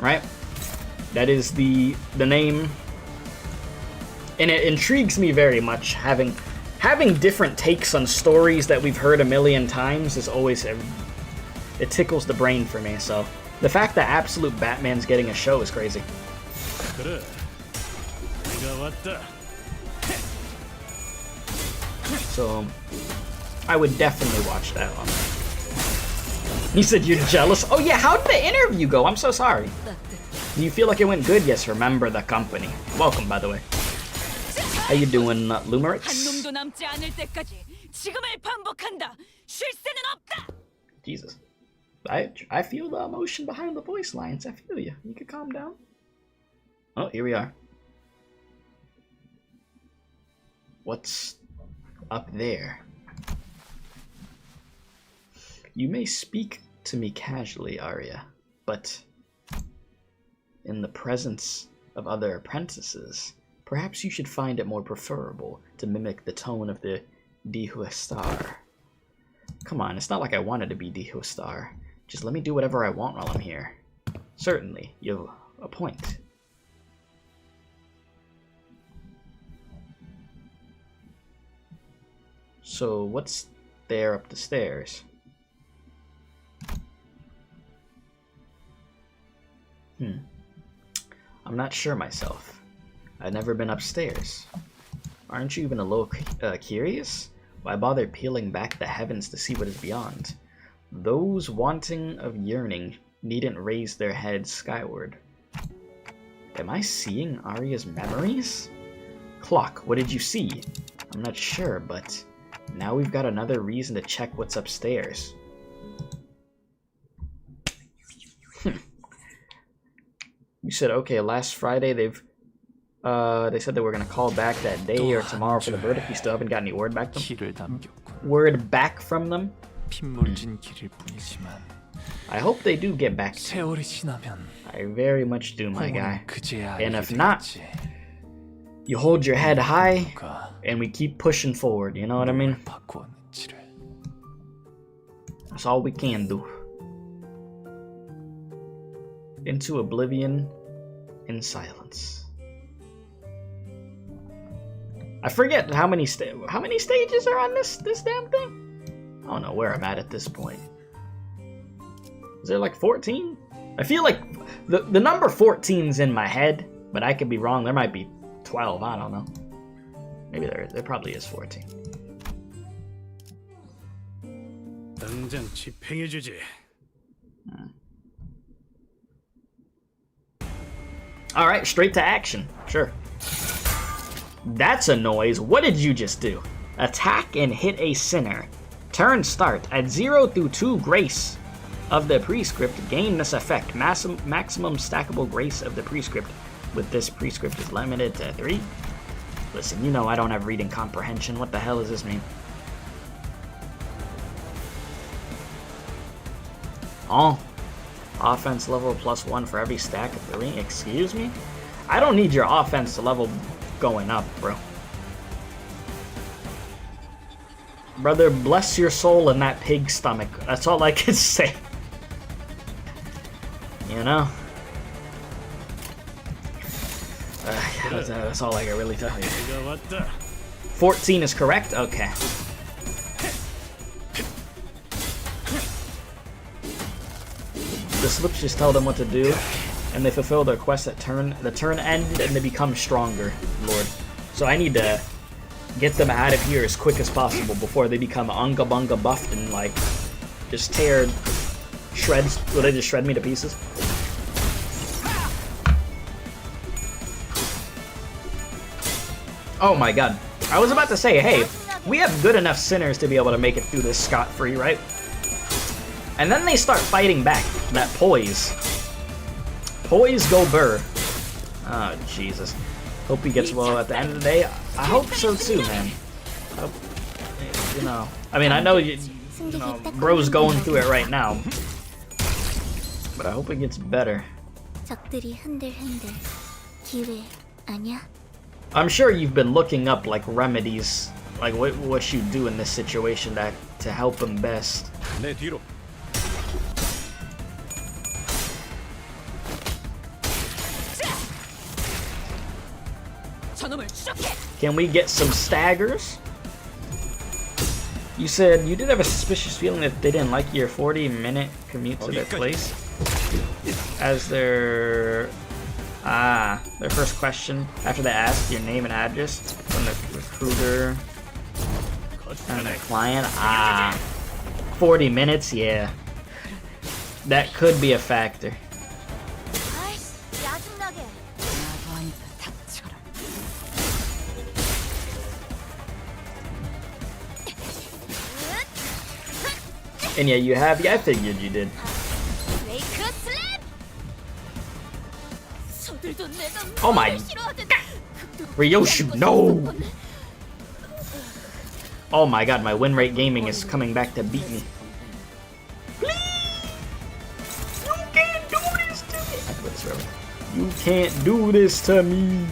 right? That is the name, and it intrigues me very much. Having different takes on stories that we've heard a million times is always, it tickles the brain for me. So the fact that Absolute Batman's getting a show is crazy. So I would definitely watch that one. He said you're jealous. Oh yeah, how did the interview go? I'm so sorry. Do you feel like it went good? Yes, remember the company. Welcome, by the way. How you doing, Lumerix? Jesus. I feel the emotion behind the voice lines. I feel you. You could calm down. Oh, here we are. What's up there? You may speak to me casually, Arya, but in the presence of other apprentices, perhaps you should find it more preferable to mimic the tone of the Dihuestar. Come on, it's not like I wanted to be Dihuestar. Just let me do whatever I want while I'm here. Certainly, you have a point. So, what's there up the stairs? I'm not sure myself. I've never been upstairs. Aren't you even a little curious? Why bother peeling back the heavens to see what is beyond? Those wanting of yearning needn't raise their heads skyward. Am I seeing Arya's memories? Clock, what did you see? I'm not sure, but now we've got another reason to check what's upstairs. You said, okay, last Friday they said they were going to call back that day or tomorrow for the verdict. You still haven't got any word back from them? Word back from them? I hope they do get back to you. I very much do, my guy. And if not, you hold your head high and we keep pushing forward, you know what I mean? That's all we can do. Into oblivion in silence. I forget how many stages are on this damn thing. I don't know where I'm at this point. Is there like 14? I feel like the number 14's in my head, but I could be wrong. There might be 12. I don't know. Maybe there probably is 14. 당장 집행해주지. All right, straight to action. Sure. That's a noise. What did you just do? Attack and hit a sinner. Turn start. At 0 through 2 grace of the prescript, gain this effect. Maximum stackable grace of the prescript with this prescript is limited to 3. Listen, you know I don't have reading comprehension. What the hell does this mean? Oh. Offense level +1 for every stack of 3. Excuse me? I don't need your offense level going up, bro. Brother, bless your soul in that pig stomach. That's all I can say. You know? That's all I can really tell you. 14 is correct? Okay. The slips just tell them what to do, and they fulfill their quest at the turn end, and they become stronger, Lord. So I need to get them out of here as quick as possible before they become unga bunga buffed and like just tear shreds. Will they just shred me to pieces? Oh my god. I was about to say, hey, we have good enough sinners to be able to make it through this scot-free, right? And then they start fighting back. That poise. Poise go burr. Oh, Jesus. Hope he gets well at the end of the day. I hope so too, man. I hope, you know. I mean, I know, you know, bro's going through it right now. But I hope it gets better. I'm sure you've been looking up, like, remedies. Like, what you do in this situation to help him best. Can we get some staggers? You said you did have a suspicious feeling that they didn't like your 40-minute commute to their place. As their first question after they asked your name and address from the recruiter and the client. 40 minutes, yeah. That could be a factor. And yeah, you have. Yeah, I figured you did. Oh my. Ryoshu, no! Oh my god, my win rate gaming is coming back to beat me. Please! You can't do this to me! I have to put this forever. You can't do this to me!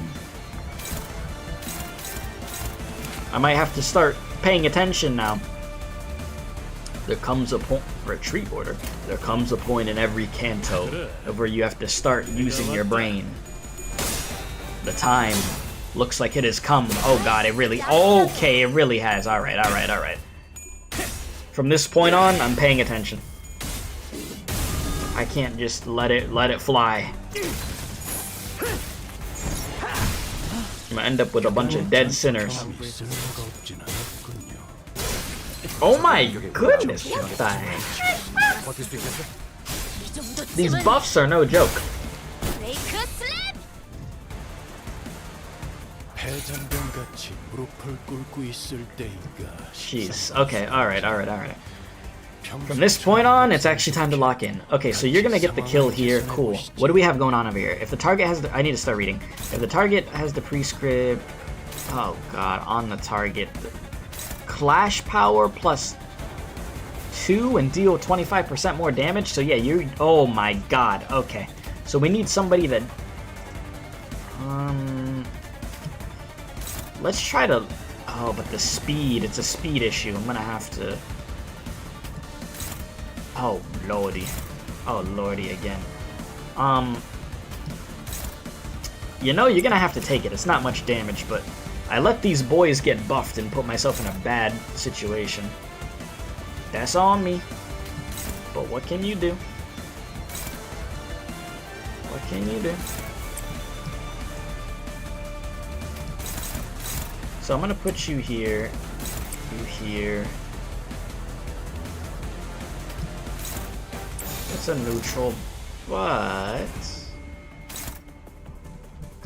I might have to start paying attention now. There comes a point, retreat order, there comes a point in every canto of where you have to start using your brain. The time looks like it has come. Oh god, it really, okay, it really has. Alright, alright, alright. From this point on, I'm paying attention. I can't just let it fly. I'm gonna end up with a bunch of dead sinners. Oh my goodness, what the heck? These buffs are no joke. Jeez, okay, alright, alright, alright. From this point on, it's actually time to lock in. Okay, so you're gonna get the kill here, cool. What do we have going on over here? If the target has the, I need to start reading. If the target has the prescript, oh god, on the target. Clash power +2 and deal 25% more damage. So yeah, you. Oh my god. Okay, so we need somebody that. Let's try to. Oh, but the speed. It's a speed issue. I'm gonna have to. Oh lordy. Oh lordy again. You know, you're gonna have to take it. It's not much damage, but I let these boys get buffed and put myself in a bad situation. That's on me. But what can you do? What can you do? So I'm gonna put you here, you here. It's a neutral, but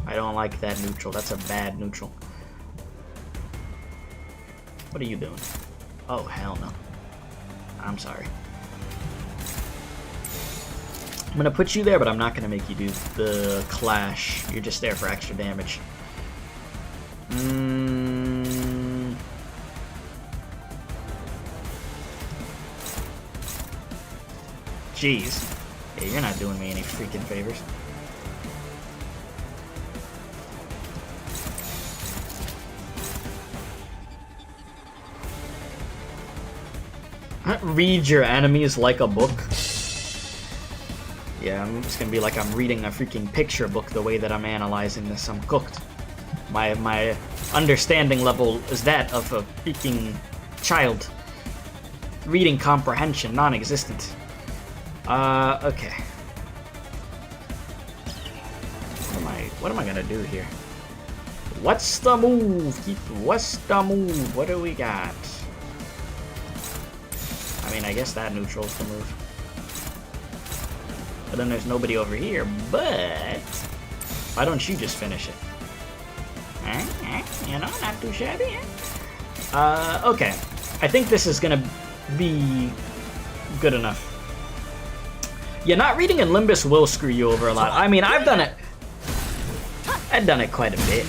I don't like that neutral. That's a bad neutral. What are you doing? Oh, hell no. I'm sorry. I'm gonna put you there, but I'm not gonna make you do the clash. You're just there for extra damage. Jeez. Yeah, you're not doing me any freaking favors. Read your enemies like a book. Yeah, I'm just gonna be like I'm reading a freaking picture book the way that I'm analyzing this. I'm cooked. My understanding level is that of a freaking child. Reading comprehension, non-existent. Okay. What am I gonna do here? What's the move? What's the move? What do we got? I mean, I guess that neutral's the move. But then there's nobody over here, but why don't you just finish it? You know, not too shabby. Okay. I think this is gonna be good enough. Yeah, not reading in Limbus will screw you over a lot. I mean, I've done it quite a bit.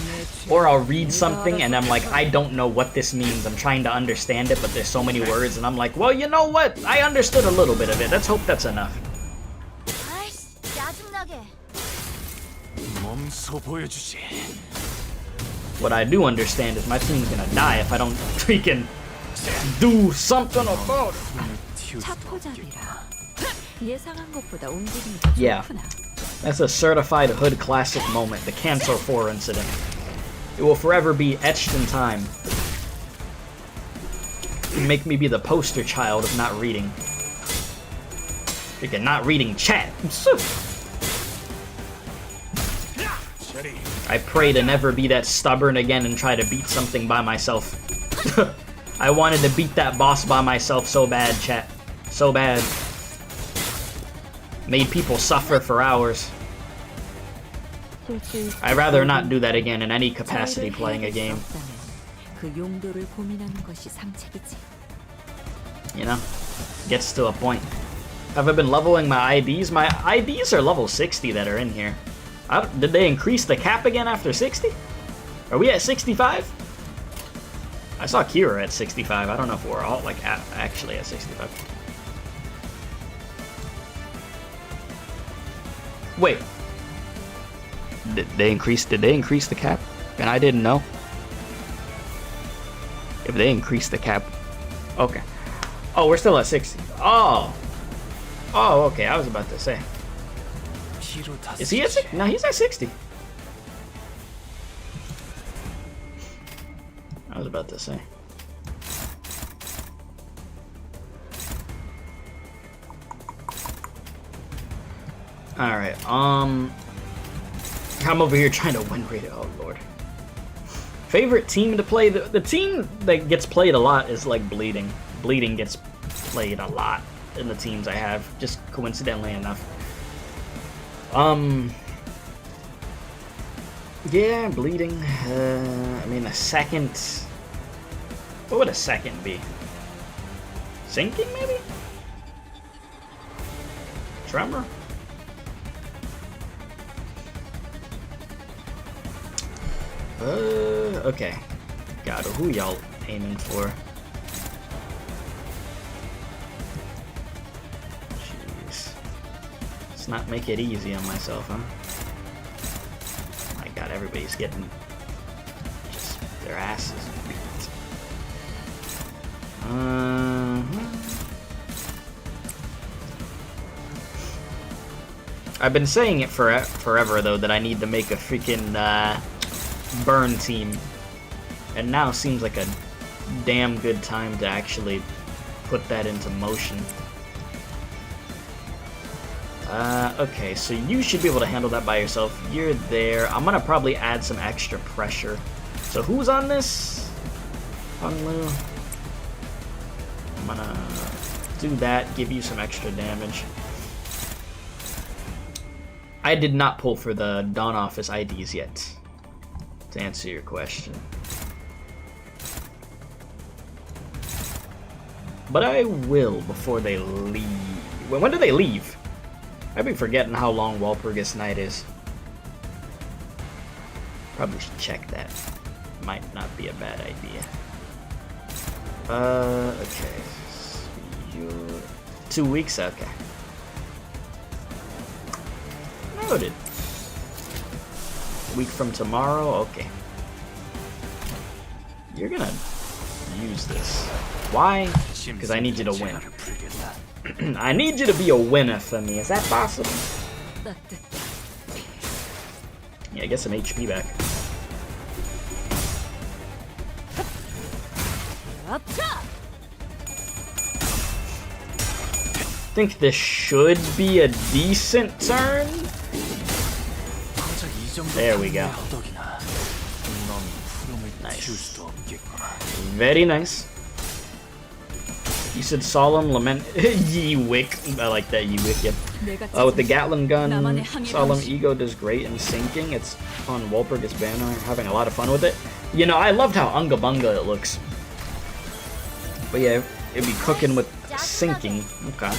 Or I'll read something and I'm like, I don't know what this means. I'm trying to understand it, but there's so many words, and I'm like, well, you know what? I understood a little bit of it. Let's hope that's enough. What I do understand is my team's gonna die if I don't freaking do something about it. Yeah, that's a certified Hood classic moment, the Canto 4 incident. It will forever be etched in time. Make me be the poster child of not reading. Freaking not reading chat. I pray to never be that stubborn again and try to beat something by myself. I wanted to beat that boss by myself so bad, chat. So bad. Made people suffer for hours. I'd rather not do that again in any capacity playing a game. You know? Gets to a point. Have I been leveling my IDs? My IDs are level 60 that are in here. Did they increase the cap again after 60? Are we at 65? I saw Kira at 65. I don't know if we're all like actually at 65. Wait. Did they increase the cap? And I didn't know. If they increased the cap. Okay. Oh, we're still at 60. Oh. Oh, okay. I was about to say. Is he at 60? No, he's at 60. I was about to say. Alright, I'm over here trying to win rate. Oh, Lord. Favorite team to play? The team that gets played a lot is, like, Bleeding. Bleeding gets played a lot in the teams I have, just coincidentally enough. Yeah, Bleeding. I mean, a second... What would a second be? Sinking, maybe? Tremor? Okay. God, who y'all aiming for? Jeez. Let's not make it easy on myself, huh? My God, everybody's getting just their asses beat. I've been saying it forever, though, that I need to make a freaking burn team. And now seems like a damn good time to actually put that into motion. Okay, so you should be able to handle that by yourself. You're there. I'm gonna probably add some extra pressure. So who's on this? Hunlu. I'm gonna do that, give you some extra damage. I did not pull for the Dawn Office IDs yet, to answer your question. But I will before they leave. When do they leave? I've been forgetting how long Walpurgis Night is. Probably should check that. Might not be a bad idea. Okay. 2 weeks? Okay. Noted. A week from tomorrow? Okay. You're gonna use this. Why? Because I need you to win. I need you to be a winner for me. Is that possible? Yeah, get some HP back. I think this should be a decent turn. There we go. Nice. Very nice. You said Solemn Lament. Yewick. I like that, Yewick. Yep. With the Gatling gun, Solemn Ego does great in sinking. It's on Walpurgis banner. I'm having a lot of fun with it. You know, I loved how Unga Bunga it looks. But yeah, it'd be cooking with sinking. Okay.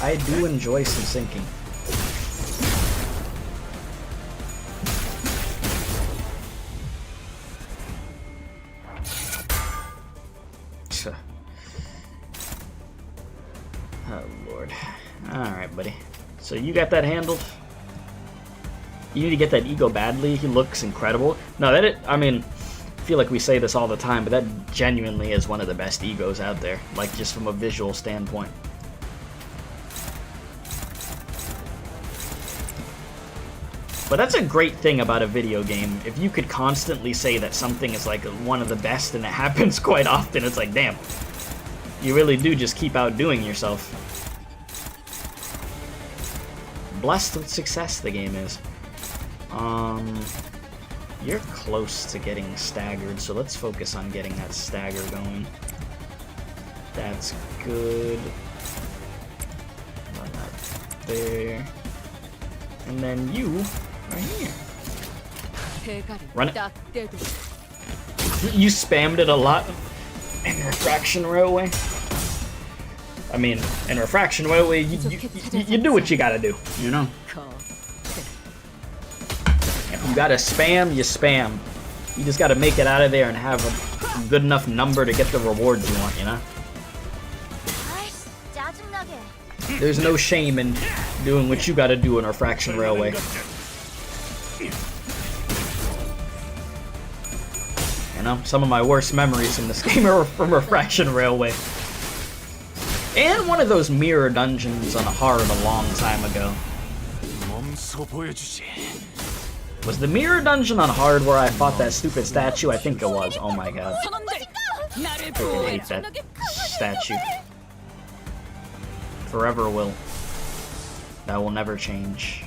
I do enjoy some sinking. Oh lord. Alright, buddy. So you got that handled? You need to get that ego badly. He looks incredible. No, I mean, I feel like we say this all the time, but that genuinely is one of the best egos out there. Like, just from a visual standpoint. But that's a great thing about a video game. If you could constantly say that something is like one of the best and it happens quite often, it's like, damn. You really do just keep outdoing yourself. Blessed with success, the game is. You're close to getting staggered, so let's focus on getting that stagger going. That's good. Run that there. And then you are here. Run it. You spammed it a lot in Refraction Railway. I mean, in Refraction Railway, you do what you gotta do, you know? If you gotta spam, you spam. You just gotta make it out of there and have a good enough number to get the rewards you want, you know? There's no shame in doing what you gotta do in Refraction Railway. You know, some of my worst memories in this game are from Refraction Railway. And one of those mirror dungeons on hard a long time ago. Was the mirror dungeon on hard where I fought that stupid statue? I think it was. Oh my god. I freaking hate that statue. Forever will. That will never change.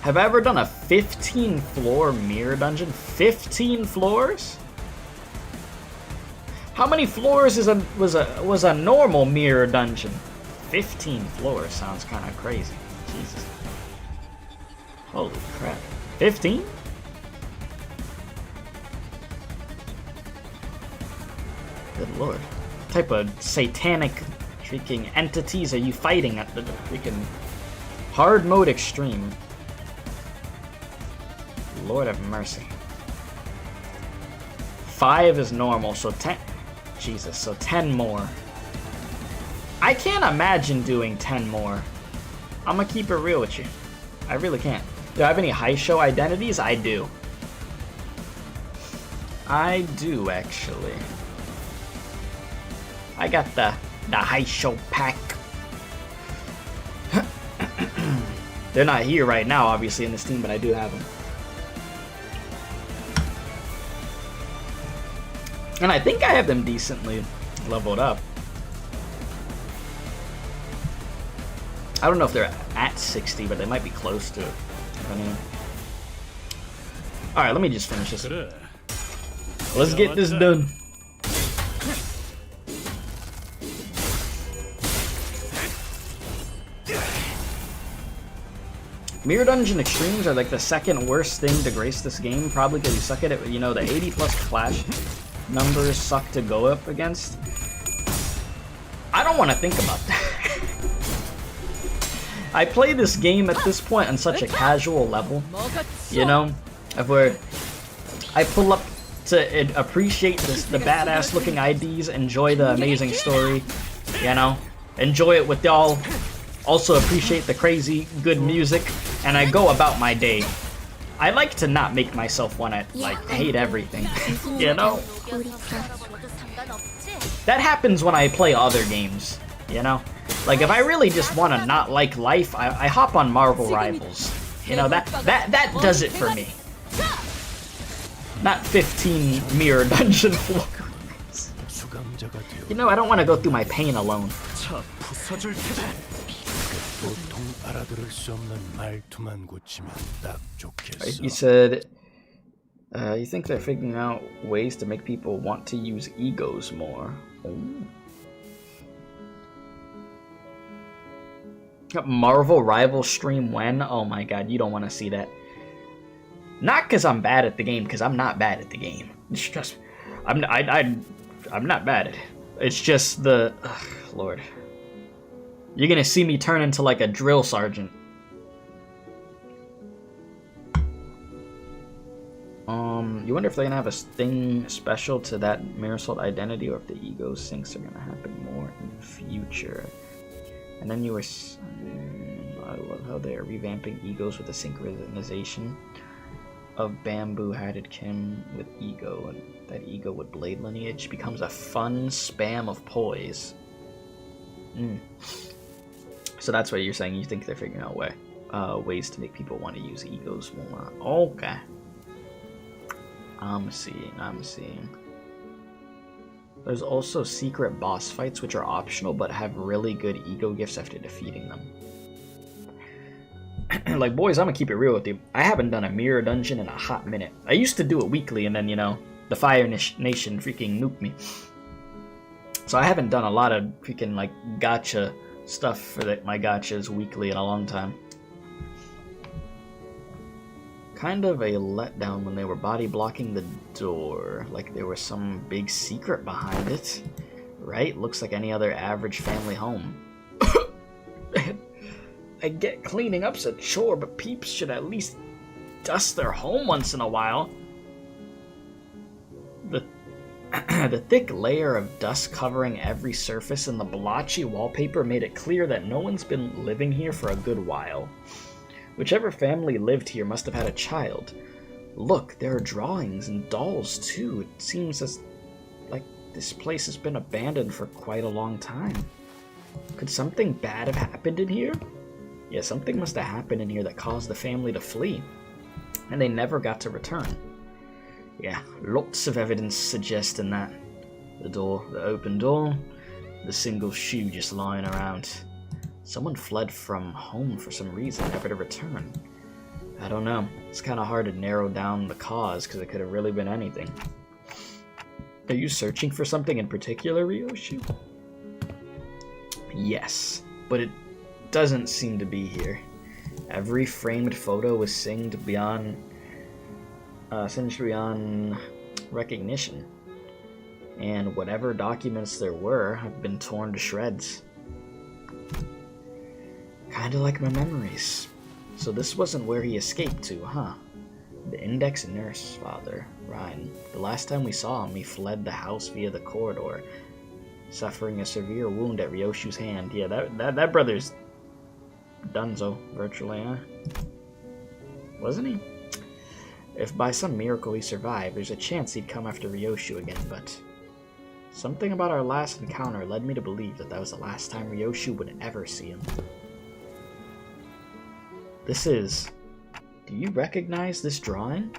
Have I ever done a 15-floor mirror dungeon? 15 floors? How many floors was a normal mirror dungeon? 15 floors sounds kind of crazy. Jesus. Holy crap. 15? Good lord. What type of satanic freaking entities are you fighting at the freaking hard mode extreme? Lord have mercy. 5 is normal, so 10. Jesus, so 10 more. I can't imagine doing 10 more. I'm gonna keep it real with you. I really can't. Do I have any high show identities? I do. I do, actually. I got the The Haisho pack. They're not here right now, obviously, in this team, but I do have them. And I think I have them decently leveled up. I don't know if they're at 60, but they might be close to it. Alright, let me just finish this. Let's get this done. Mirror Dungeon Extremes are like the second worst thing to grace this game, probably because you suck at it. You know, the 80 plus clash numbers suck to go up against. I don't want to think about that. I play this game at this point on such a casual level, you know, where I pull up to appreciate the badass looking IDs, enjoy the amazing story, you know, enjoy it with y'all, also appreciate the crazy good music, and I go about my day. I like to not make myself want to, like, hate everything, you know? That happens when I play other games, you know? Like, if I really just want to not like life, I hop on Marvel Rivals. You know, that does it for me. Not 15 Mirror Dungeon floors. You know, I don't want to go through my pain alone. You said, you think they're figuring out ways to make people want to use egos more. Ooh. Marvel Rival stream when? Oh my god, you don't want to see that. Not because I'm bad at the game, because I'm not bad at the game. It's just, I'm not bad at it. It's just the, ugh, Lord. You're gonna see me turn into like a drill sergeant. You wonder if they're gonna have a thing special to that Mirrorsoul identity, or if the ego syncs are gonna happen more in the future. And then you were, I love how they're revamping egos with a synchronization of bamboo-hatted Kim with ego, and that ego with blade lineage becomes a fun spam of poise. So that's what you're saying. You think they're figuring out ways to make people want to use egos more. Okay. I'm seeing. There's also secret boss fights which are optional but have really good ego gifts after defeating them. Like, boys, I'm gonna keep it real with you. I haven't done a mirror dungeon in a hot minute. I used to do it weekly, and then, you know, the Fire Nation freaking nuked me. So I haven't done a lot of freaking, like, gacha stuff for my gachas weekly in a long time. Kind of a letdown when they were body blocking the door, like there was some big secret behind it. Right? Looks like any other average family home. I get cleaning up's a chore, but peeps should at least dust their home once in a while. The thick layer of dust covering every surface and the blotchy wallpaper made it clear that no one's been living here for a good while. Whichever family lived here must have had a child. Look, there are drawings and dolls too. It seems as like this place has been abandoned for quite a long time. Could something bad have happened in here? Yeah, something must have happened in here that caused the family to flee, and they never got to return. Yeah, lots of evidence suggesting that. The open door, the single shoe just lying around. Someone fled from home for some reason, never to return. I don't know. It's kind of hard to narrow down the cause, because it could have really been anything. Are you searching for something in particular, Ryoshu? Yes, but it doesn't seem to be here. Every framed photo was singed beyond recognition, and whatever documents there were have been torn to shreds. Kinda like my memories. So this wasn't where he escaped to, huh? The index nurse, Father Ryan. The last time we saw him, he fled the house via the corridor, suffering a severe wound at Ryoshu's hand. Yeah, that brother's donezo, virtually, huh? Wasn't he? If by some miracle he survived, there's a chance he'd come after Ryoshu again, but Something about our last encounter led me to believe that was the last time Ryoshu would ever see him. This is... Do you recognize this drawing?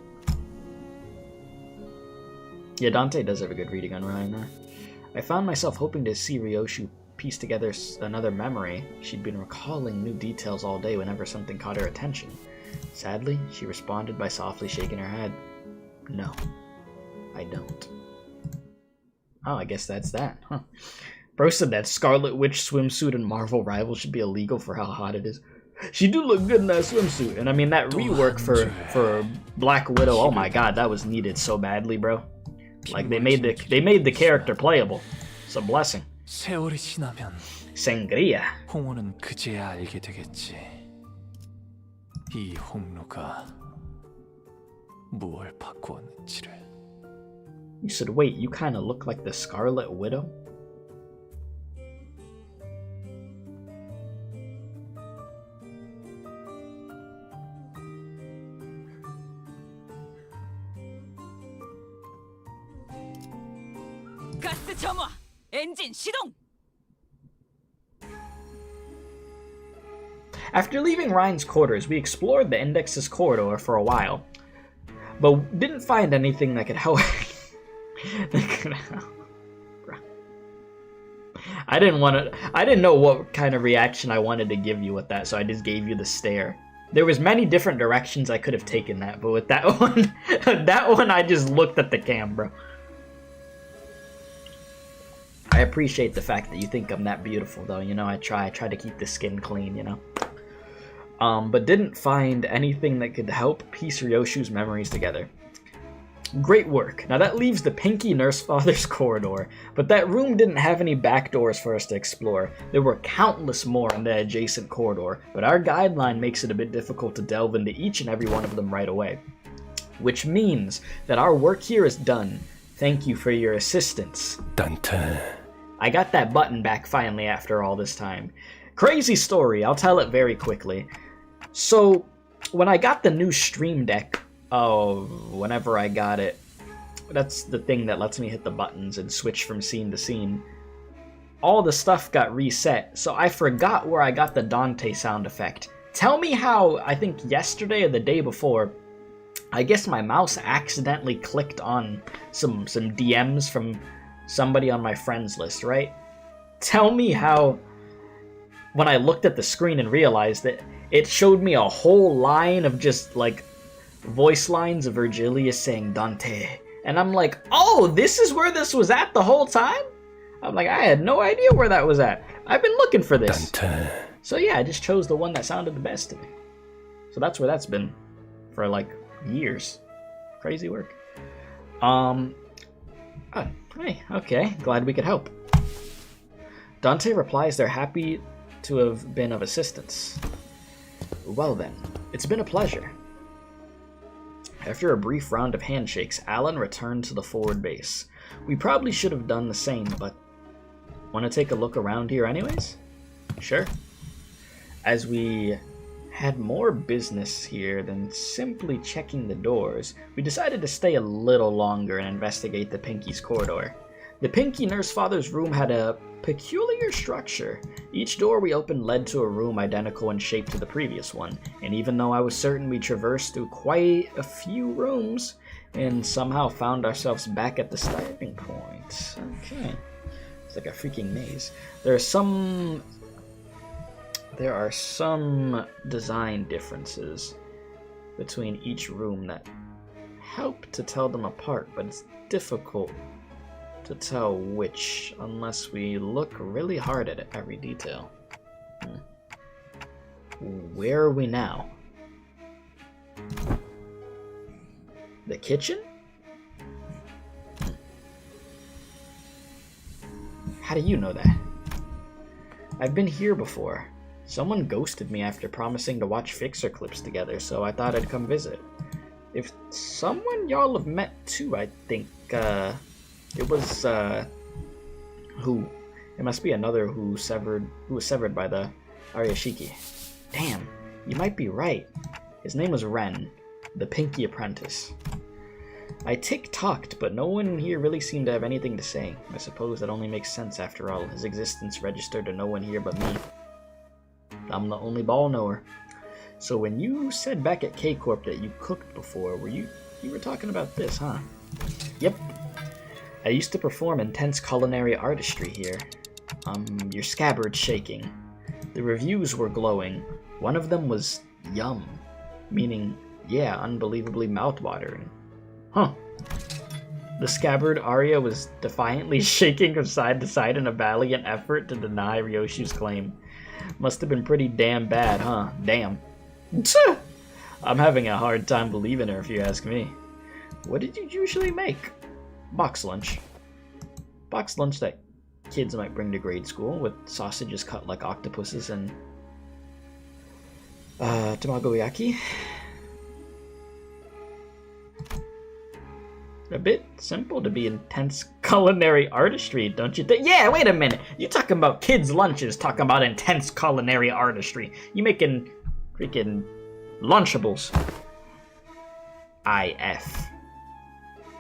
Yeah, Dante does have a good reading on Ryan there. I found myself hoping to see Ryoshu piece together another memory. She'd been recalling new details all day whenever something caught her attention. Sadly, she responded by softly shaking her head. No, I don't. Oh, I guess that's that, huh? Bro said that Scarlet Witch swimsuit and Marvel Rival should be illegal for how hot it is. She do look good in that swimsuit. And I mean, that rework for Black Widow, oh my god, that was needed so badly, bro. Like, they made the character playable. It's a blessing. 세월이 지나면 Sangria. 홍호는 그제야 알게 되겠지. 이 홍로가 무엇을 바꾸었는지를. You said, wait, you kind of look like the Scarlet Widow? 가스 점화. 엔진 시동. After leaving Ryan's quarters, we explored the Index's corridor for a while, but didn't find anything that could help. I didn't know what kind of reaction I wanted to give you with that, so I just gave you the stare. There was many different directions I could have taken that, but with that one, I just looked at the cam, bro. I appreciate the fact that you think I'm that beautiful, though. You know, I try to keep the skin clean, you know. But didn't find anything that could help piece Ryoshu's memories together. Great work. Now that leaves the Pinky Nurse Father's corridor, but that room didn't have any back doors for us to explore. There were countless more in the adjacent corridor, but our guideline makes it a bit difficult to delve into each and every one of them right away. Which means that our work here is done. Thank you for your assistance. Dante. I got that button back finally after all this time. Crazy story, I'll tell it very quickly. So, when I got the new Stream Deck, whenever I got it, that's the thing that lets me hit the buttons and switch from scene to scene, all the stuff got reset, so I forgot where I got the Dante sound effect. Tell me how, I think yesterday or the day before, I guess my mouse accidentally clicked on some DMs from somebody on my friends list, right? Tell me how, when I looked at the screen and realized that it showed me a whole line of just, like, voice lines of Virgilius saying Dante. And I'm like, oh, this is where this was at the whole time? I'm like, I had no idea where that was at. I've been looking for this. Dante. So yeah, I just chose the one that sounded the best to me. So that's where that's been for, like, years. Crazy work. Hey, okay, glad we could help. Dante replies they're happy to have been of assistance. Well then, it's been a pleasure. After a brief round of handshakes, Alan returned to the forward base. We probably should have done the same, but want to take a look around here anyways? Sure. As we had more business here than simply checking the doors, we decided to stay a little longer and investigate the Pinky's corridor. The Pinky Nurse Father's room had a peculiar structure. Each door we opened led to a room identical in shape to the previous one, and even though I was certain we traversed through quite a few rooms, and somehow found ourselves back at the starting point. Okay. It's like a freaking maze. There are some design differences between each room that help to tell them apart, but it's difficult to tell which unless we look really hard at every detail. Where are we now? The kitchen? How do you know that? I've been here before. Someone ghosted me after promising to watch Fixer clips together, so I thought I'd come visit. If someone y'all have met too, I think, it was, who? It must be another who was severed by the Ariashiki. Damn, you might be right. His name was Ren, the Pinky Apprentice. I tick-tocked, but no one here really seemed to have anything to say. I suppose that only makes sense after all. His existence registered to no one here but me. I'm the only ball knower. So when you said back at K-Corp that you cooked before, you were talking about this, huh? Yep. I used to perform intense culinary artistry here. Your scabbard's shaking. The reviews were glowing. One of them was yum, meaning, yeah, unbelievably mouthwatering. Huh. The scabbard Arya was defiantly shaking from side to side in a valiant effort to deny Ryoshu's claim. Must have been pretty damn bad, huh? Damn. I'm having a hard time believing her if you ask me. What did you usually make? Box lunch. Box lunch that kids might bring to grade school, with sausages cut like octopuses and tamagoyaki. A bit simple to be intense culinary artistry, don't you think? Yeah, wait a minute. You talking about kids' lunches, talking about intense culinary artistry. You making freaking Lunchables. IF.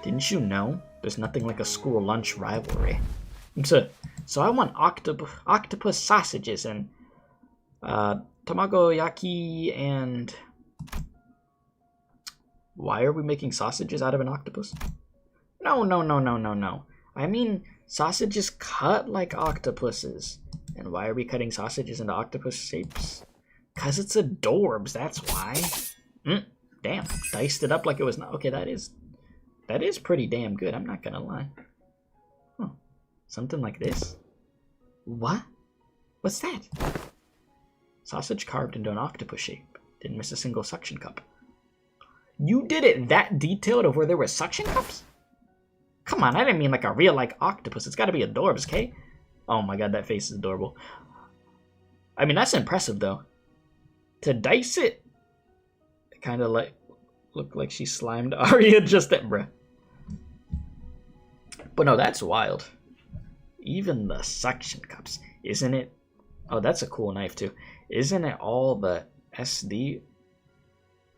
Didn't you know? There's nothing like a school lunch rivalry. So I want octopus sausages and tamagoyaki and... Why are we making sausages out of an octopus? No. I mean sausages cut like octopuses. And why are we cutting sausages into octopus shapes? 'Cause it's adorbs, that's why. Damn, diced it up like it was not... Okay, that is pretty damn good, I'm not gonna lie. Huh. Something like this? What? What's that? Sausage carved into an octopus shape. Didn't miss a single suction cup. You did it that detailed of where there were suction cups? Come on, I didn't mean like a real like octopus. It's gotta be adorbs, okay? Oh my god, that face is adorable. I mean, that's impressive though. To dice it, it kind of like looked like she slimed Arya just at bruh. But no, that's wild. Even the suction cups, isn't it? Oh, that's a cool knife too. Isn't it all the SD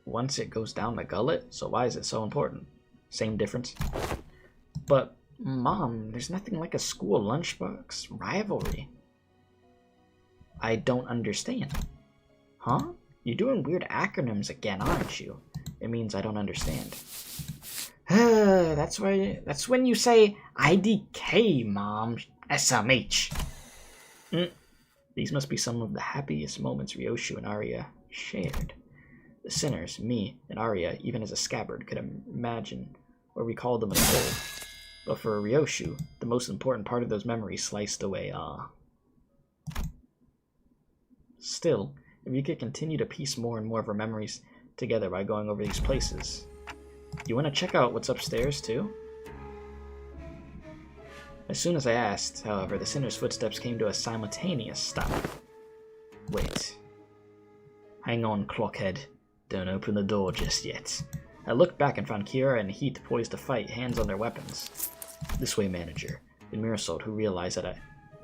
once it goes down the gullet? So why is it so important? Same difference. But Mom, there's nothing like a school lunchbox rivalry. I don't understand. Huh? You're doing weird acronyms again, aren't you? It means I don't understand. That's when you say IDK, Mom. SMH. These must be some of the happiest moments Ryoshu and Arya shared. The sinners, me, and Arya, even as a scabbard, could imagine or recall them as whole. But for Ryoshu, the most important part of those memories sliced away. Still, if you could continue to piece more and more of our memories together by going over these places. You want to check out what's upstairs, too? As soon as I asked, however, the sinner's footsteps came to a simultaneous stop. Wait. Hang on, clockhead. Don't open the door just yet. I looked back and found Kira and Heath poised to fight, hands on their weapons. This way, manager. And Mirasol, who realized that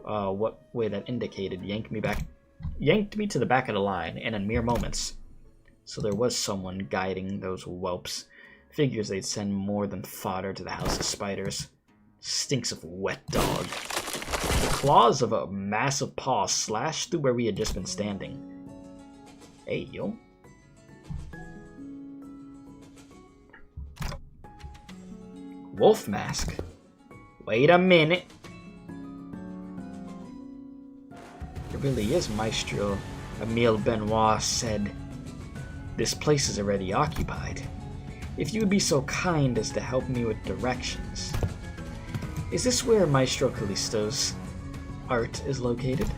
what way that indicated, yanked me to the back of the line, and in mere moments. So there was someone guiding those whelps. Figures they'd send more than fodder to the House of Spiders. Stinks of wet dog. The claws of a massive paw slashed through where we had just been standing. Hey, yo. Wolf mask. Wait a minute. It really is Maestro Emile Benoit said. This place is already occupied. If you would be so kind as to help me with directions. Is this where Maestro Callisto's art is located?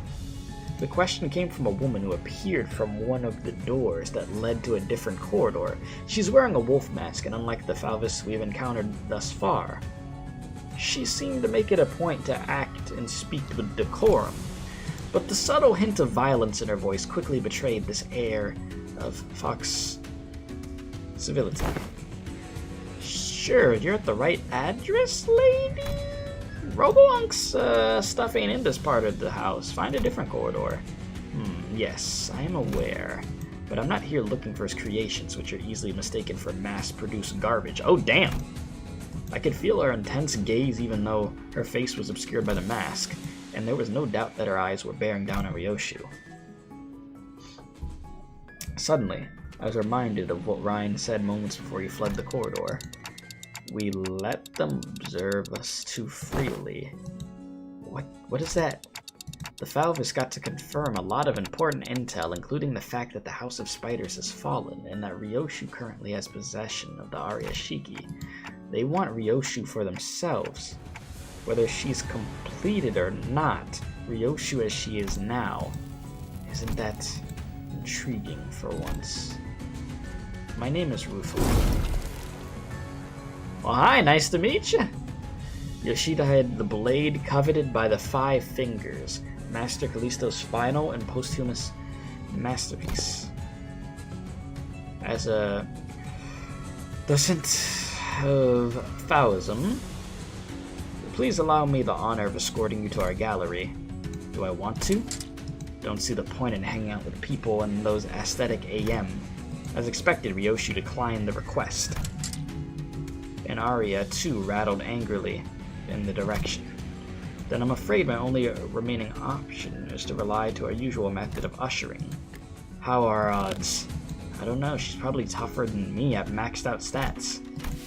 The question came from a woman who appeared from one of the doors that led to a different corridor. She's wearing a wolf mask, and unlike the Falvis we've encountered thus far, she seemed to make it a point to act and speak with decorum. But the subtle hint of violence in her voice quickly betrayed this air of fox civility. Sure, you're at the right address, lady? Robounk's stuff ain't in this part of the house. Find a different corridor. Yes, I am aware. But I'm not here looking for his creations, which are easily mistaken for mass-produced garbage. Oh, damn! I could feel her intense gaze even though her face was obscured by the mask, and there was no doubt that her eyes were bearing down on Ryoshu. Suddenly, I was reminded of what Ryan said moments before he fled the corridor. We let them observe us too freely. What is that? The Falvis got to confirm a lot of important intel, including the fact that the House of Spiders has fallen, and that Ryoshu currently has possession of the Ariashiki. They want Ryoshu for themselves. Whether she's completed or not, Ryoshu as she is now. Isn't that intriguing for once? My name is Rufo. Well, hi, nice to meet you. Yoshida had the blade coveted by the Five Fingers, Master Callisto's final and posthumous masterpiece. As a docent of Taoism, please allow me the honor of escorting you to our gallery. Do I want to? Don't see the point in hanging out with people in those aesthetic AM. As expected, Ryoshu declined the request. And Arya, too, rattled angrily in the direction. Then I'm afraid my only remaining option is to rely to our usual method of ushering. How are our odds? I don't know, she's probably tougher than me at maxed out stats.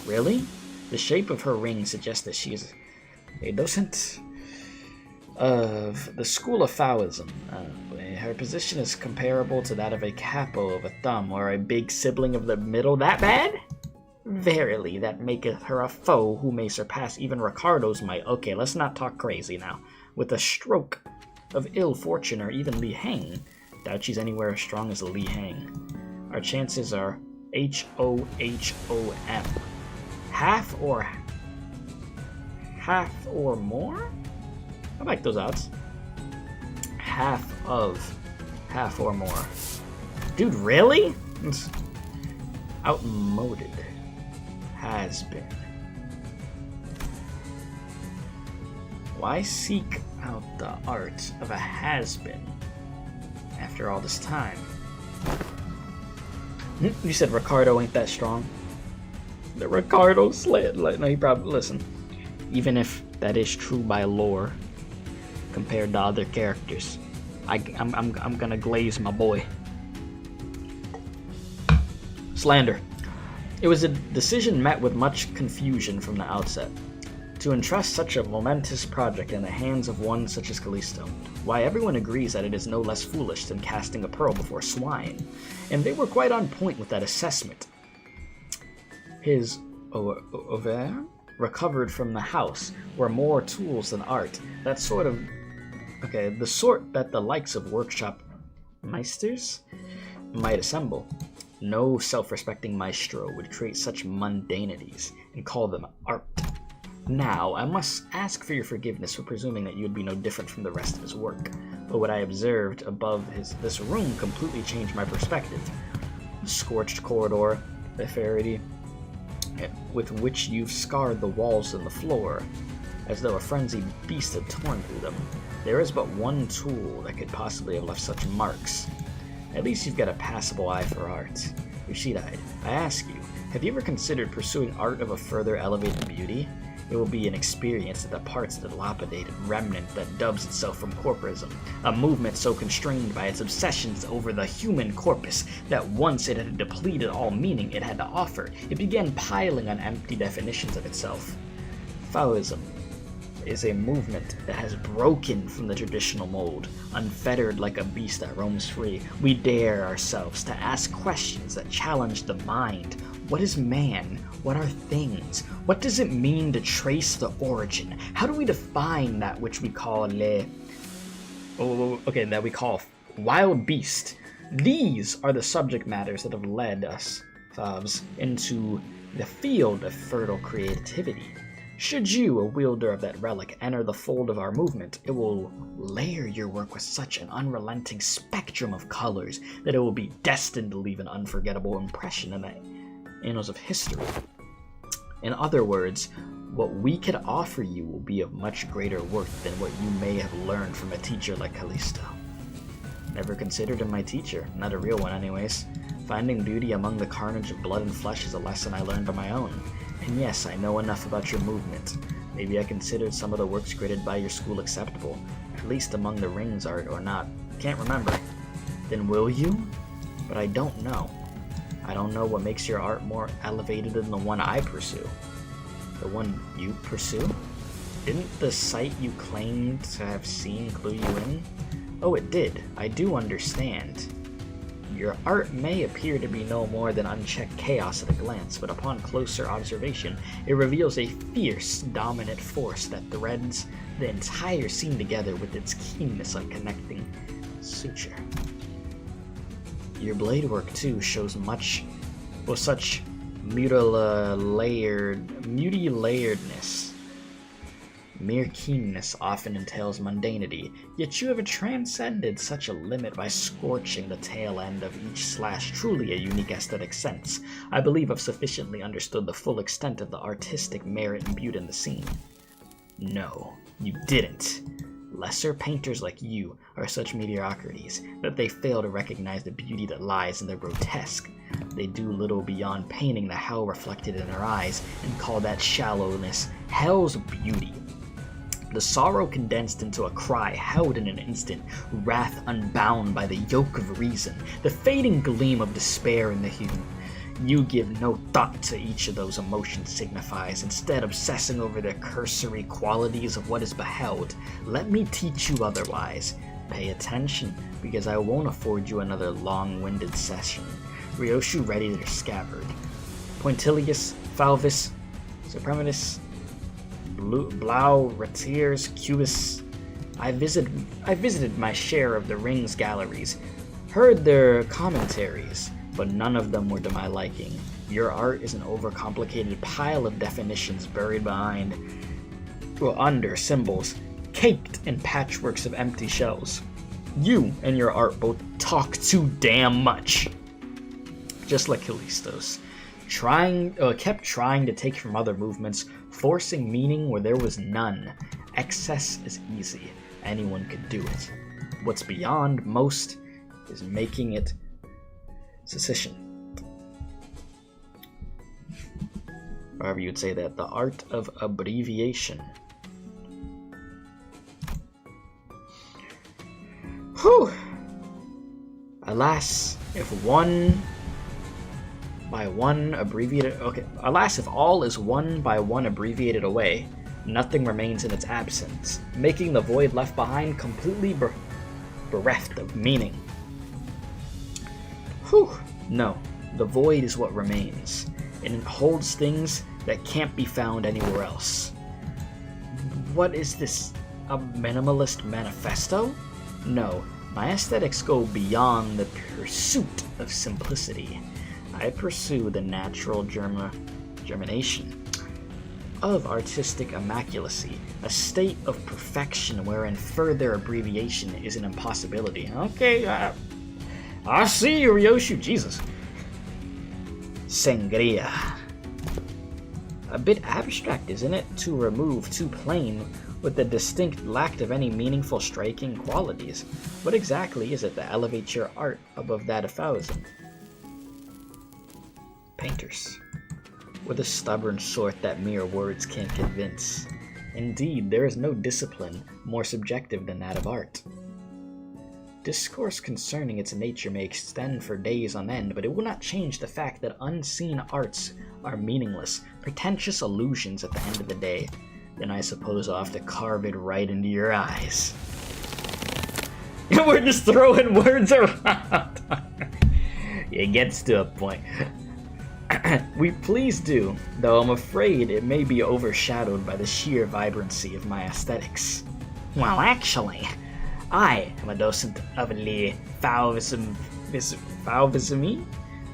Really? The shape of her ring suggests that she is a docent of the School of Taoism. Her position is comparable to that of a capo of a thumb or a big sibling of the middle. That bad? Verily, that maketh her a foe who may surpass even Ricardo's might. Okay, let's not talk crazy now. With a stroke of ill fortune or even Li Heng, doubt she's anywhere as strong as Li Heng. Our chances are HOHOM. Half or more? I like those odds. Half or more. Dude, really? It's outmoded. Has been. Why seek out the art of a has-been after all this time? You said Ricardo ain't that strong? The Ricardo sled. No, he probably... Listen. Even if that is true by lore, compared to other characters, I'm gonna glaze my boy. Slander. It was a decision met with much confusion from the outset. To entrust such a momentous project in the hands of one such as Callisto, why everyone agrees that it is no less foolish than casting a pearl before swine, and they were quite on point with that assessment. His oeuvre, recovered from the house, were more tools than art, the sort that the likes of workshop meisters might assemble. No self-respecting maestro would create such mundanities and call them art. Now, I must ask for your forgiveness for presuming that you would be no different from the rest of his work, but what I observed above this room completely changed my perspective. The scorched corridor, the ferrity with which you've scarred the walls and the floor, as though a frenzied beast had torn through them. There is but one tool that could possibly have left such marks. At least you've got a passable eye for art. Yoshida, I ask you, have you ever considered pursuing art of a further elevated beauty? It will be an experience that departs the dilapidated remnant that dubs itself from corporism, a movement so constrained by its obsessions over the human corpus that once it had depleted all meaning it had to offer, it began piling on empty definitions of itself. Taoism is a movement that has broken from the traditional mold, unfettered like a beast that roams free. We dare ourselves to ask questions that challenge the mind. What is man? What are things? What does it mean to trace the origin? How do we define that which we call that we call wild beast? These are the subject matters that have led us, Favs, into the field of fertile creativity. Should you, a wielder of that relic, enter the fold of our movement, it will layer your work with such an unrelenting spectrum of colors that it will be destined to leave an unforgettable impression in the annals of history. In other words, what we could offer you will be of much greater worth than what you may have learned from a teacher like Callisto. Never considered him my teacher, not a real one anyways. Finding beauty among the carnage of blood and flesh is a lesson I learned on my own. And yes, I know enough about your movement. Maybe I considered some of the works created by your school acceptable, at least among the rings art or not. Can't remember. Then will you? But I don't know. I don't know what makes your art more elevated than the one I pursue. The one you pursue? Didn't the site you claimed to have seen clue you in? Oh, it did. I do understand. Your art may appear to be no more than unchecked chaos at a glance, but upon closer observation, it reveals a fierce, dominant force that threads the entire scene together with its keenness on connecting suture. Your blade work, too, shows such mutilayeredness. Mere keenness often entails mundanity, yet you have transcended such a limit by scorching the tail end of each slash, truly a unique aesthetic sense. I believe I've sufficiently understood the full extent of the artistic merit imbued in the scene. No, you didn't. Lesser painters like you are such mediocrities that they fail to recognize the beauty that lies in the grotesque. They do little beyond painting the hell reflected in their eyes and call that shallowness hell's beauty. The sorrow condensed into a cry held in an instant, wrath unbound by the yoke of reason, the fading gleam of despair in the hue. You give no thought to each of those emotions signifies, instead obsessing over the cursory qualities of what is beheld. Let me teach you otherwise. Pay attention, because I won't afford you another long-winded session. Ryoshu readied her scabbard. Pointilius, Falvis, Suprematus, Blau, Retiers, Cubis. I visited my share of the Rings galleries, heard their commentaries, but none of them were to my liking. Your art is an overcomplicated pile of definitions buried under symbols, caked in patchworks of empty shells. You and your art both talk too damn much. Just like Callistos. Kept trying to take from other movements, forcing meaning where there was none. Excess is easy. Anyone could do it. What's beyond most is making it succession. However you'd say that. The art of abbreviation. Whew! Alas, if one by one abbreviated... Okay, alas, if all is one by one abbreviated away, nothing remains in its absence, making the void left behind completely bereft of meaning. Whew! No, the void is what remains, and it holds things that can't be found anywhere else. What is this? A minimalist manifesto? No, my aesthetics go beyond the pursuit of simplicity. I pursue the natural germination of artistic immaculacy, a state of perfection wherein further abbreviation is an impossibility. Okay, I see you, Ryoshu. Jesus. Sangria. A bit abstract, isn't it? To remove, too plain, with the distinct lack of any meaningful striking qualities. What exactly is it that elevates your art above that of thousand? Painters. With a stubborn sort that mere words can't convince. Indeed, there is no discipline more subjective than that of art. Discourse concerning its nature may extend for days on end, but it will not change the fact that unseen arts are meaningless, pretentious illusions at the end of the day. Then I suppose I'll have to carve it right into your eyes. We're just throwing words around. It gets to a point. We please do, though I'm afraid it may be overshadowed by the sheer vibrancy of my aesthetics. Well, actually, I am a docent of the Falvismi,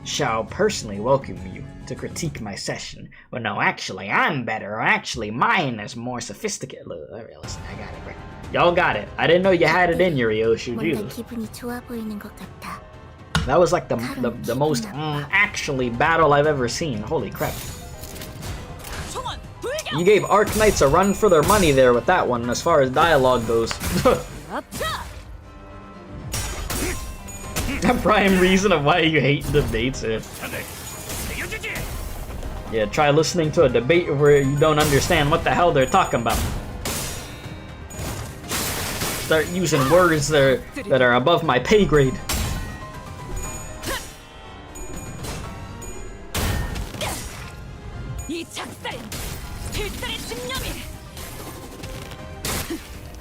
shall personally welcome you to critique my session. Well, no, actually, I'm better. Actually, mine is more sophisticated. Listen, I got it, bro. Y'all got it. I didn't know you had it in your Ryoshu. Jesus. That was like the most actually battle I've ever seen. Holy crap. You gave Arc Knights a run for their money there with that one, as far as dialogue goes. A prime reason of why you hate the dates. Yeah, try listening to a debate where you don't understand what the hell they're talking about. Start using words that are above my pay grade. 이 작사엔 필살의 집념이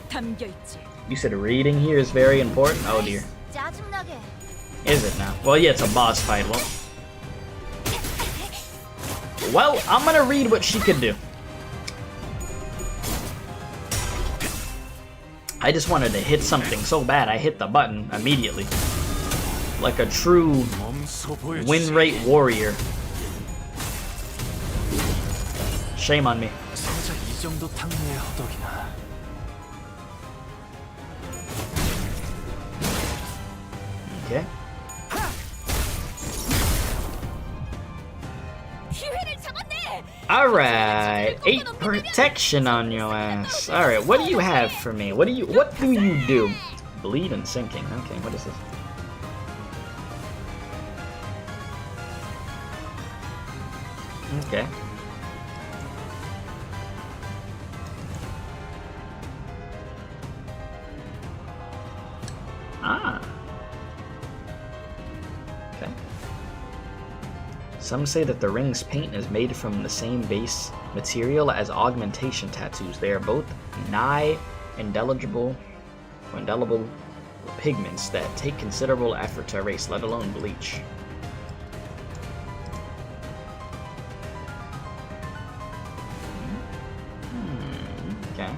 담겨 있지. You said reading here is very important? Oh dear. 짜증나게. Is it now? Well, yeah, it's a boss fight. Well, I'm gonna read what she can do. I just wanted to hit something so bad I hit the button immediately. Like a true win rate warrior. Shame on me. 정작 이 정도 탕후의 허덕이나. Okay. Alright, 8 protection on your ass. Alright, what do you have for me? What do you do? Bleed and sinking. Okay, what is this? Okay. Ah. Okay. Some say that the ring's paint is made from the same base material as augmentation tattoos. They are both nigh indelible pigments that take considerable effort to erase, let alone bleach. Okay.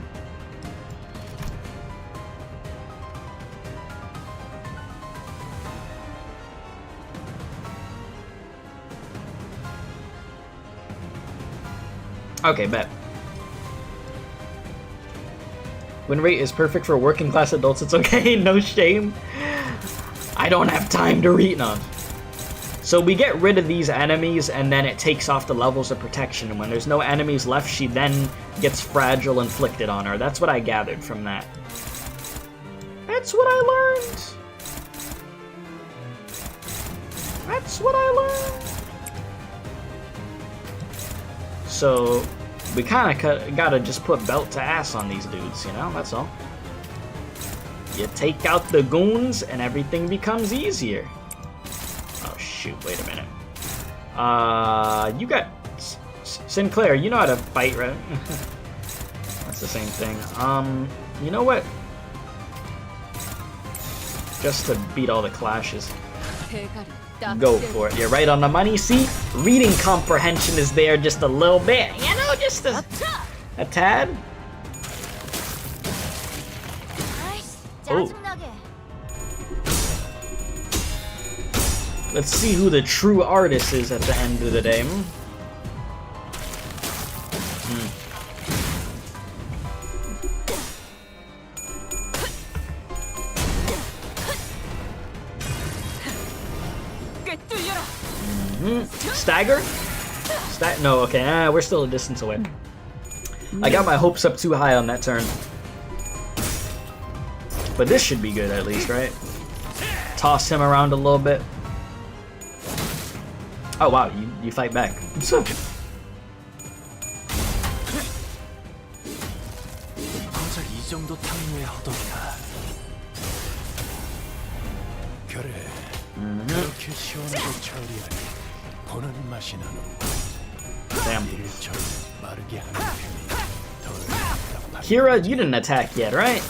Okay, bet. Win rate is perfect for working class adults. It's okay, no shame. I don't have time to read on. So we get rid of these enemies and then it takes off the levels of protection. And when there's no enemies left, she then gets fragile inflicted on her. That's what I gathered from that. That's what I learned. That's what I learned. So we kind of gotta just put belt to ass on these dudes, you know? That's all. You take out the goons and everything becomes easier. Oh shoot, wait a minute. You got Sinclair, you know how to fight, right? That's the same thing. You know what? Just to beat all the clashes. Go for it. You're right on the money. See, reading comprehension is there just a little bit. You know, just a tad. Oh. Let's see who the true artist is at the end of the day. Stagger? No, okay, we're still a distance away. I got my hopes up too high on that turn. But this should be good at least, right? Toss him around a little bit. Oh wow, you fight back. What's up? 정작 이 정도 탕후의 허덕이나. 그래. 그렇게 시원하게 처리하니 보는 맛이 나는. Damn. 일처럼 마르게 하는 편이 더 답답하다. Kira, you didn't attack yet, right?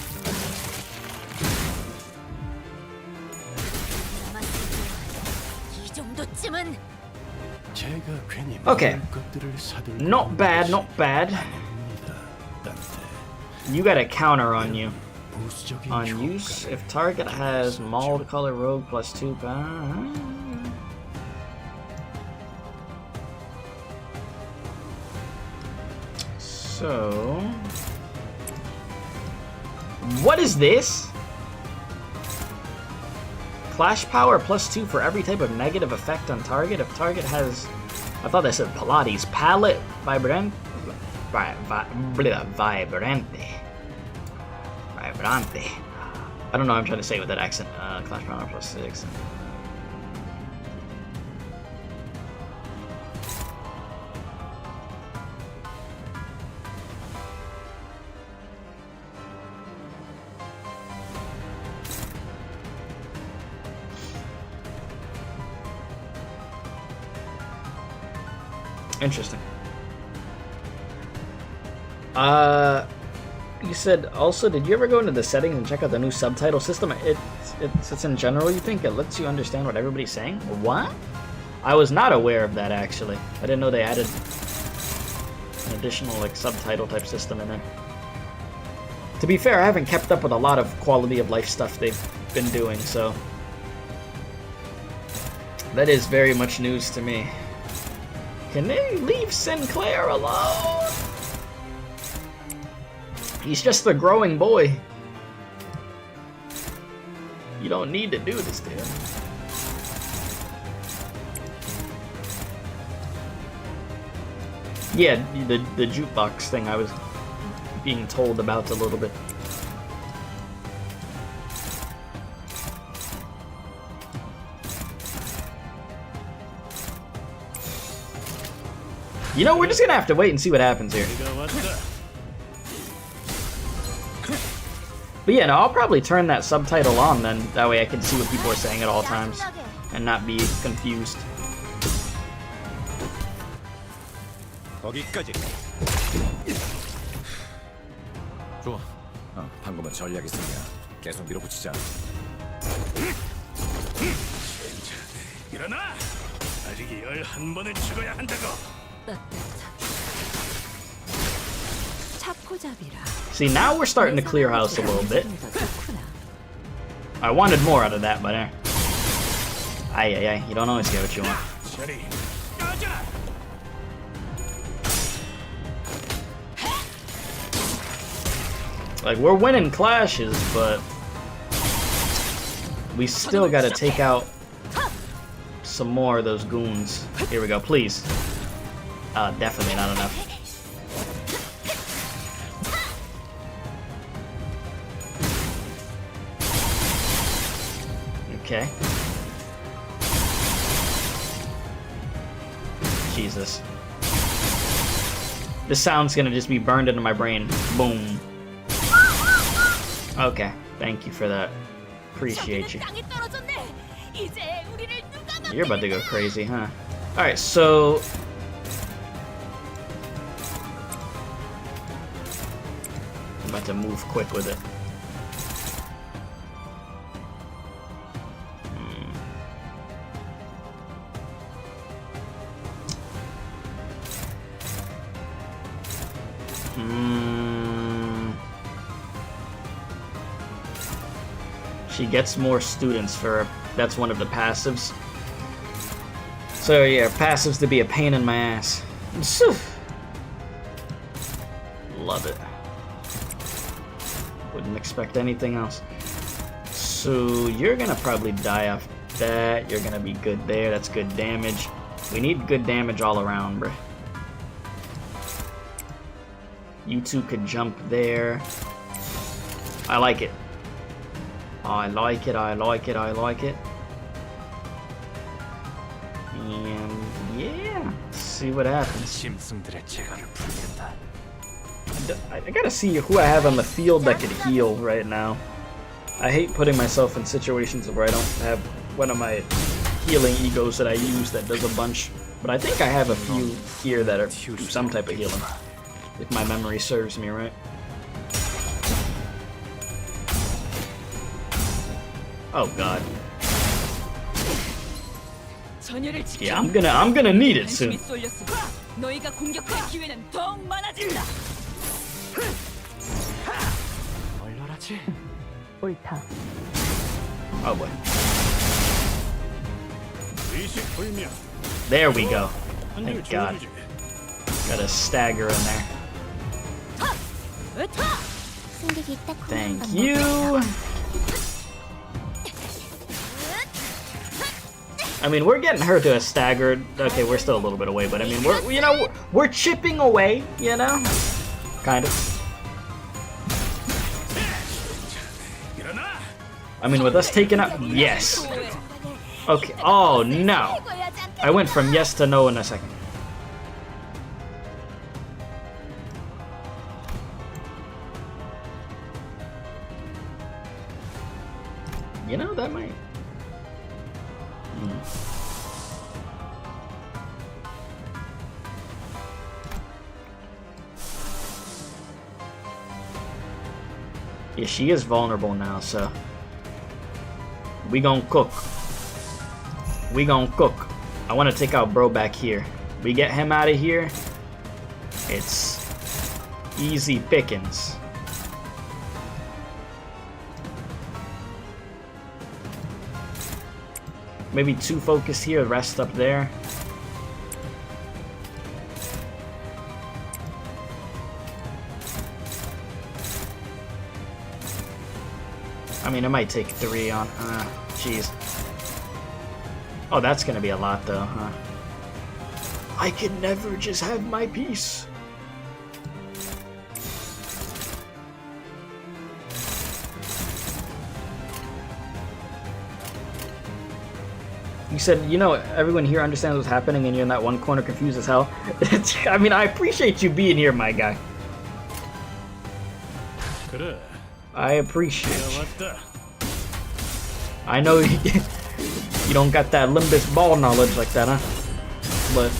제가 괜히 Okay. 것들을 사들. Not bad, not bad. You got a counter on you. On use, if target has mauled color rogue plus 2. So, what is this? Clash power plus 2 for every type of negative effect on target. If target has, I thought that said Pilates. Palette vibrante. Vibrante. I don't know what I'm trying to say with that accent. Clash power plus 6. Interesting. You said also, did you ever go into the settings and check out the new subtitle system? It's in general, you think it lets you understand what everybody's saying? What? I was not aware of that, actually. I didn't know they added an additional, like, subtitle type system in there. To be fair, I haven't kept up with a lot of quality of life stuff they've been doing, so that is very much news to me. Can they leave Sinclair alone? He's just a growing boy. You don't need to do this to him. Yeah, the jukebox thing I was being told about a little bit. You know, we're just gonna have to wait and see what happens here. But yeah, no, I'll probably turn that subtitle on then. That way I can see what people are saying at all times and not be confused. 거기까지. 좋아. 방금은 전략이 승리야. 계속 밀어붙이자. 일어나! 아직 11번을 죽어야 한다고. See, now we're starting to clear house a little bit. I wanted more out of that, but you don't always get what you want. Like, we're winning clashes, but we still gotta take out some more of those goons. Here we go, please. Definitely not enough. Okay. Jesus. This sound's gonna just be burned into my brain. Boom. Okay, thank you for that. Appreciate you. You're about to go crazy, huh? Alright, so I'm about to move quick with it. She gets more students for, that's one of the passives. So yeah, passives to be a pain in my ass. Love it. Wouldn't expect anything else. So you're gonna probably die off that. You're gonna be good there. That's good damage. We need good damage all around, bruh. You two could jump there. I like it. I like it, I like it, I like it. And yeah, let's see what happens. I gotta see who I have on the field that could heal right now. I hate putting myself in situations where I don't have one of my healing egos that I use that does a bunch. But I think I have a few here that do some type of healing. If my memory serves me right. Oh god. Yeah, I'm gonna need it soon. Oh boy. There we go. Thank god. Got a stagger in there. Thank you. I mean, we're getting her to a staggered. Okay, we're still a little bit away, but I mean, we're chipping away, you know, kind of. I mean, with us taking up, yes. Okay. Oh no, I went from yes to no in a second. You know, that might. Yeah, she is vulnerable now, so we gon' cook. We gon' cook. I want to take out bro back here. We get him out of here. It's easy pickings. Maybe 2 focus here, rest up there. I mean, it might take 3 on. Jeez. Oh, that's gonna be a lot, though, huh? I can never just have my peace. You said, you know, everyone here understands what's happening and you're in that one corner confused as hell. I mean, I appreciate you being here, my guy. 그래. I appreciate you. 왔다. I know you don't got that Limbus ball knowledge like that, huh? But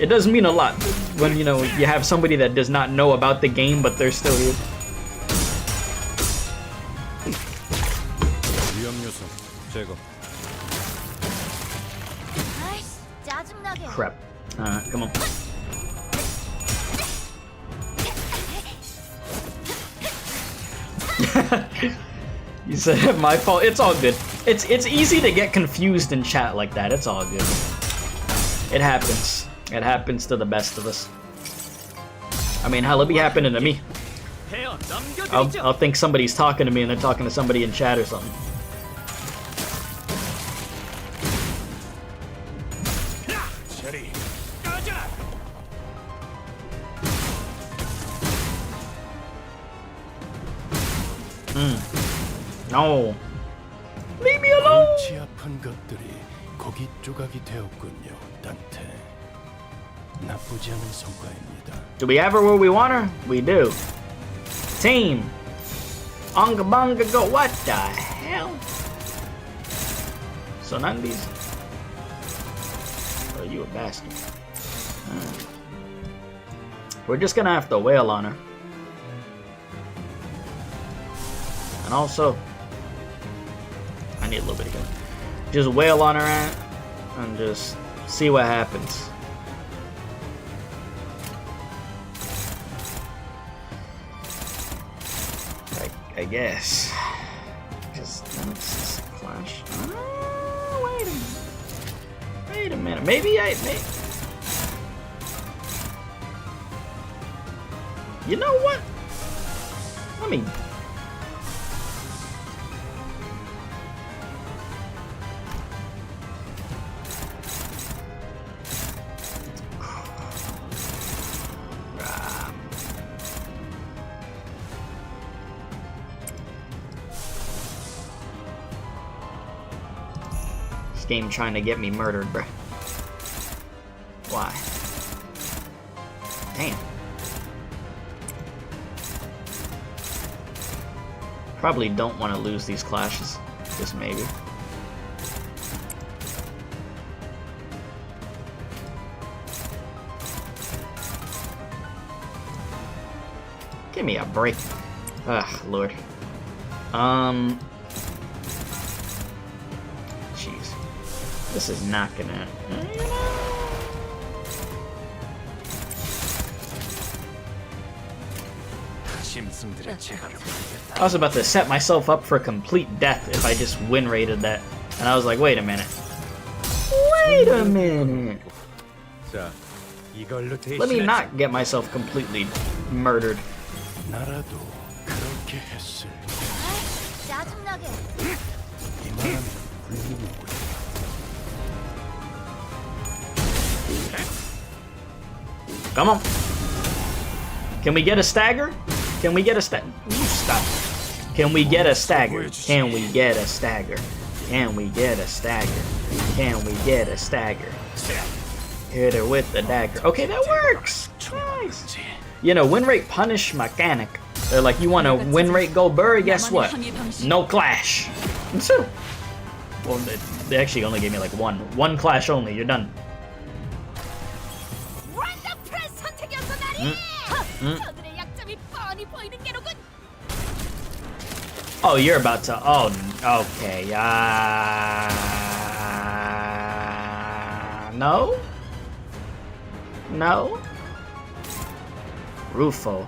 it does mean a lot when, you know, you have somebody that does not know about the game, but they're still here. 위험 요소 제거. 아이씨, 짜증나게. Crap. Come on. You said my fault. It's all good. It's easy to get confused in chat like that. It's all good. It happens. It happens to the best of us. I mean, hell, it'll be happening to me. I'll think somebody's talking to me and they're talking to somebody in chat or something. 자리. 가자. No. Leave me alone. 골치 아픈 것들이 고기 조각이 되었군요, 단테. 나쁘지 않은 성과입니다. Do we have her where we want her? We do. Team. Unga bunga go. What the hell? So none of these. Oh, you a bastard. We're just gonna have to wail on her. And also, I need a little bit of gun. Just wail on her and just see what happens. I guess. Just let's clash. Oh, wait a minute. Wait a minute. Maybe I may. You know what? Let me. Game trying to get me murdered, bruh. Why? Damn. Probably don't want to lose these clashes. Just maybe. Give me a break. Ugh, Lord. Jeez. This is not gonna... I was about to set myself up for complete death if I just win rated that. And I was like, wait a minute. Wait a minute. Let me not get myself completely murdered. 나라도 그렇게 했을 아이씨, 짜증나게. 이만하면 훌륭하군. Come on. Can we get a stagger? Can we get a stagger? Stop. Can we get a stagger? Can we get a stagger? Can we get a stagger? Can we get a stagger? Hit her with the dagger. Okay, that works. Nice. You know, win rate punish mechanic. They're like, you want a win rate go Burry? Guess what? No clash. Well, they actually only gave me like one clash only. You're done. Oh, you're about to. Oh, okay. No? No? Rufo.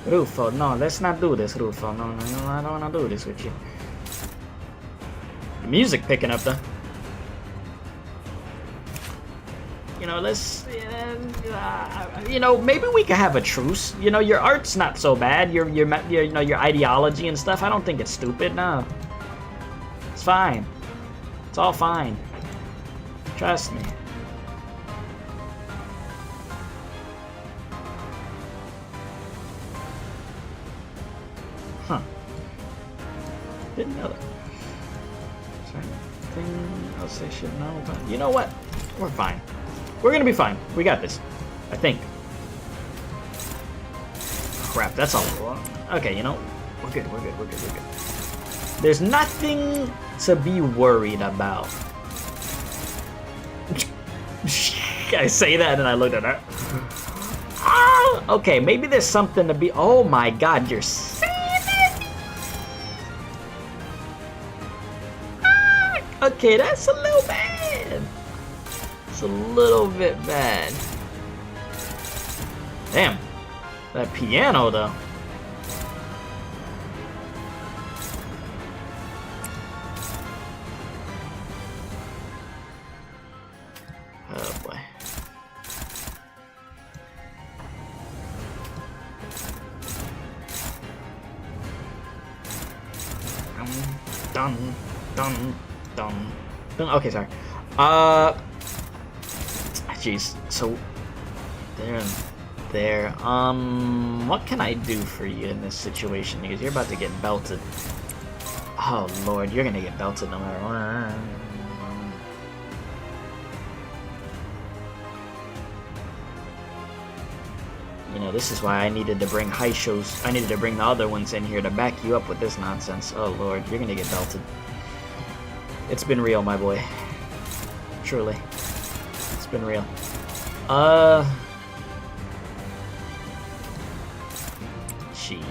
Rufo, no, let's not do this, Rufo. No, I don't want to do this with you. The music picking up, though. You know, let's, you know, maybe we could have a truce. You know, your art's not so bad. Your you know, your ideology and stuff. I don't think it's stupid. No, it's fine. It's all fine. Trust me. Huh? Didn't know that. Is there anything else I should know about? You know what? We're fine. We're gonna be fine. We got this. I think. Crap, that's all. Okay, you know, we're good, we're good, we're good, we're good. There's nothing to be worried about. I say that and I looked at her. Ah, okay, maybe there's something to be. Oh my god, you're saying it? Ah, okay, that's a little bad. A little bit bad. Damn. That piano though. Oh boy. Dun dun dun dun. Okay, sorry. Jeez, so there and there. What can I do for you in this situation? Because you're about to get belted. Oh Lord, you're gonna get belted no matter what. You know, this is why I needed to bring high shows. I needed to bring the other ones in here to back you up with this nonsense. Oh Lord, you're gonna get belted. It's been real, my boy. Truly. Been real. Jeez.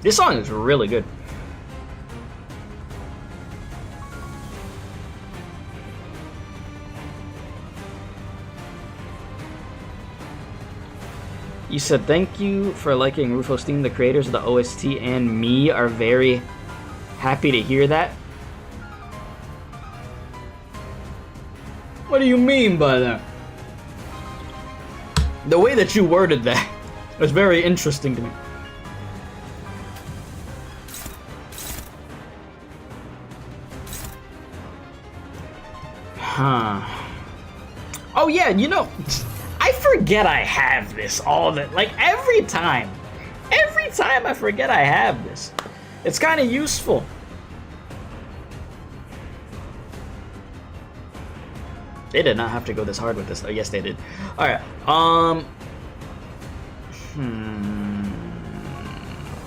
This song is really good. You said thank you for liking Rufo's theme. The creators of the OST and me are very happy to hear that. What do you mean by that? The way that you worded that was very interesting to me. Huh. Oh yeah, you know, I forget I have this all the, like every time I forget I have this. It's kind of useful. They did not have to go this hard with this though. Yes, they did. All right.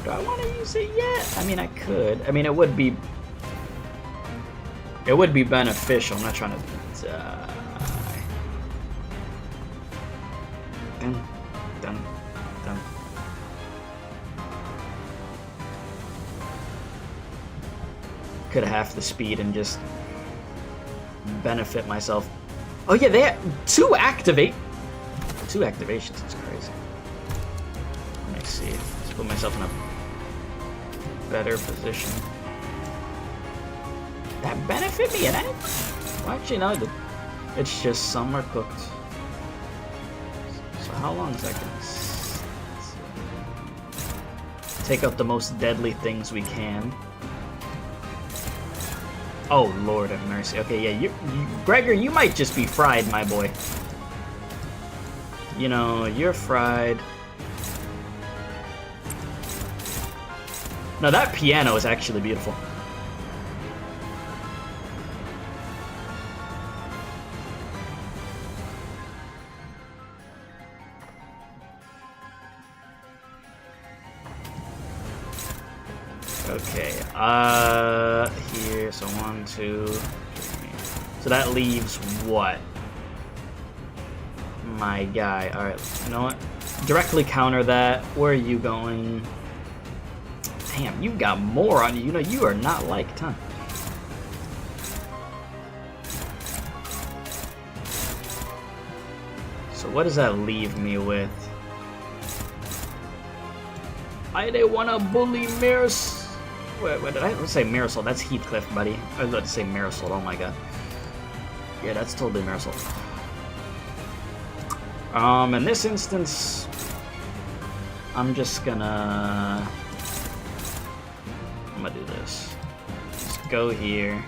Do I want to use it yet? I mean, I could. I mean, it would be beneficial. I'm not trying to die. Dun, dun, dun. Could have half the speed and just benefit myself. Oh yeah, they have two activations. It's crazy. Let me see. Let's put myself in a better position. That benefit me in any? Well, actually, no. It's just some are cooked. So how long is that gonna take out the most deadly things we can? Oh Lord have mercy. Okay, yeah, you Gregor, you might just be fried, my boy. You know, you're fried. No, that piano is actually beautiful. Okay, here, so 1, 2, 3. So that leaves what? My guy. Alright, you know what? Directly counter that. Where are you going? Damn, you got more on you. You know, you are not liked, huh? So what does that leave me with? I didn't want to bully Marisol. Wait, did I say Marisol? That's Heathcliff, buddy. I was about to say Marisol. Oh my god. Yeah, that's totally Marisol. In this instance, I'm just gonna do this. Just go here.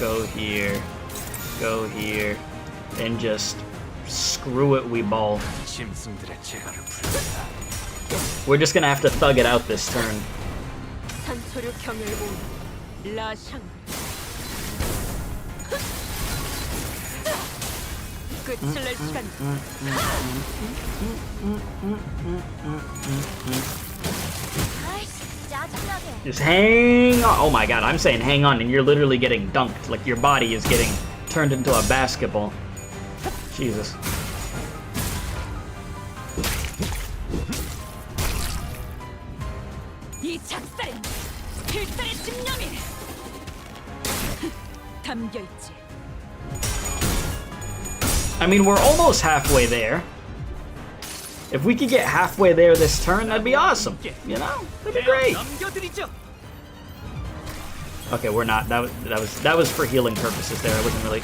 Go here. Go here. And just screw it, we ball. We're just gonna have to thug it out this turn. Just hang on. Oh my god, I'm saying hang on, and you're literally getting dunked. Like your body is getting turned into a basketball. Jesus. I mean, we're almost halfway there. If we could get halfway there this turn, that'd be awesome. You know? That'd be great. Okay, we're not. That was for healing purposes there. I wasn't really.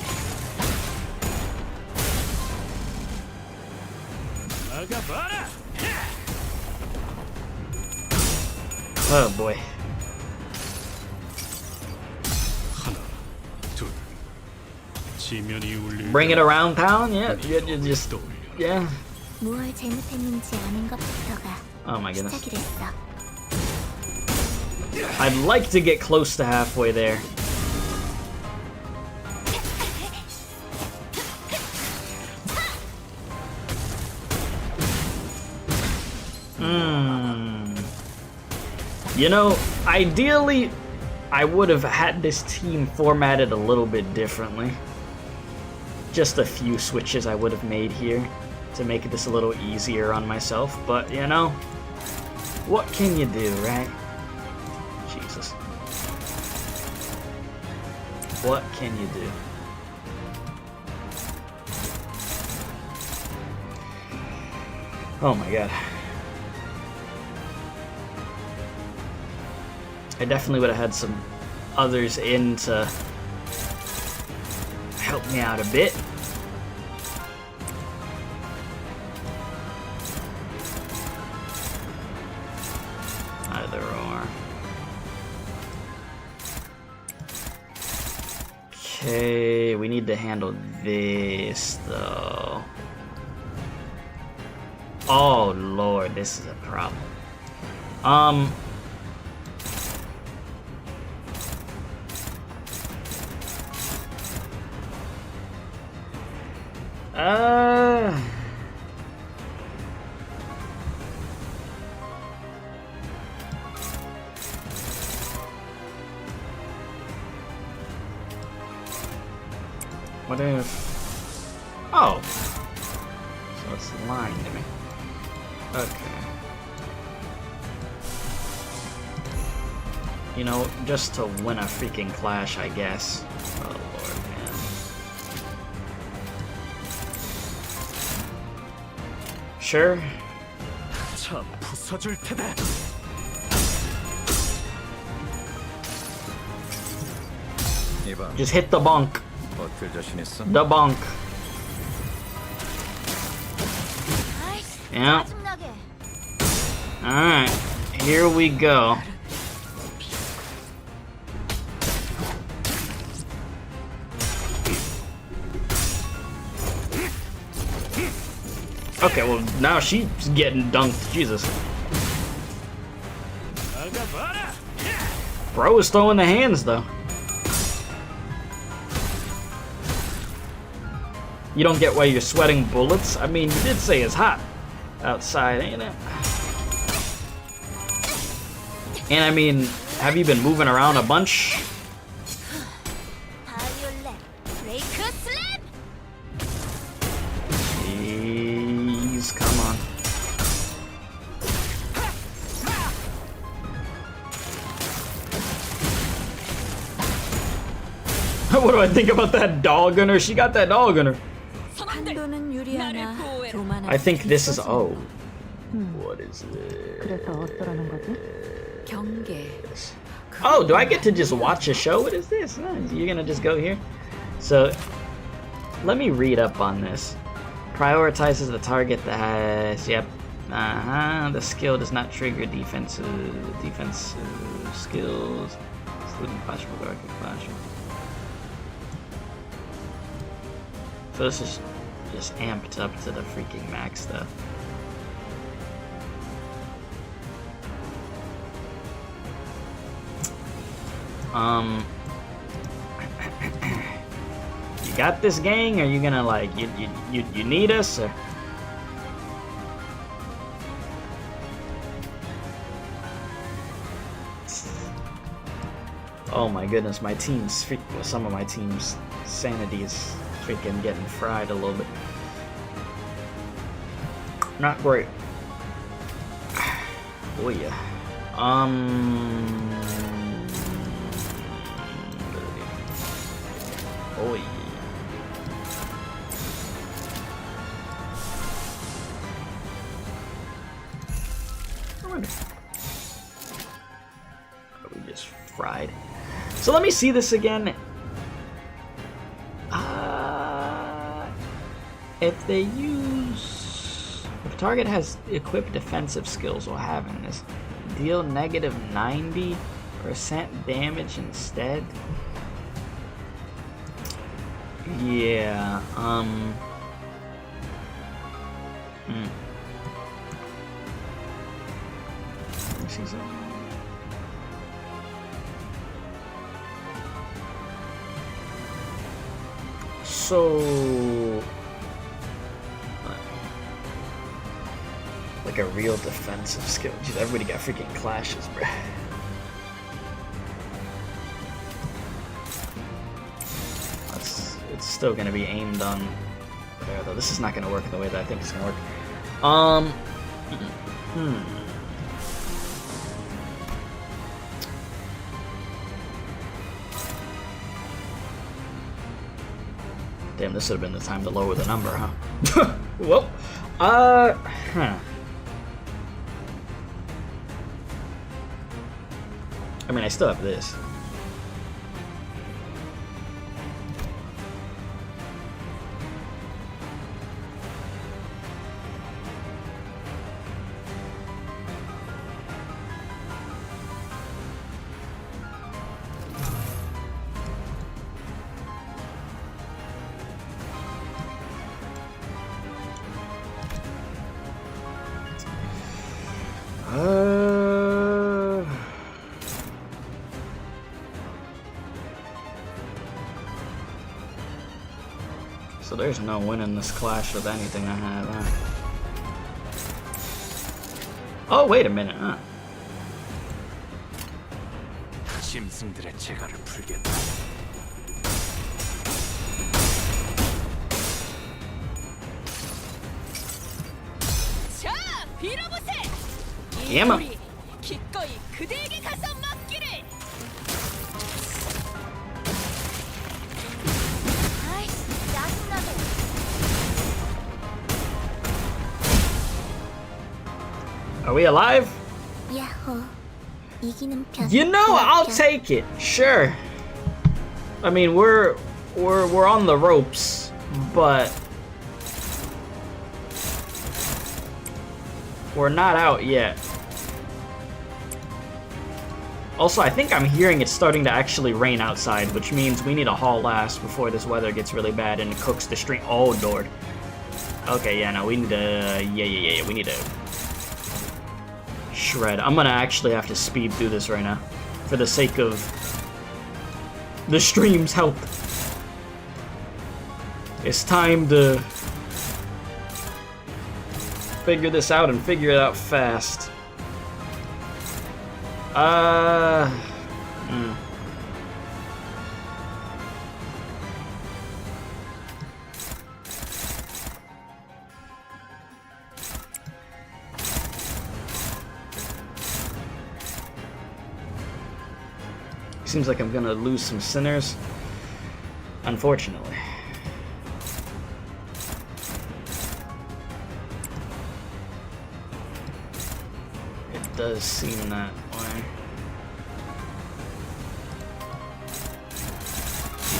Oh boy. Bring it around town? Yeah, just yeah. Oh my goodness. I'd like to get close to halfway there. You know, ideally, I would have had this team formatted a little bit differently. Just a few switches I would have made here to make this a little easier on myself, but you know, what can you do, right? Jesus. What can you do? Oh my god. I definitely would have had some others in to help me out a bit. Either or. Okay, we need to handle this though. Oh lord, this is a problem. What if... Oh! So it's lying to me. Okay. You know, just to win a freaking clash, I guess. Oh lord, man. Sure. Just hit the bonk. The bonk. Yeah. Alright. Here we go. Okay, well, now she's getting dunked. Jesus. Bro is throwing the hands, though. You don't get why you're sweating bullets? I mean, you did say it's hot outside, ain't it? And I mean, have you been moving around a bunch? 바이올렛 브레이크 슬램. Jeez, come on. What do I think about that dog gunner? She got that dog gunner. 판도는 유리하나 교만한 I think this is what is 그래서 어쩌라는 거지? 경계. this? Oh, do I get to just watch a show? What is this? No, you're gonna just go here. So, let me read up on this. Prioritizes the target that has, yep. The skill does not trigger defensive skills, excluding flashback or flashback. So this is just amped up to the freaking max stuff. You got this, gang? Are you gonna like you need us? Or? Oh my goodness, my team's some of my team's sanity is freaking getting fried a little bit. Not great. Oh yeah. Oh yeah. I wonder. We just fried. So let me see this again. If they use... If target has equipped defensive skills while having this, deal negative 90% damage instead? Yeah, Let me see something. So... like a real defensive skill. Jeez, everybody got freaking clashes, bruh. It's still gonna be aimed on there, though. This is not gonna work the way that I think it's gonna work. Damn, this would have been the time to lower the number, huh? Well, I mean, I still have this. So there's no winning this clash with anything I have, huh? Oh, wait a minute, huh? 짐승들의 재갈을 풀겠다. 자, 빌어보세. Yeah, man. 기꺼이 그대에게 가서 맡기를. 아이씨, 짜증나게. Are we alive? 야호. 이기는 편. You know, I'll take it. Sure. I mean, we're on the ropes, but we're not out yet. Also, I think I'm hearing it's starting to actually rain outside, which means we need to haul ass before this weather gets really bad and cooks the stream. Oh, Lord. Okay, yeah, no, we need to... Yeah, we need to... shred. I'm gonna actually have to speed through this right now. For the sake of... the stream's help. It's time to... figure this out and figure it out fast. Hmm. Seems like I'm gonna lose some sinners, unfortunately. It does seem that way.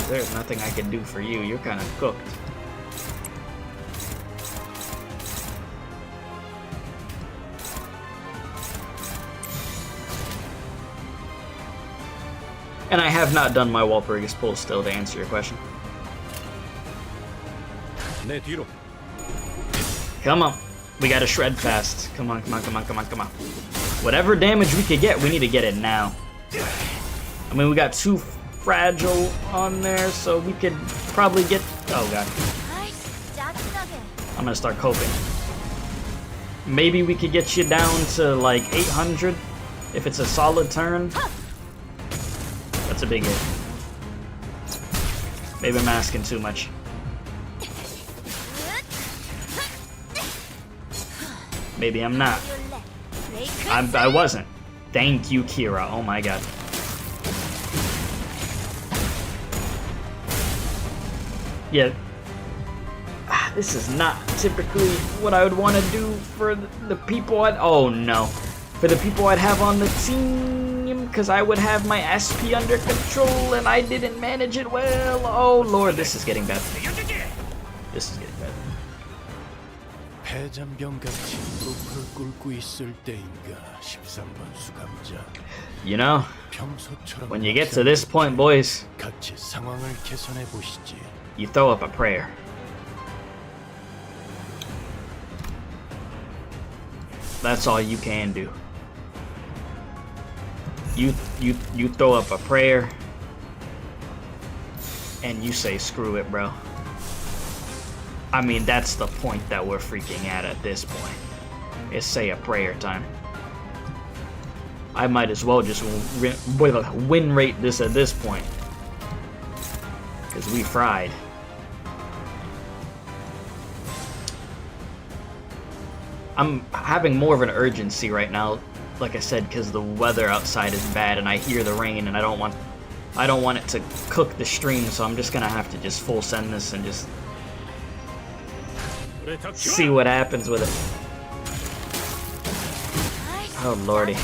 There's nothing I can do for you. You're kind of cooked. And I have not done my Walpurgis pull still, to answer your question. 내 뒤로. Come on. We gotta shred fast. Come on, come on, come on, come on, come on. Whatever damage we could get, we need to get it now. I mean, we got 2 fragile on there, so we could probably get... Oh, God. I'm gonna start coping. Maybe we could get you down to, like, 800 if it's a solid turn. That's a big hit. Maybe I'm asking too much. Maybe I'm not. I wasn't. Thank you, Kira. Oh my god. Yeah. This is not typically what I would want to do for the people I'd... Oh no. For the people I'd have on the team. Because I would have my SP under control and I didn't manage it well. Oh lord, this is getting bad. This is getting bad. 패잔병같이 무릎을 꿇고 있을 때인가 13번 수감자. You know, 평소처럼 when you get to this point, boys, 같이 상황을 개선해 보시지. you throw up a prayer. That's all you can do. You throw up a prayer and you say screw it, bro. I mean, that's the point that we're freaking at this point. It's say a prayer time. I might as well just win rate this at this point. Because we fried. I'm having more of an urgency right now, like I said, because the weather outside is bad and I hear the rain and I don't want it to cook the stream, so I'm just gonna have to just full send this and just see what happens with it. Oh lordy.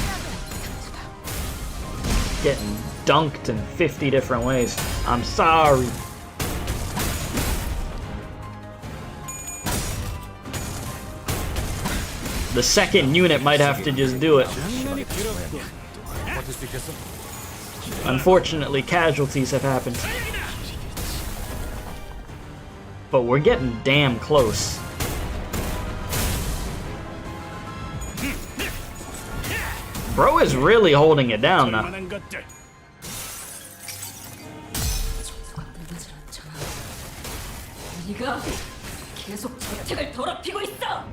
Getting dunked in 50 different ways. I'm sorry. The second unit might have to just do it. Unfortunately, casualties have happened. But we're getting damn close. Bro is really holding it down now. 네가 계속 저택을 더럽히고 있어.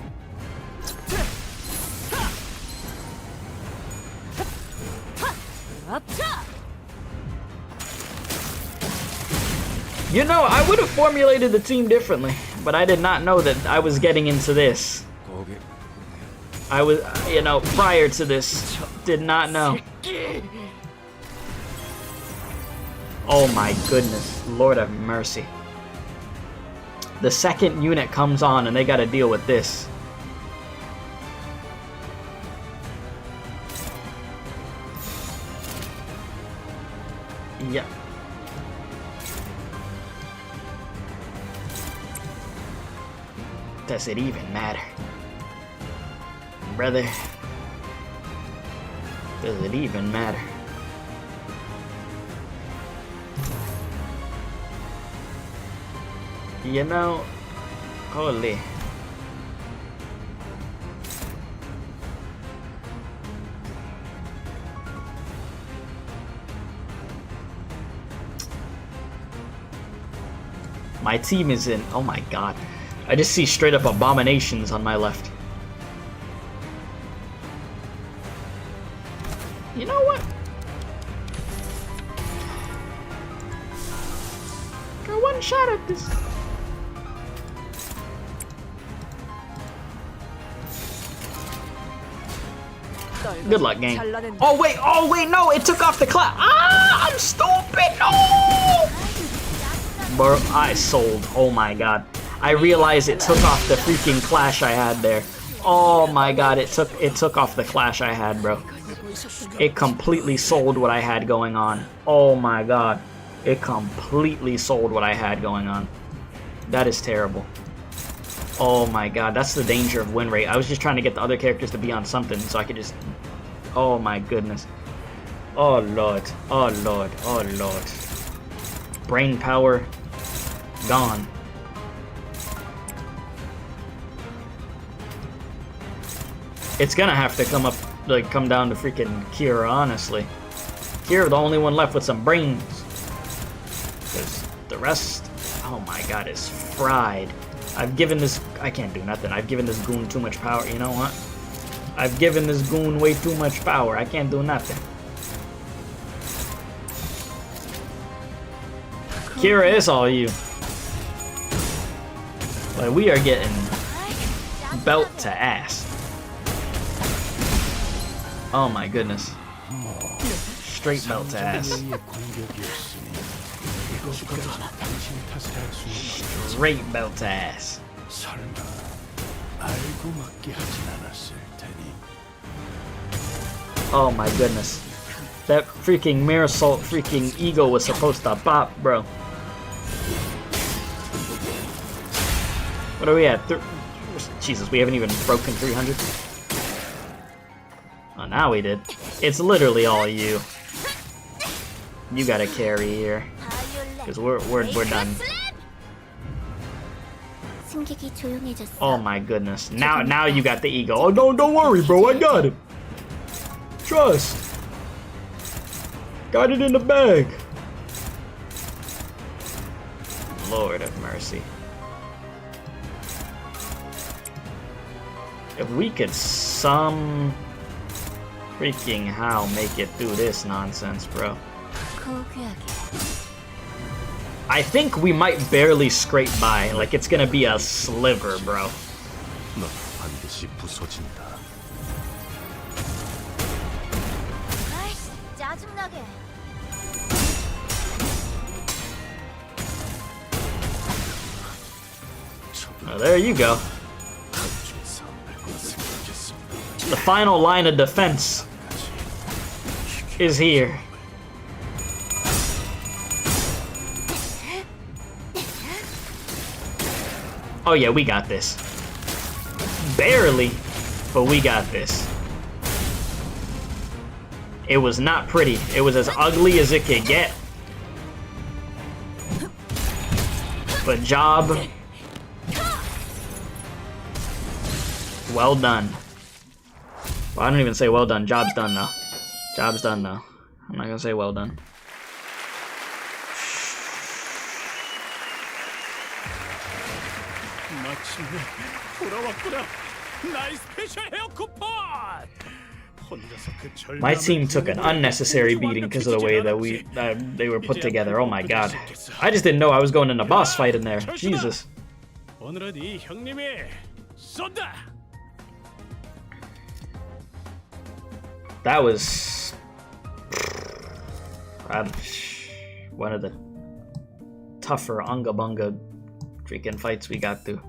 You know, I would have formulated the team differently, but I did not know that I was getting into this. I was, you know, prior to this, did not know. Oh my goodness, Lord have mercy. The second unit comes on and they gotta deal with this. Yeah. Does it even matter? Brother, does it even matter? You know, holy. My team is in, oh my god. I just see straight up abominations on my left. You know what? Got one shot at this. Good luck, gang. Oh wait, no, it took off the clash. Ah, I'm stupid, no! Bro, I sold, oh my god. I realized it took off the freaking clash I had there. Oh my god, it took off the clash I had, bro. It completely sold what I had going on. Oh my god. It completely sold what I had going on. That is terrible. Oh my god, that's the danger of win rate. I was just trying to get the other characters to be on something so I could just... Oh my goodness. Oh lord. Oh lord. Oh lord. Brain power gone. It's gonna have to come down to freaking Kira, honestly. Kira, the only one left with some brains. Because the rest, oh my god, is fried. I've given this... I can't do nothing. I've given this goon too much power. You know what? I've given this goon way too much power. I can't do nothing. Kira is all you. But we are getting belt to ass. Oh my goodness. Straight belt to ass. Straight belt to ass. Oh my goodness. That freaking mirror salt freaking ego was supposed to pop, bro. What are we at? Jesus, we haven't even broken 300. Oh, now we did. It's literally all you. You gotta carry here. Because we're done. Oh my goodness. Now you got the ego. Oh no, don't worry, bro. I got it. Trust. Got it in the bag. Lord of mercy. If we could some freaking how make it through this nonsense, bro. I think we might barely scrape by. Like, it's gonna be a sliver, bro. Oh, there you go. The final line of defense is here. Oh yeah, we got this. Barely, but we got this. It was not pretty. It was as ugly as it could get. But job well done. Well, I don't even say well done. Job's done though. Job's done though. I'm not gonna say well done. My team took an unnecessary beating because of the way that they were put together. Oh my god. I just didn't know I was going in a boss fight in there. Jesus. That was one of the tougher unga bunga freaking fights we got through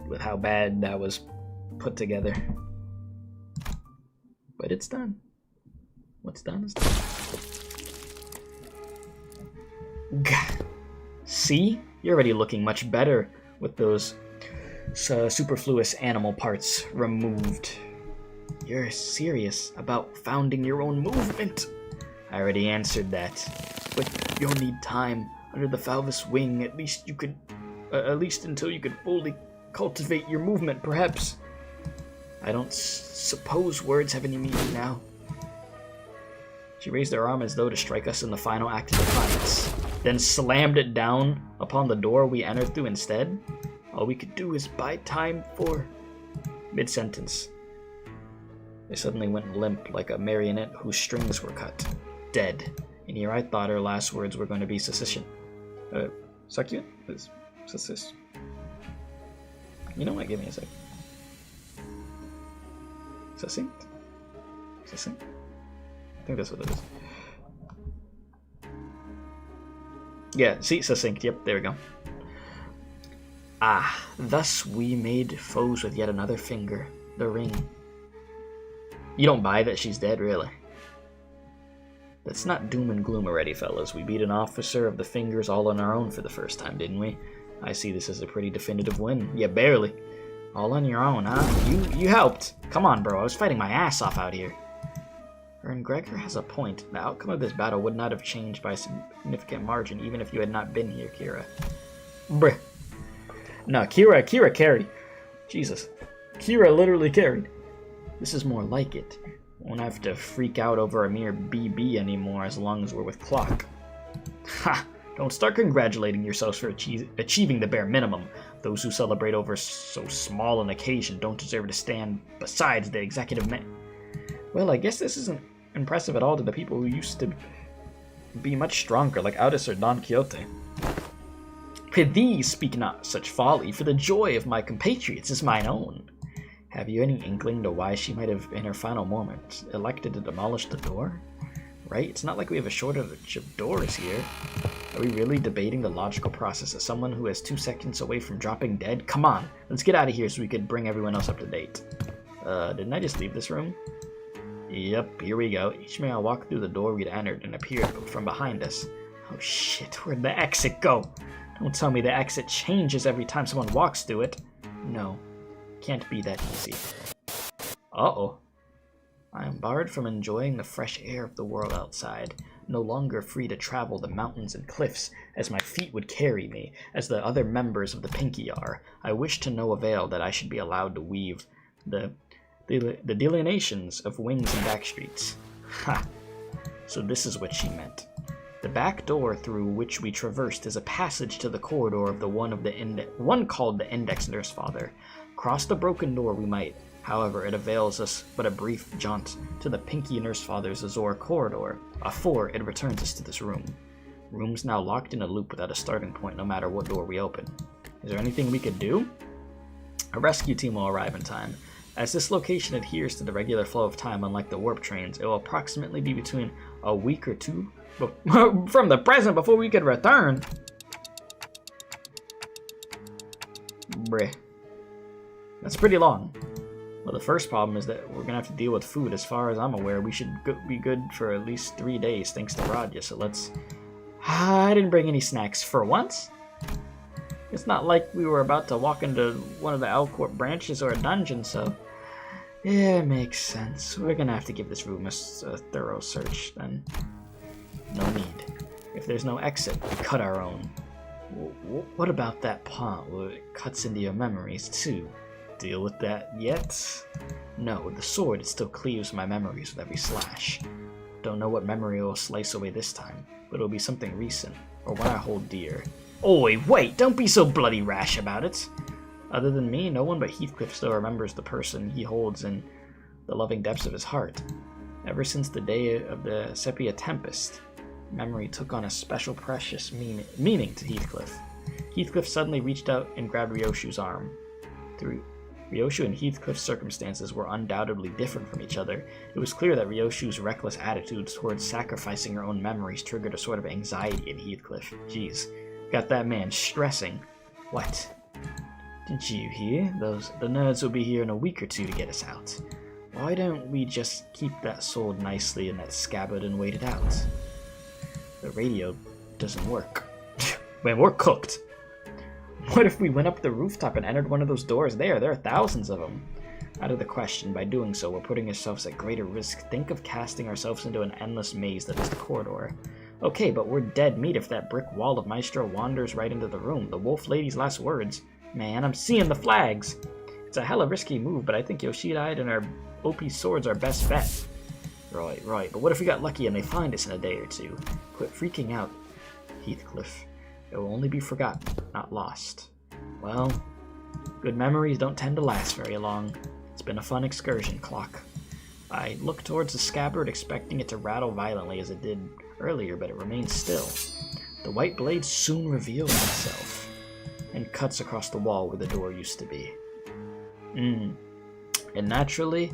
with how bad that was put together. But it's done. What's done is done. See? You're already looking much better with those superfluous animal parts removed. You're serious about founding your own movement. I already answered that. But you'll need time under the Falvis wing. At least until you could fully cultivate your movement, perhaps. I don't suppose words have any meaning now. She raised her arm as though to strike us in the final act of defiance, then slammed it down upon the door we entered through instead. All we could do is buy time for... Mid-sentence. They suddenly went limp like a marionette whose strings were cut. Dead. And here I thought her last words were going to be succession. Succulent? Success. You know what? Give me a sec. Succinct? Succinct? I think that's what it is. Yeah, see, succinct. Yep, there we go. Ah, thus we made foes with yet another finger. The ring. You don't buy that she's dead, really? That's not doom and gloom already, fellas. We beat an officer of the fingers all on our own for the first time, didn't we? I see this as a pretty definitive win. Yeah, barely. All on your own, huh? You helped. Come on, bro. I was fighting my ass off out here. And Gregor has a point. The outcome of this battle would not have changed by a significant margin, even if you had not been here, Kira. Bruh. No, Kira carried. Jesus. Kira literally carried. This is more like it. Won't have to freak out over a mere BB anymore as long as we're with Clock. Ha! Don't start congratulating yourselves for achieving the bare minimum. Those who celebrate over so small an occasion don't deserve to stand besides the executive man. Well, I guess this isn't impressive at all to the people who used to be much stronger, like Aldous or Don Quixote. With these speak not such folly, for the joy of my compatriots is mine own. Have you any inkling to why she might have, in her final moment, elected to demolish the door? Right? It's not like we have a shortage of doors here. Are we really debating the logical process of someone who is 2 seconds away from dropping dead? Come on, let's get out of here so we could bring everyone else up to date. Didn't I just leave this room? Yep, here we go. Ishmael walked through the door we'd entered and appeared from behind us. Oh shit, where'd the exit go? Don't tell me the exit changes every time someone walks through it. No, can't be that easy. Uh-oh. I am barred from enjoying the fresh air of the world outside, no longer free to travel the mountains and cliffs as my feet would carry me, as the other members of the Pinky are. I wish to no avail that I should be allowed to weave the delineations of wings and back streets. Ha! So this is what she meant. The back door through which we traversed is a passage to the corridor of the one called the Index Nurse Father. Cross the broken door we might. However, it avails us but a brief jaunt to the Pinky Nurse Father's Azor corridor. Before it returns us to this room. Room's now locked in a loop without a starting point no matter what door we open. Is there anything we could do? A rescue team will arrive in time. As this location adheres to the regular flow of time unlike the warp trains, it will approximately be between a week or two from the present before we could return. Bruh. That's pretty long. Well, the first problem is that we're gonna have to deal with food. As far as I'm aware, we should be good for at least 3 days, thanks to Radya, so let's... I didn't bring any snacks for once. It's not like we were about to walk into one of the Alcorp branches or a dungeon, so... Yeah, it makes sense. We're gonna have to give this room a thorough search, then. No need. If there's no exit, we cut our own. What about that pawn? Well, it cuts into your memories, too. Deal with that yet? No, the sword, it still cleaves my memories with every slash. Don't know what memory will slice away this time, but it'll be something recent, or one I hold dear. Oi, wait! Don't be so bloody rash about it! Other than me, no one but Heathcliff still remembers the person he holds in the loving depths of his heart. Ever since the day of the Sepia Tempest, memory took on a special precious meaning to Heathcliff. Heathcliff suddenly reached out and grabbed Ryoshu's arm. Through Ryoshu and Heathcliff's circumstances were undoubtedly different from each other. It was clear that Ryoshu's reckless attitudes towards sacrificing her own memories triggered a sort of anxiety in Heathcliff. Jeez, got that man stressing. What? Didn't you hear? The nerds will be here in a week or two to get us out. Why don't we just keep that sword nicely in that scabbard and wait it out? The radio doesn't work. Man, we're cooked. What if we went up the rooftop and entered one of those doors there? There are thousands of them. Out of the question. By doing so, we're putting ourselves at greater risk. Think of casting ourselves into an endless maze that is the corridor. Okay, but we're dead meat if that brick wall of Maestro wanders right into the room. The wolf lady's last words. Man, I'm seeing the flags. It's a hella risky move, but I think Yoshida and our OP swords are best bet. Right. But what if we got lucky and they find us in a day or two? Quit freaking out, Heathcliff. It will only be forgotten, not lost. Well, good memories don't tend to last very long. It's been a fun excursion, Clock. I looked towards the scabbard, expecting it to rattle violently as it did earlier, but it remained still. The white blade soon revealed itself and cuts across the wall where the door used to be. And naturally,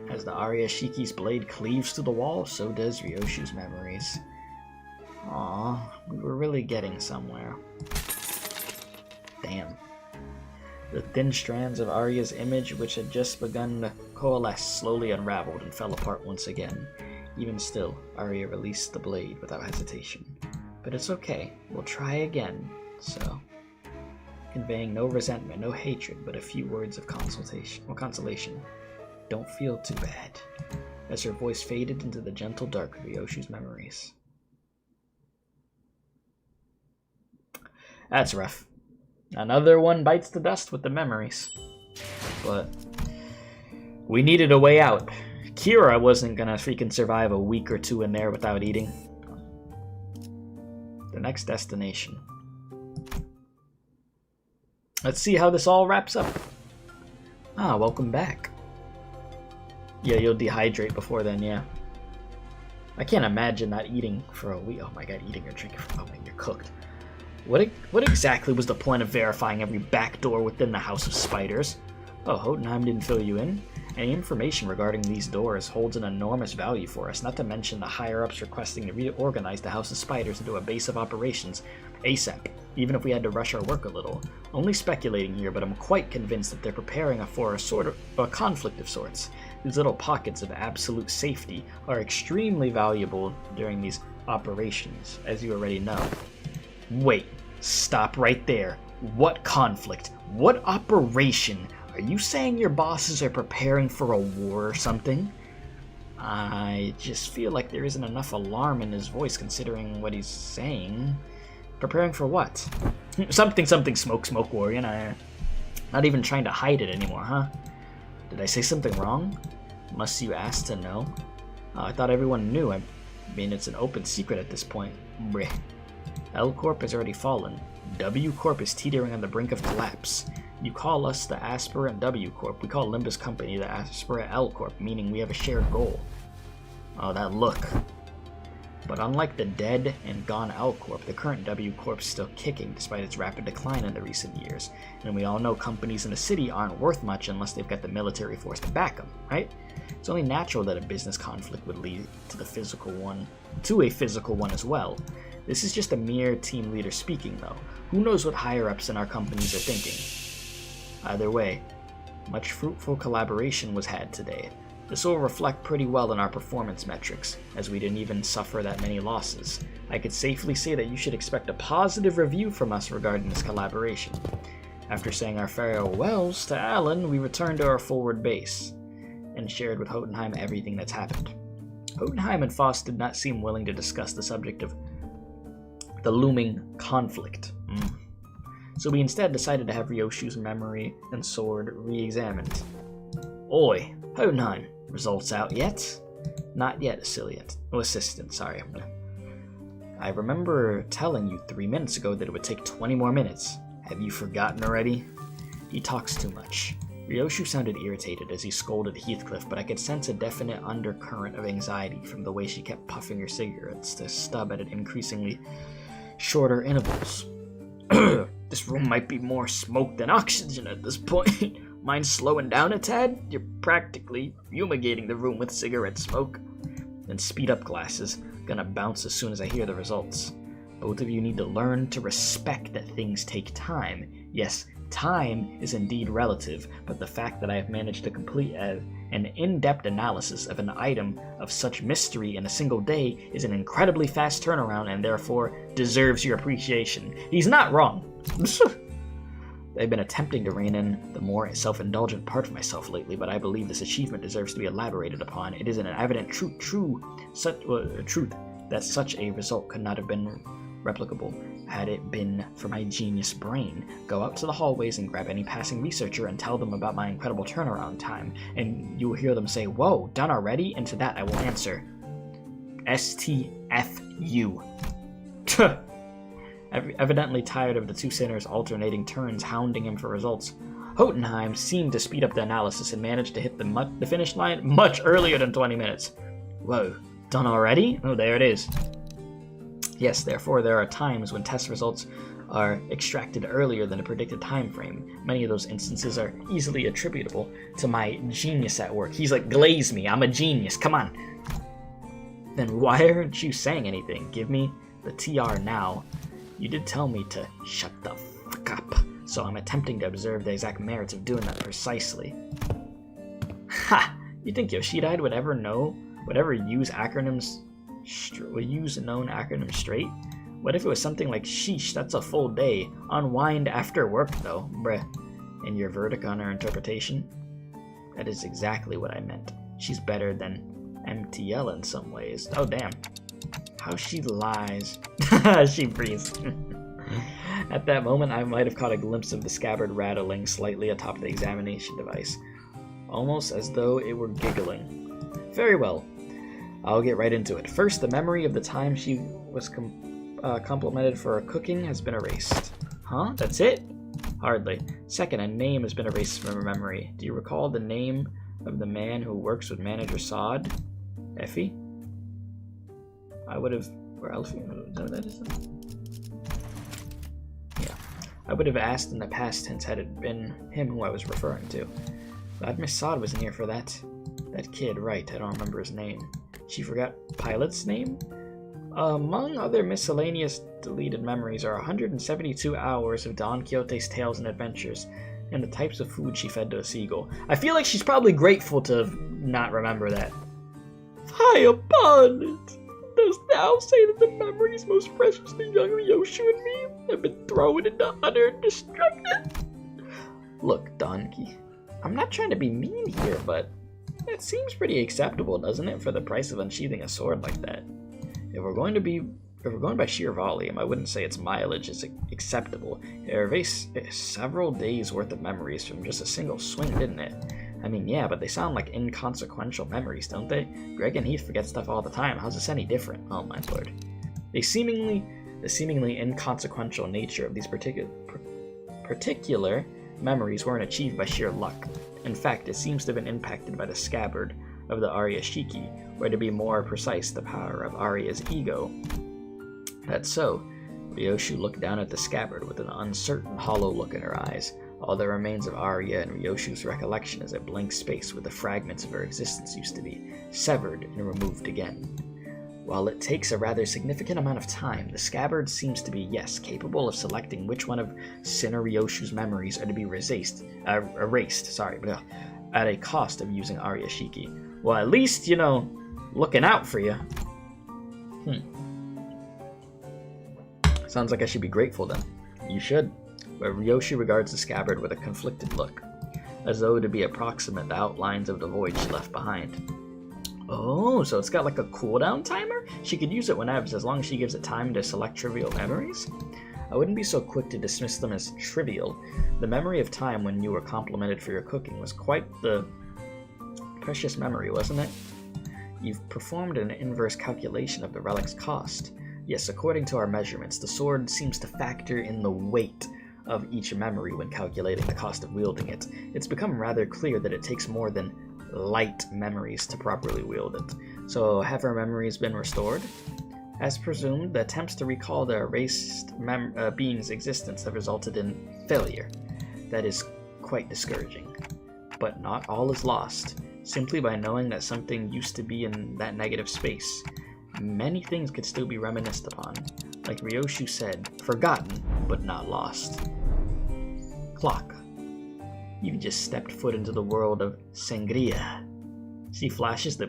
as the Arya Shiki's blade cleaves to the wall, so does Ryoshu's memories. Aw, we were really getting somewhere. Damn. The thin strands of Arya's image, which had just begun to coalesce, slowly unraveled and fell apart once again. Even still, Arya released the blade without hesitation. But it's okay, we'll try again, so... Conveying no resentment, no hatred, but a few words of consolation. Don't feel too bad. As her voice faded into the gentle dark of Ryoshu's memories. That's rough. Another one bites the dust with the memories. But we needed a way out. Kira wasn't gonna freaking survive a week or two in there without eating. The next destination. Let's see how this all wraps up. Ah, welcome back. Yeah, you'll dehydrate before then, yeah. I can't imagine not eating for a week. Oh my god, eating or drinking for... Oh man, you're cooked. What exactly was the point of verifying every back door within the House of Spiders? Oh, Jotunheim didn't fill you in? Any information regarding these doors holds an enormous value for us, not to mention the higher-ups requesting to reorganize the House of Spiders into a base of operations ASAP, even if we had to rush our work a little. Only speculating here, but I'm quite convinced that they're preparing for a conflict of sorts. These little pockets of absolute safety are extremely valuable during these operations, as you already know. Wait, stop right there. What conflict? What operation? Are you saying your bosses are preparing for a war or something? I just feel like there isn't enough alarm in his voice considering what he's saying. Preparing for what? Something, smoke, war, you know. Not even trying to hide it anymore, huh? Did I say something wrong? Must you ask to know? I thought everyone knew. I mean, it's an open secret at this point. Bleh. L Corp has already fallen. W Corp is teetering on the brink of collapse. You call us the aspirant W Corp. We call Limbus Company the aspirant L Corp, meaning we have a shared goal. Oh, that look. But unlike the dead and gone L Corp, the current W Corp is still kicking despite its rapid decline in the recent years. And we all know companies in the city aren't worth much unless they've got the military force to back them, right? It's only natural that a business conflict would lead to a physical one as well. This is just a mere team leader speaking, though. Who knows what higher-ups in our companies are thinking? Either way, much fruitful collaboration was had today. This will reflect pretty well in our performance metrics, as we didn't even suffer that many losses. I could safely say that you should expect a positive review from us regarding this collaboration. After saying our farewells to Alan, we returned to our forward base, and shared with Jotunheim everything that's happened. Jotunheim and Foss did not seem willing to discuss the subject of the looming conflict. So we instead decided to have Ryoshu's memory and sword re-examined. Oi, Jotunheim, results out yet? Not yet, assistant, sorry. I remember telling you 3 minutes ago that it would take 20 more minutes. Have you forgotten already? He talks too much. Ryoshu sounded irritated as he scolded Heathcliff, but I could sense a definite undercurrent of anxiety from the way she kept puffing her cigarettes to stub at an increasingly shorter intervals. This room might be more smoke than oxygen at this point. Mind slowing down a tad? You're practically fumigating the room with cigarette smoke. Then speed up, glasses. Gonna bounce as soon as I hear the results. Both of you need to learn to respect that things take time. Yes, time is indeed relative, but the fact that I have managed to complete an in-depth analysis of an item of such mystery in a single day is an incredibly fast turnaround and therefore deserves your appreciation. He's not wrong. I've been attempting to rein in the more self-indulgent part of myself lately, but I believe this achievement deserves to be elaborated upon. It is an evident truth that such a result could not have been replicable had it been for my genius brain. Go out to the hallways and grab any passing researcher and tell them about my incredible turnaround time, and you will hear them say, "Whoa, done already?" And to that I will answer, STFU. Evidently tired of the two sinners' alternating turns hounding him for results. Hotenheim seemed to speed up the analysis and managed to hit the finish line much earlier than 20 minutes. Whoa, done already? Oh, there it is. Yes, therefore, there are times when test results are extracted earlier than a predicted time frame. Many of those instances are easily attributable to my genius at work. He's like, glaze me, I'm a genius, come on. Then why aren't you saying anything? Give me the TR now. You did tell me to shut the fuck up, so I'm attempting to observe the exact merits of doing that precisely. Ha! You think Yoshida would ever use acronyms, use known acronyms straight? What if it was something like sheesh, that's a full day. Unwind after work though, bruh. And your verdict on her interpretation? That is exactly what I meant. She's better than MTL in some ways. Oh damn. How she lies. She breathes. At that moment, I might have caught a glimpse of the scabbard rattling slightly atop the examination device. Almost as though it were giggling. Very well. I'll get right into it. First, the memory of the time she was complimented for her cooking has been erased. Huh? That's it? Hardly. Second, a name has been erased from her memory. Do you recall the name of the man who works with manager Sod? Effie? I would have... Or Elfie? Is that what that is? Yeah. I would have asked in the past tense had it been him who I was referring to. Glad Miss Sod wasn't here for that. That kid, right, I don't remember his name. She forgot Pilot's name? Among other miscellaneous deleted memories are 172 hours of Don Quixote's tales and adventures, and the types of food she fed to a seagull. I feel like she's probably grateful to not remember that. Fie upon it! Dost thou say that the memories most precious to young Ryoshu and me have been thrown into utter destruction? Look, Donkey, I'm not trying to be mean here, but that seems pretty acceptable, doesn't it, for the price of unsheathing a sword like that? If we're going by sheer volume, I wouldn't say its mileage is acceptable. It erased several days' worth of memories from just a single swing, didn't it? I mean, yeah, but they sound like inconsequential memories, don't they? Greg and Heath forget stuff all the time. How's this any different? Oh my lord. The seemingly inconsequential nature of these particular memories weren't achieved by sheer luck. In fact, it seems to have been impacted by the scabbard of the Arya Shiki, or to be more precise, the power of Arya's ego. That's so. Ryoshu looked down at the scabbard with an uncertain, hollow look in her eyes. All that remains of Arya and Ryoshu's recollection is a blank space where the fragments of her existence used to be, severed and removed again. While it takes a rather significant amount of time, the scabbard seems to be, yes, capable of selecting which one of Sinner Ryoshu's memories are to be erased, at a cost of using Arya Shiki. Well, at least, looking out for you. Sounds like I should be grateful then. You should. But Ryoshu regards the scabbard with a conflicted look, as though to be approximate the outlines of the void she left behind. Oh, so it's got like a cooldown timer? She could use it whenever, as long as she gives it time to select trivial memories? I wouldn't be so quick to dismiss them as trivial. The memory of time when you were complimented for your cooking was quite the precious memory, wasn't it? You've performed an inverse calculation of the relic's cost. Yes, according to our measurements, the sword seems to factor in the weight of each memory when calculating the cost of wielding it. It's become rather clear that it takes more than light memories to properly wield it. So have her memories been restored? As presumed, the attempts to recall the erased being's existence have resulted in failure. That is quite discouraging. But not all is lost. Simply by knowing that something used to be in that negative space, many things could still be reminisced upon. Like Ryoshu said, forgotten, but not lost. Clock. You've just stepped foot into the world of sangria. She flashes the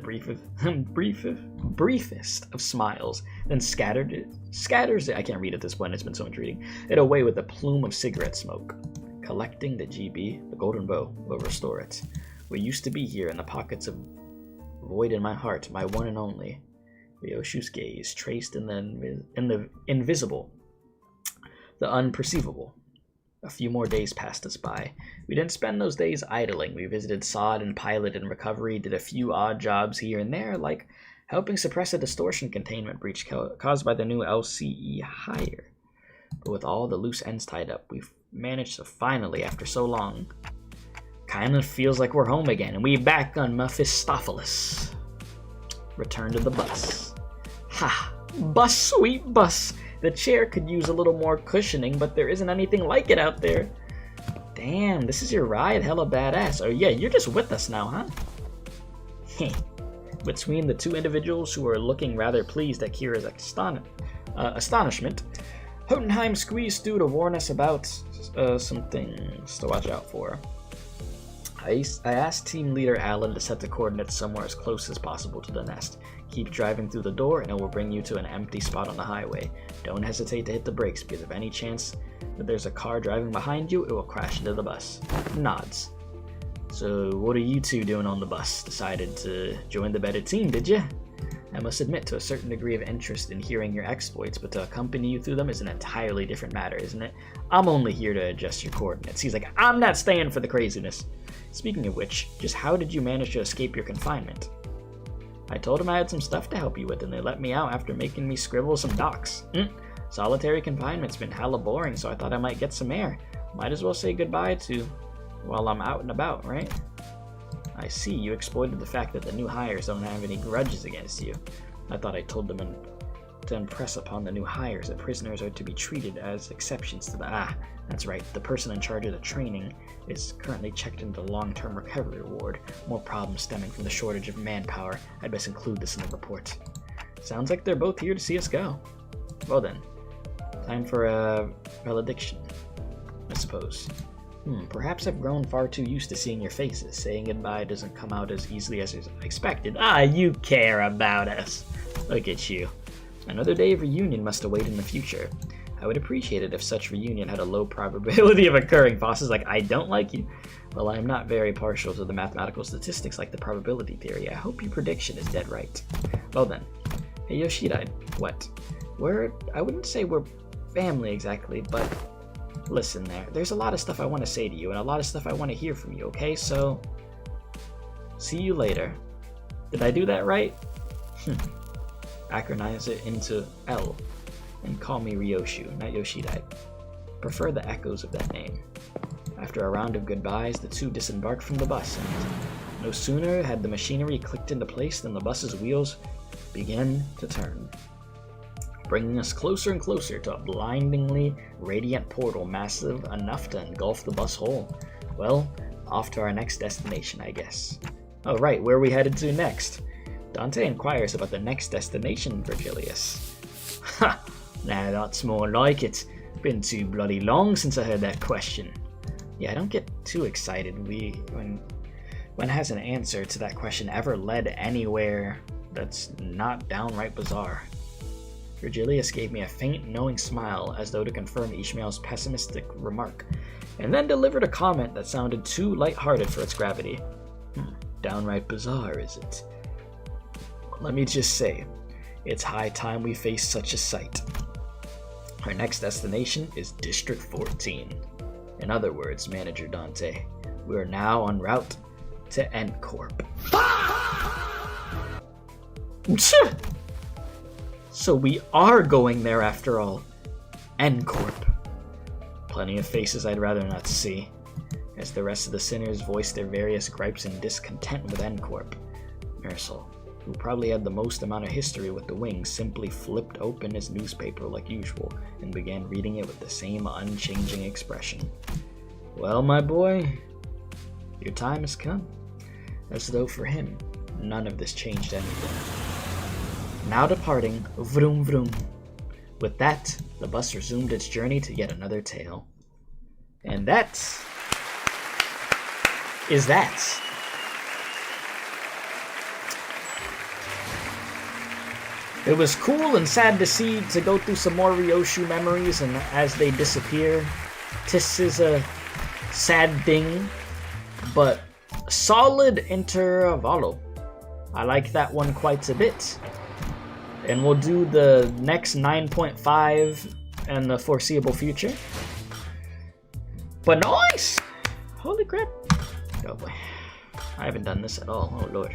briefest of smiles, then scatters it, I can't read at this point, it's been so much reading, it away with a plume of cigarette smoke. Collecting the GB, the golden bow, will restore it. What used to be here in the pockets of void in my heart, my one and only. Ryoshu's gaze traced in the invisible, the unperceivable. A few more days passed us by. We didn't spend those days idling. We visited Sod and Pilot in recovery, did a few odd jobs here and there, like helping suppress a distortion containment breach caused by the new LCE hire. But with all the loose ends tied up, we've managed to finally, after so long, Kind of feels like we're home again, and we back on Mephistopheles. Return to the bus. Ha! Bus, sweet bus! The chair could use a little more cushioning, but there isn't anything like it out there. Damn, this is your ride? Hella badass. Oh yeah, you're just with us now, huh? Between the two individuals who are looking rather pleased at Kira's astonishment, Hotenheim squeezed through to warn us about some things to watch out for. I asked team leader Alan to set the coordinates somewhere as close as possible to the nest. Keep driving through the door and it will bring you to an empty spot on the highway. Don't hesitate to hit the brakes because if any chance that there's a car driving behind you, it will crash into the bus. Nods. So what are you two doing on the bus? Decided to join the better team, did you? I must admit to a certain degree of interest in hearing your exploits, but to accompany you through them is an entirely different matter, isn't it? I'm only here to adjust your coordinates. He's like, I'm not staying for the craziness. Speaking of which, just how did you manage to escape your confinement? I told them I had some stuff to help you with, and they let me out after making me scribble some docs. Solitary confinement's been hella boring, so I thought I might get some air. Might as well say goodbye to while I'm out and about, right? I see, you exploited the fact that the new hires don't have any grudges against you. I thought I told them to impress upon the new hires that prisoners are to be treated as exceptions to the... that's right, the person in charge of the training is currently checked into the long-term recovery ward. More problems stemming from the shortage of manpower. I'd best include this in the report. Sounds like they're both here to see us go. Well then, time for a valediction, I suppose. Perhaps I've grown far too used to seeing your faces. Saying goodbye doesn't come out as easily as expected. You care about us. Look at you. Another day of reunion must await in the future. I would appreciate it if such reunion had a low probability of occurring. Boss is like, I don't like you. Well, I'm not very partial to the mathematical statistics like the probability theory. I hope your prediction is dead right. Well then. Hey Yoshida, what? I wouldn't say we're family exactly, but listen there's a lot of stuff I want to say to you and a lot of stuff I want to hear from you, okay? So, see you later. Did I do that right? Acronize it into L and call me Ryoshu, not Yoshida. Prefer the echoes of that name. After a round of goodbyes, the two disembarked from the bus, and no sooner had the machinery clicked into place than the bus's wheels began to turn, bringing us closer and closer to a blindingly radiant portal massive enough to engulf the bus whole. Well, off to our next destination, I guess. Oh right, where are we headed to next? Dante inquires about the next destination, Virgilius. Ha! Now that's more like it. Been too bloody long since I heard that question. Yeah, don't get too excited. When has an answer to that question ever led anywhere that's not downright bizarre? Virgilius gave me a faint, knowing smile as though to confirm Ishmael's pessimistic remark, and then delivered a comment that sounded too light-hearted for its gravity. Downright bizarre, is it? Let me just say, it's high time we face such a sight. Our next destination is District 14. In other words, Manager Dante, we are now en route to N-Corp. So we are going there after all. N-Corp. Plenty of faces I'd rather not see, as the rest of the sinners voiced their various gripes and discontent with N-Corp. Mersel, who probably had the most amount of history with the Wings, simply flipped open his newspaper like usual and began reading it with the same unchanging expression. Well, my boy, your time has come. As though for him, none of this changed anything. Now departing, vroom vroom. With that, the bus resumed its journey to yet another tale. And that is that. It was cool and sad to go through some more Ryoshu memories, and as they disappear, this is a sad thing, but solid intervallo. I like that one quite a bit. And we'll do the next 9.5 in the foreseeable future. But nice! Holy crap. Oh boy. I haven't done this at all. Oh lord.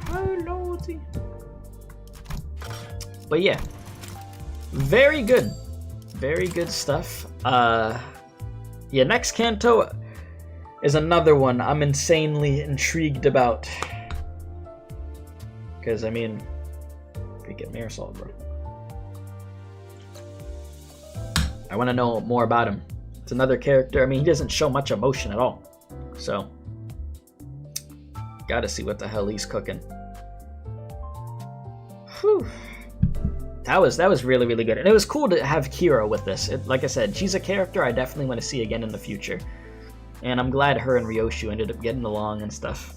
Oh lordy. But yeah. Very good. Very good stuff. yeah, next canto is another one I'm insanely intrigued about. Because, I mean, freaking Mirror Salt, bro. I want to know more about him. It's another character. I mean, he doesn't show much emotion at all. So, gotta see what the hell he's cooking. Whew. That was really, really good. And it was cool to have Kira with this. Like I said, she's a character I definitely want to see again in the future. And I'm glad her and Ryoshu ended up getting along and stuff.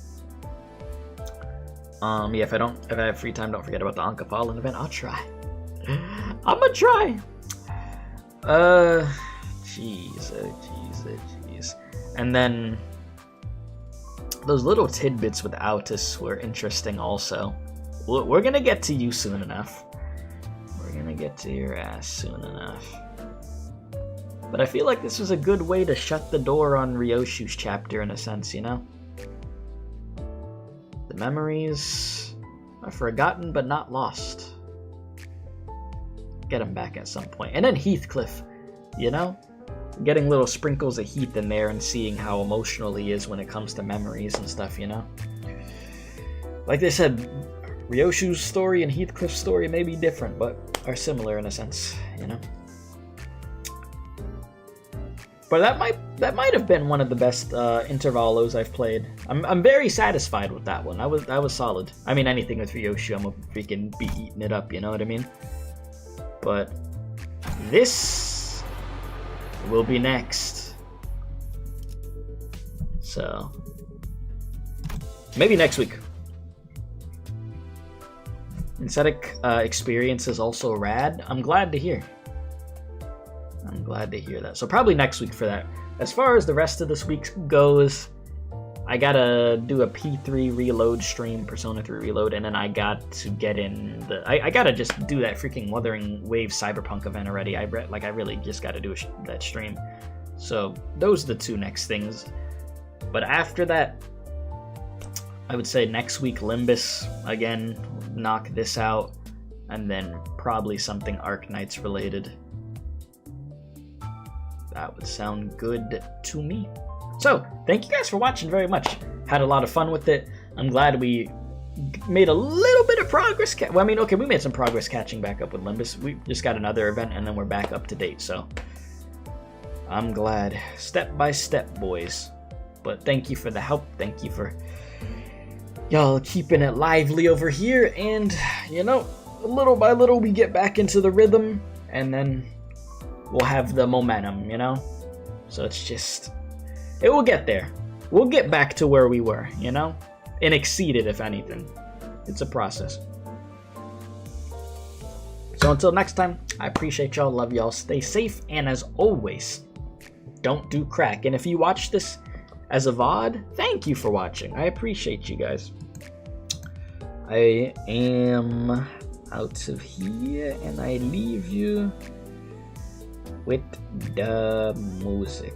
Yeah, if I have free time, don't forget about the Anka Fallen event. I'll try. I'ma try. Jeez. And then those little tidbits with Autis were interesting also. We're gonna get to you soon enough. We're gonna get to your ass soon enough. But I feel like this was a good way to shut the door on Ryoshu's chapter in a sense, you know? The memories are forgotten but not lost. Get him back at some point. And then Heathcliff, you know? Getting little sprinkles of Heath in there and seeing how emotional he is when it comes to memories and stuff, you know? Like they said, Ryoshu's story and Heathcliff's story may be different, but are similar in a sense, you know? But that might have been one of the best intervalos I've played. I'm very satisfied with that one. That was solid. I mean, anything with Ryoshu, I'm gonna freaking be eating it up, you know what I mean? But this will be next. So maybe next week. Aesthetic experience is also rad. I'm glad to hear. I'm glad to hear that. So probably next week for that. As far as the rest of this week goes, I gotta do a P3 reload stream, Persona 3 reload, and then I got to get in the... I gotta just do that freaking Wuthering Waves Cyberpunk event already. I really just gotta do that stream. So those are the two next things. But after that, I would say next week Limbus, again, knock this out, and then probably something Arknights related. That would sound good to me. So, thank you guys for watching very much. Had a lot of fun with it. I'm glad we made a little bit of progress. Well, I mean, okay, we made some progress catching back up with Limbus. We just got another event, and then we're back up to date, so I'm glad. Step by step, boys. But thank you for the help. Thank you for y'all keeping it lively over here. And, you know, little by little, we get back into the rhythm, and then we'll have the momentum, you know? So it's just... it will get there. We'll get back to where we were, you know? And exceed it, if anything. It's a process. So until next time, I appreciate y'all, love y'all, stay safe, and as always, don't do crack. And if you watch this as a VOD, thank you for watching. I appreciate you guys. I am out of here, and I leave you with the music.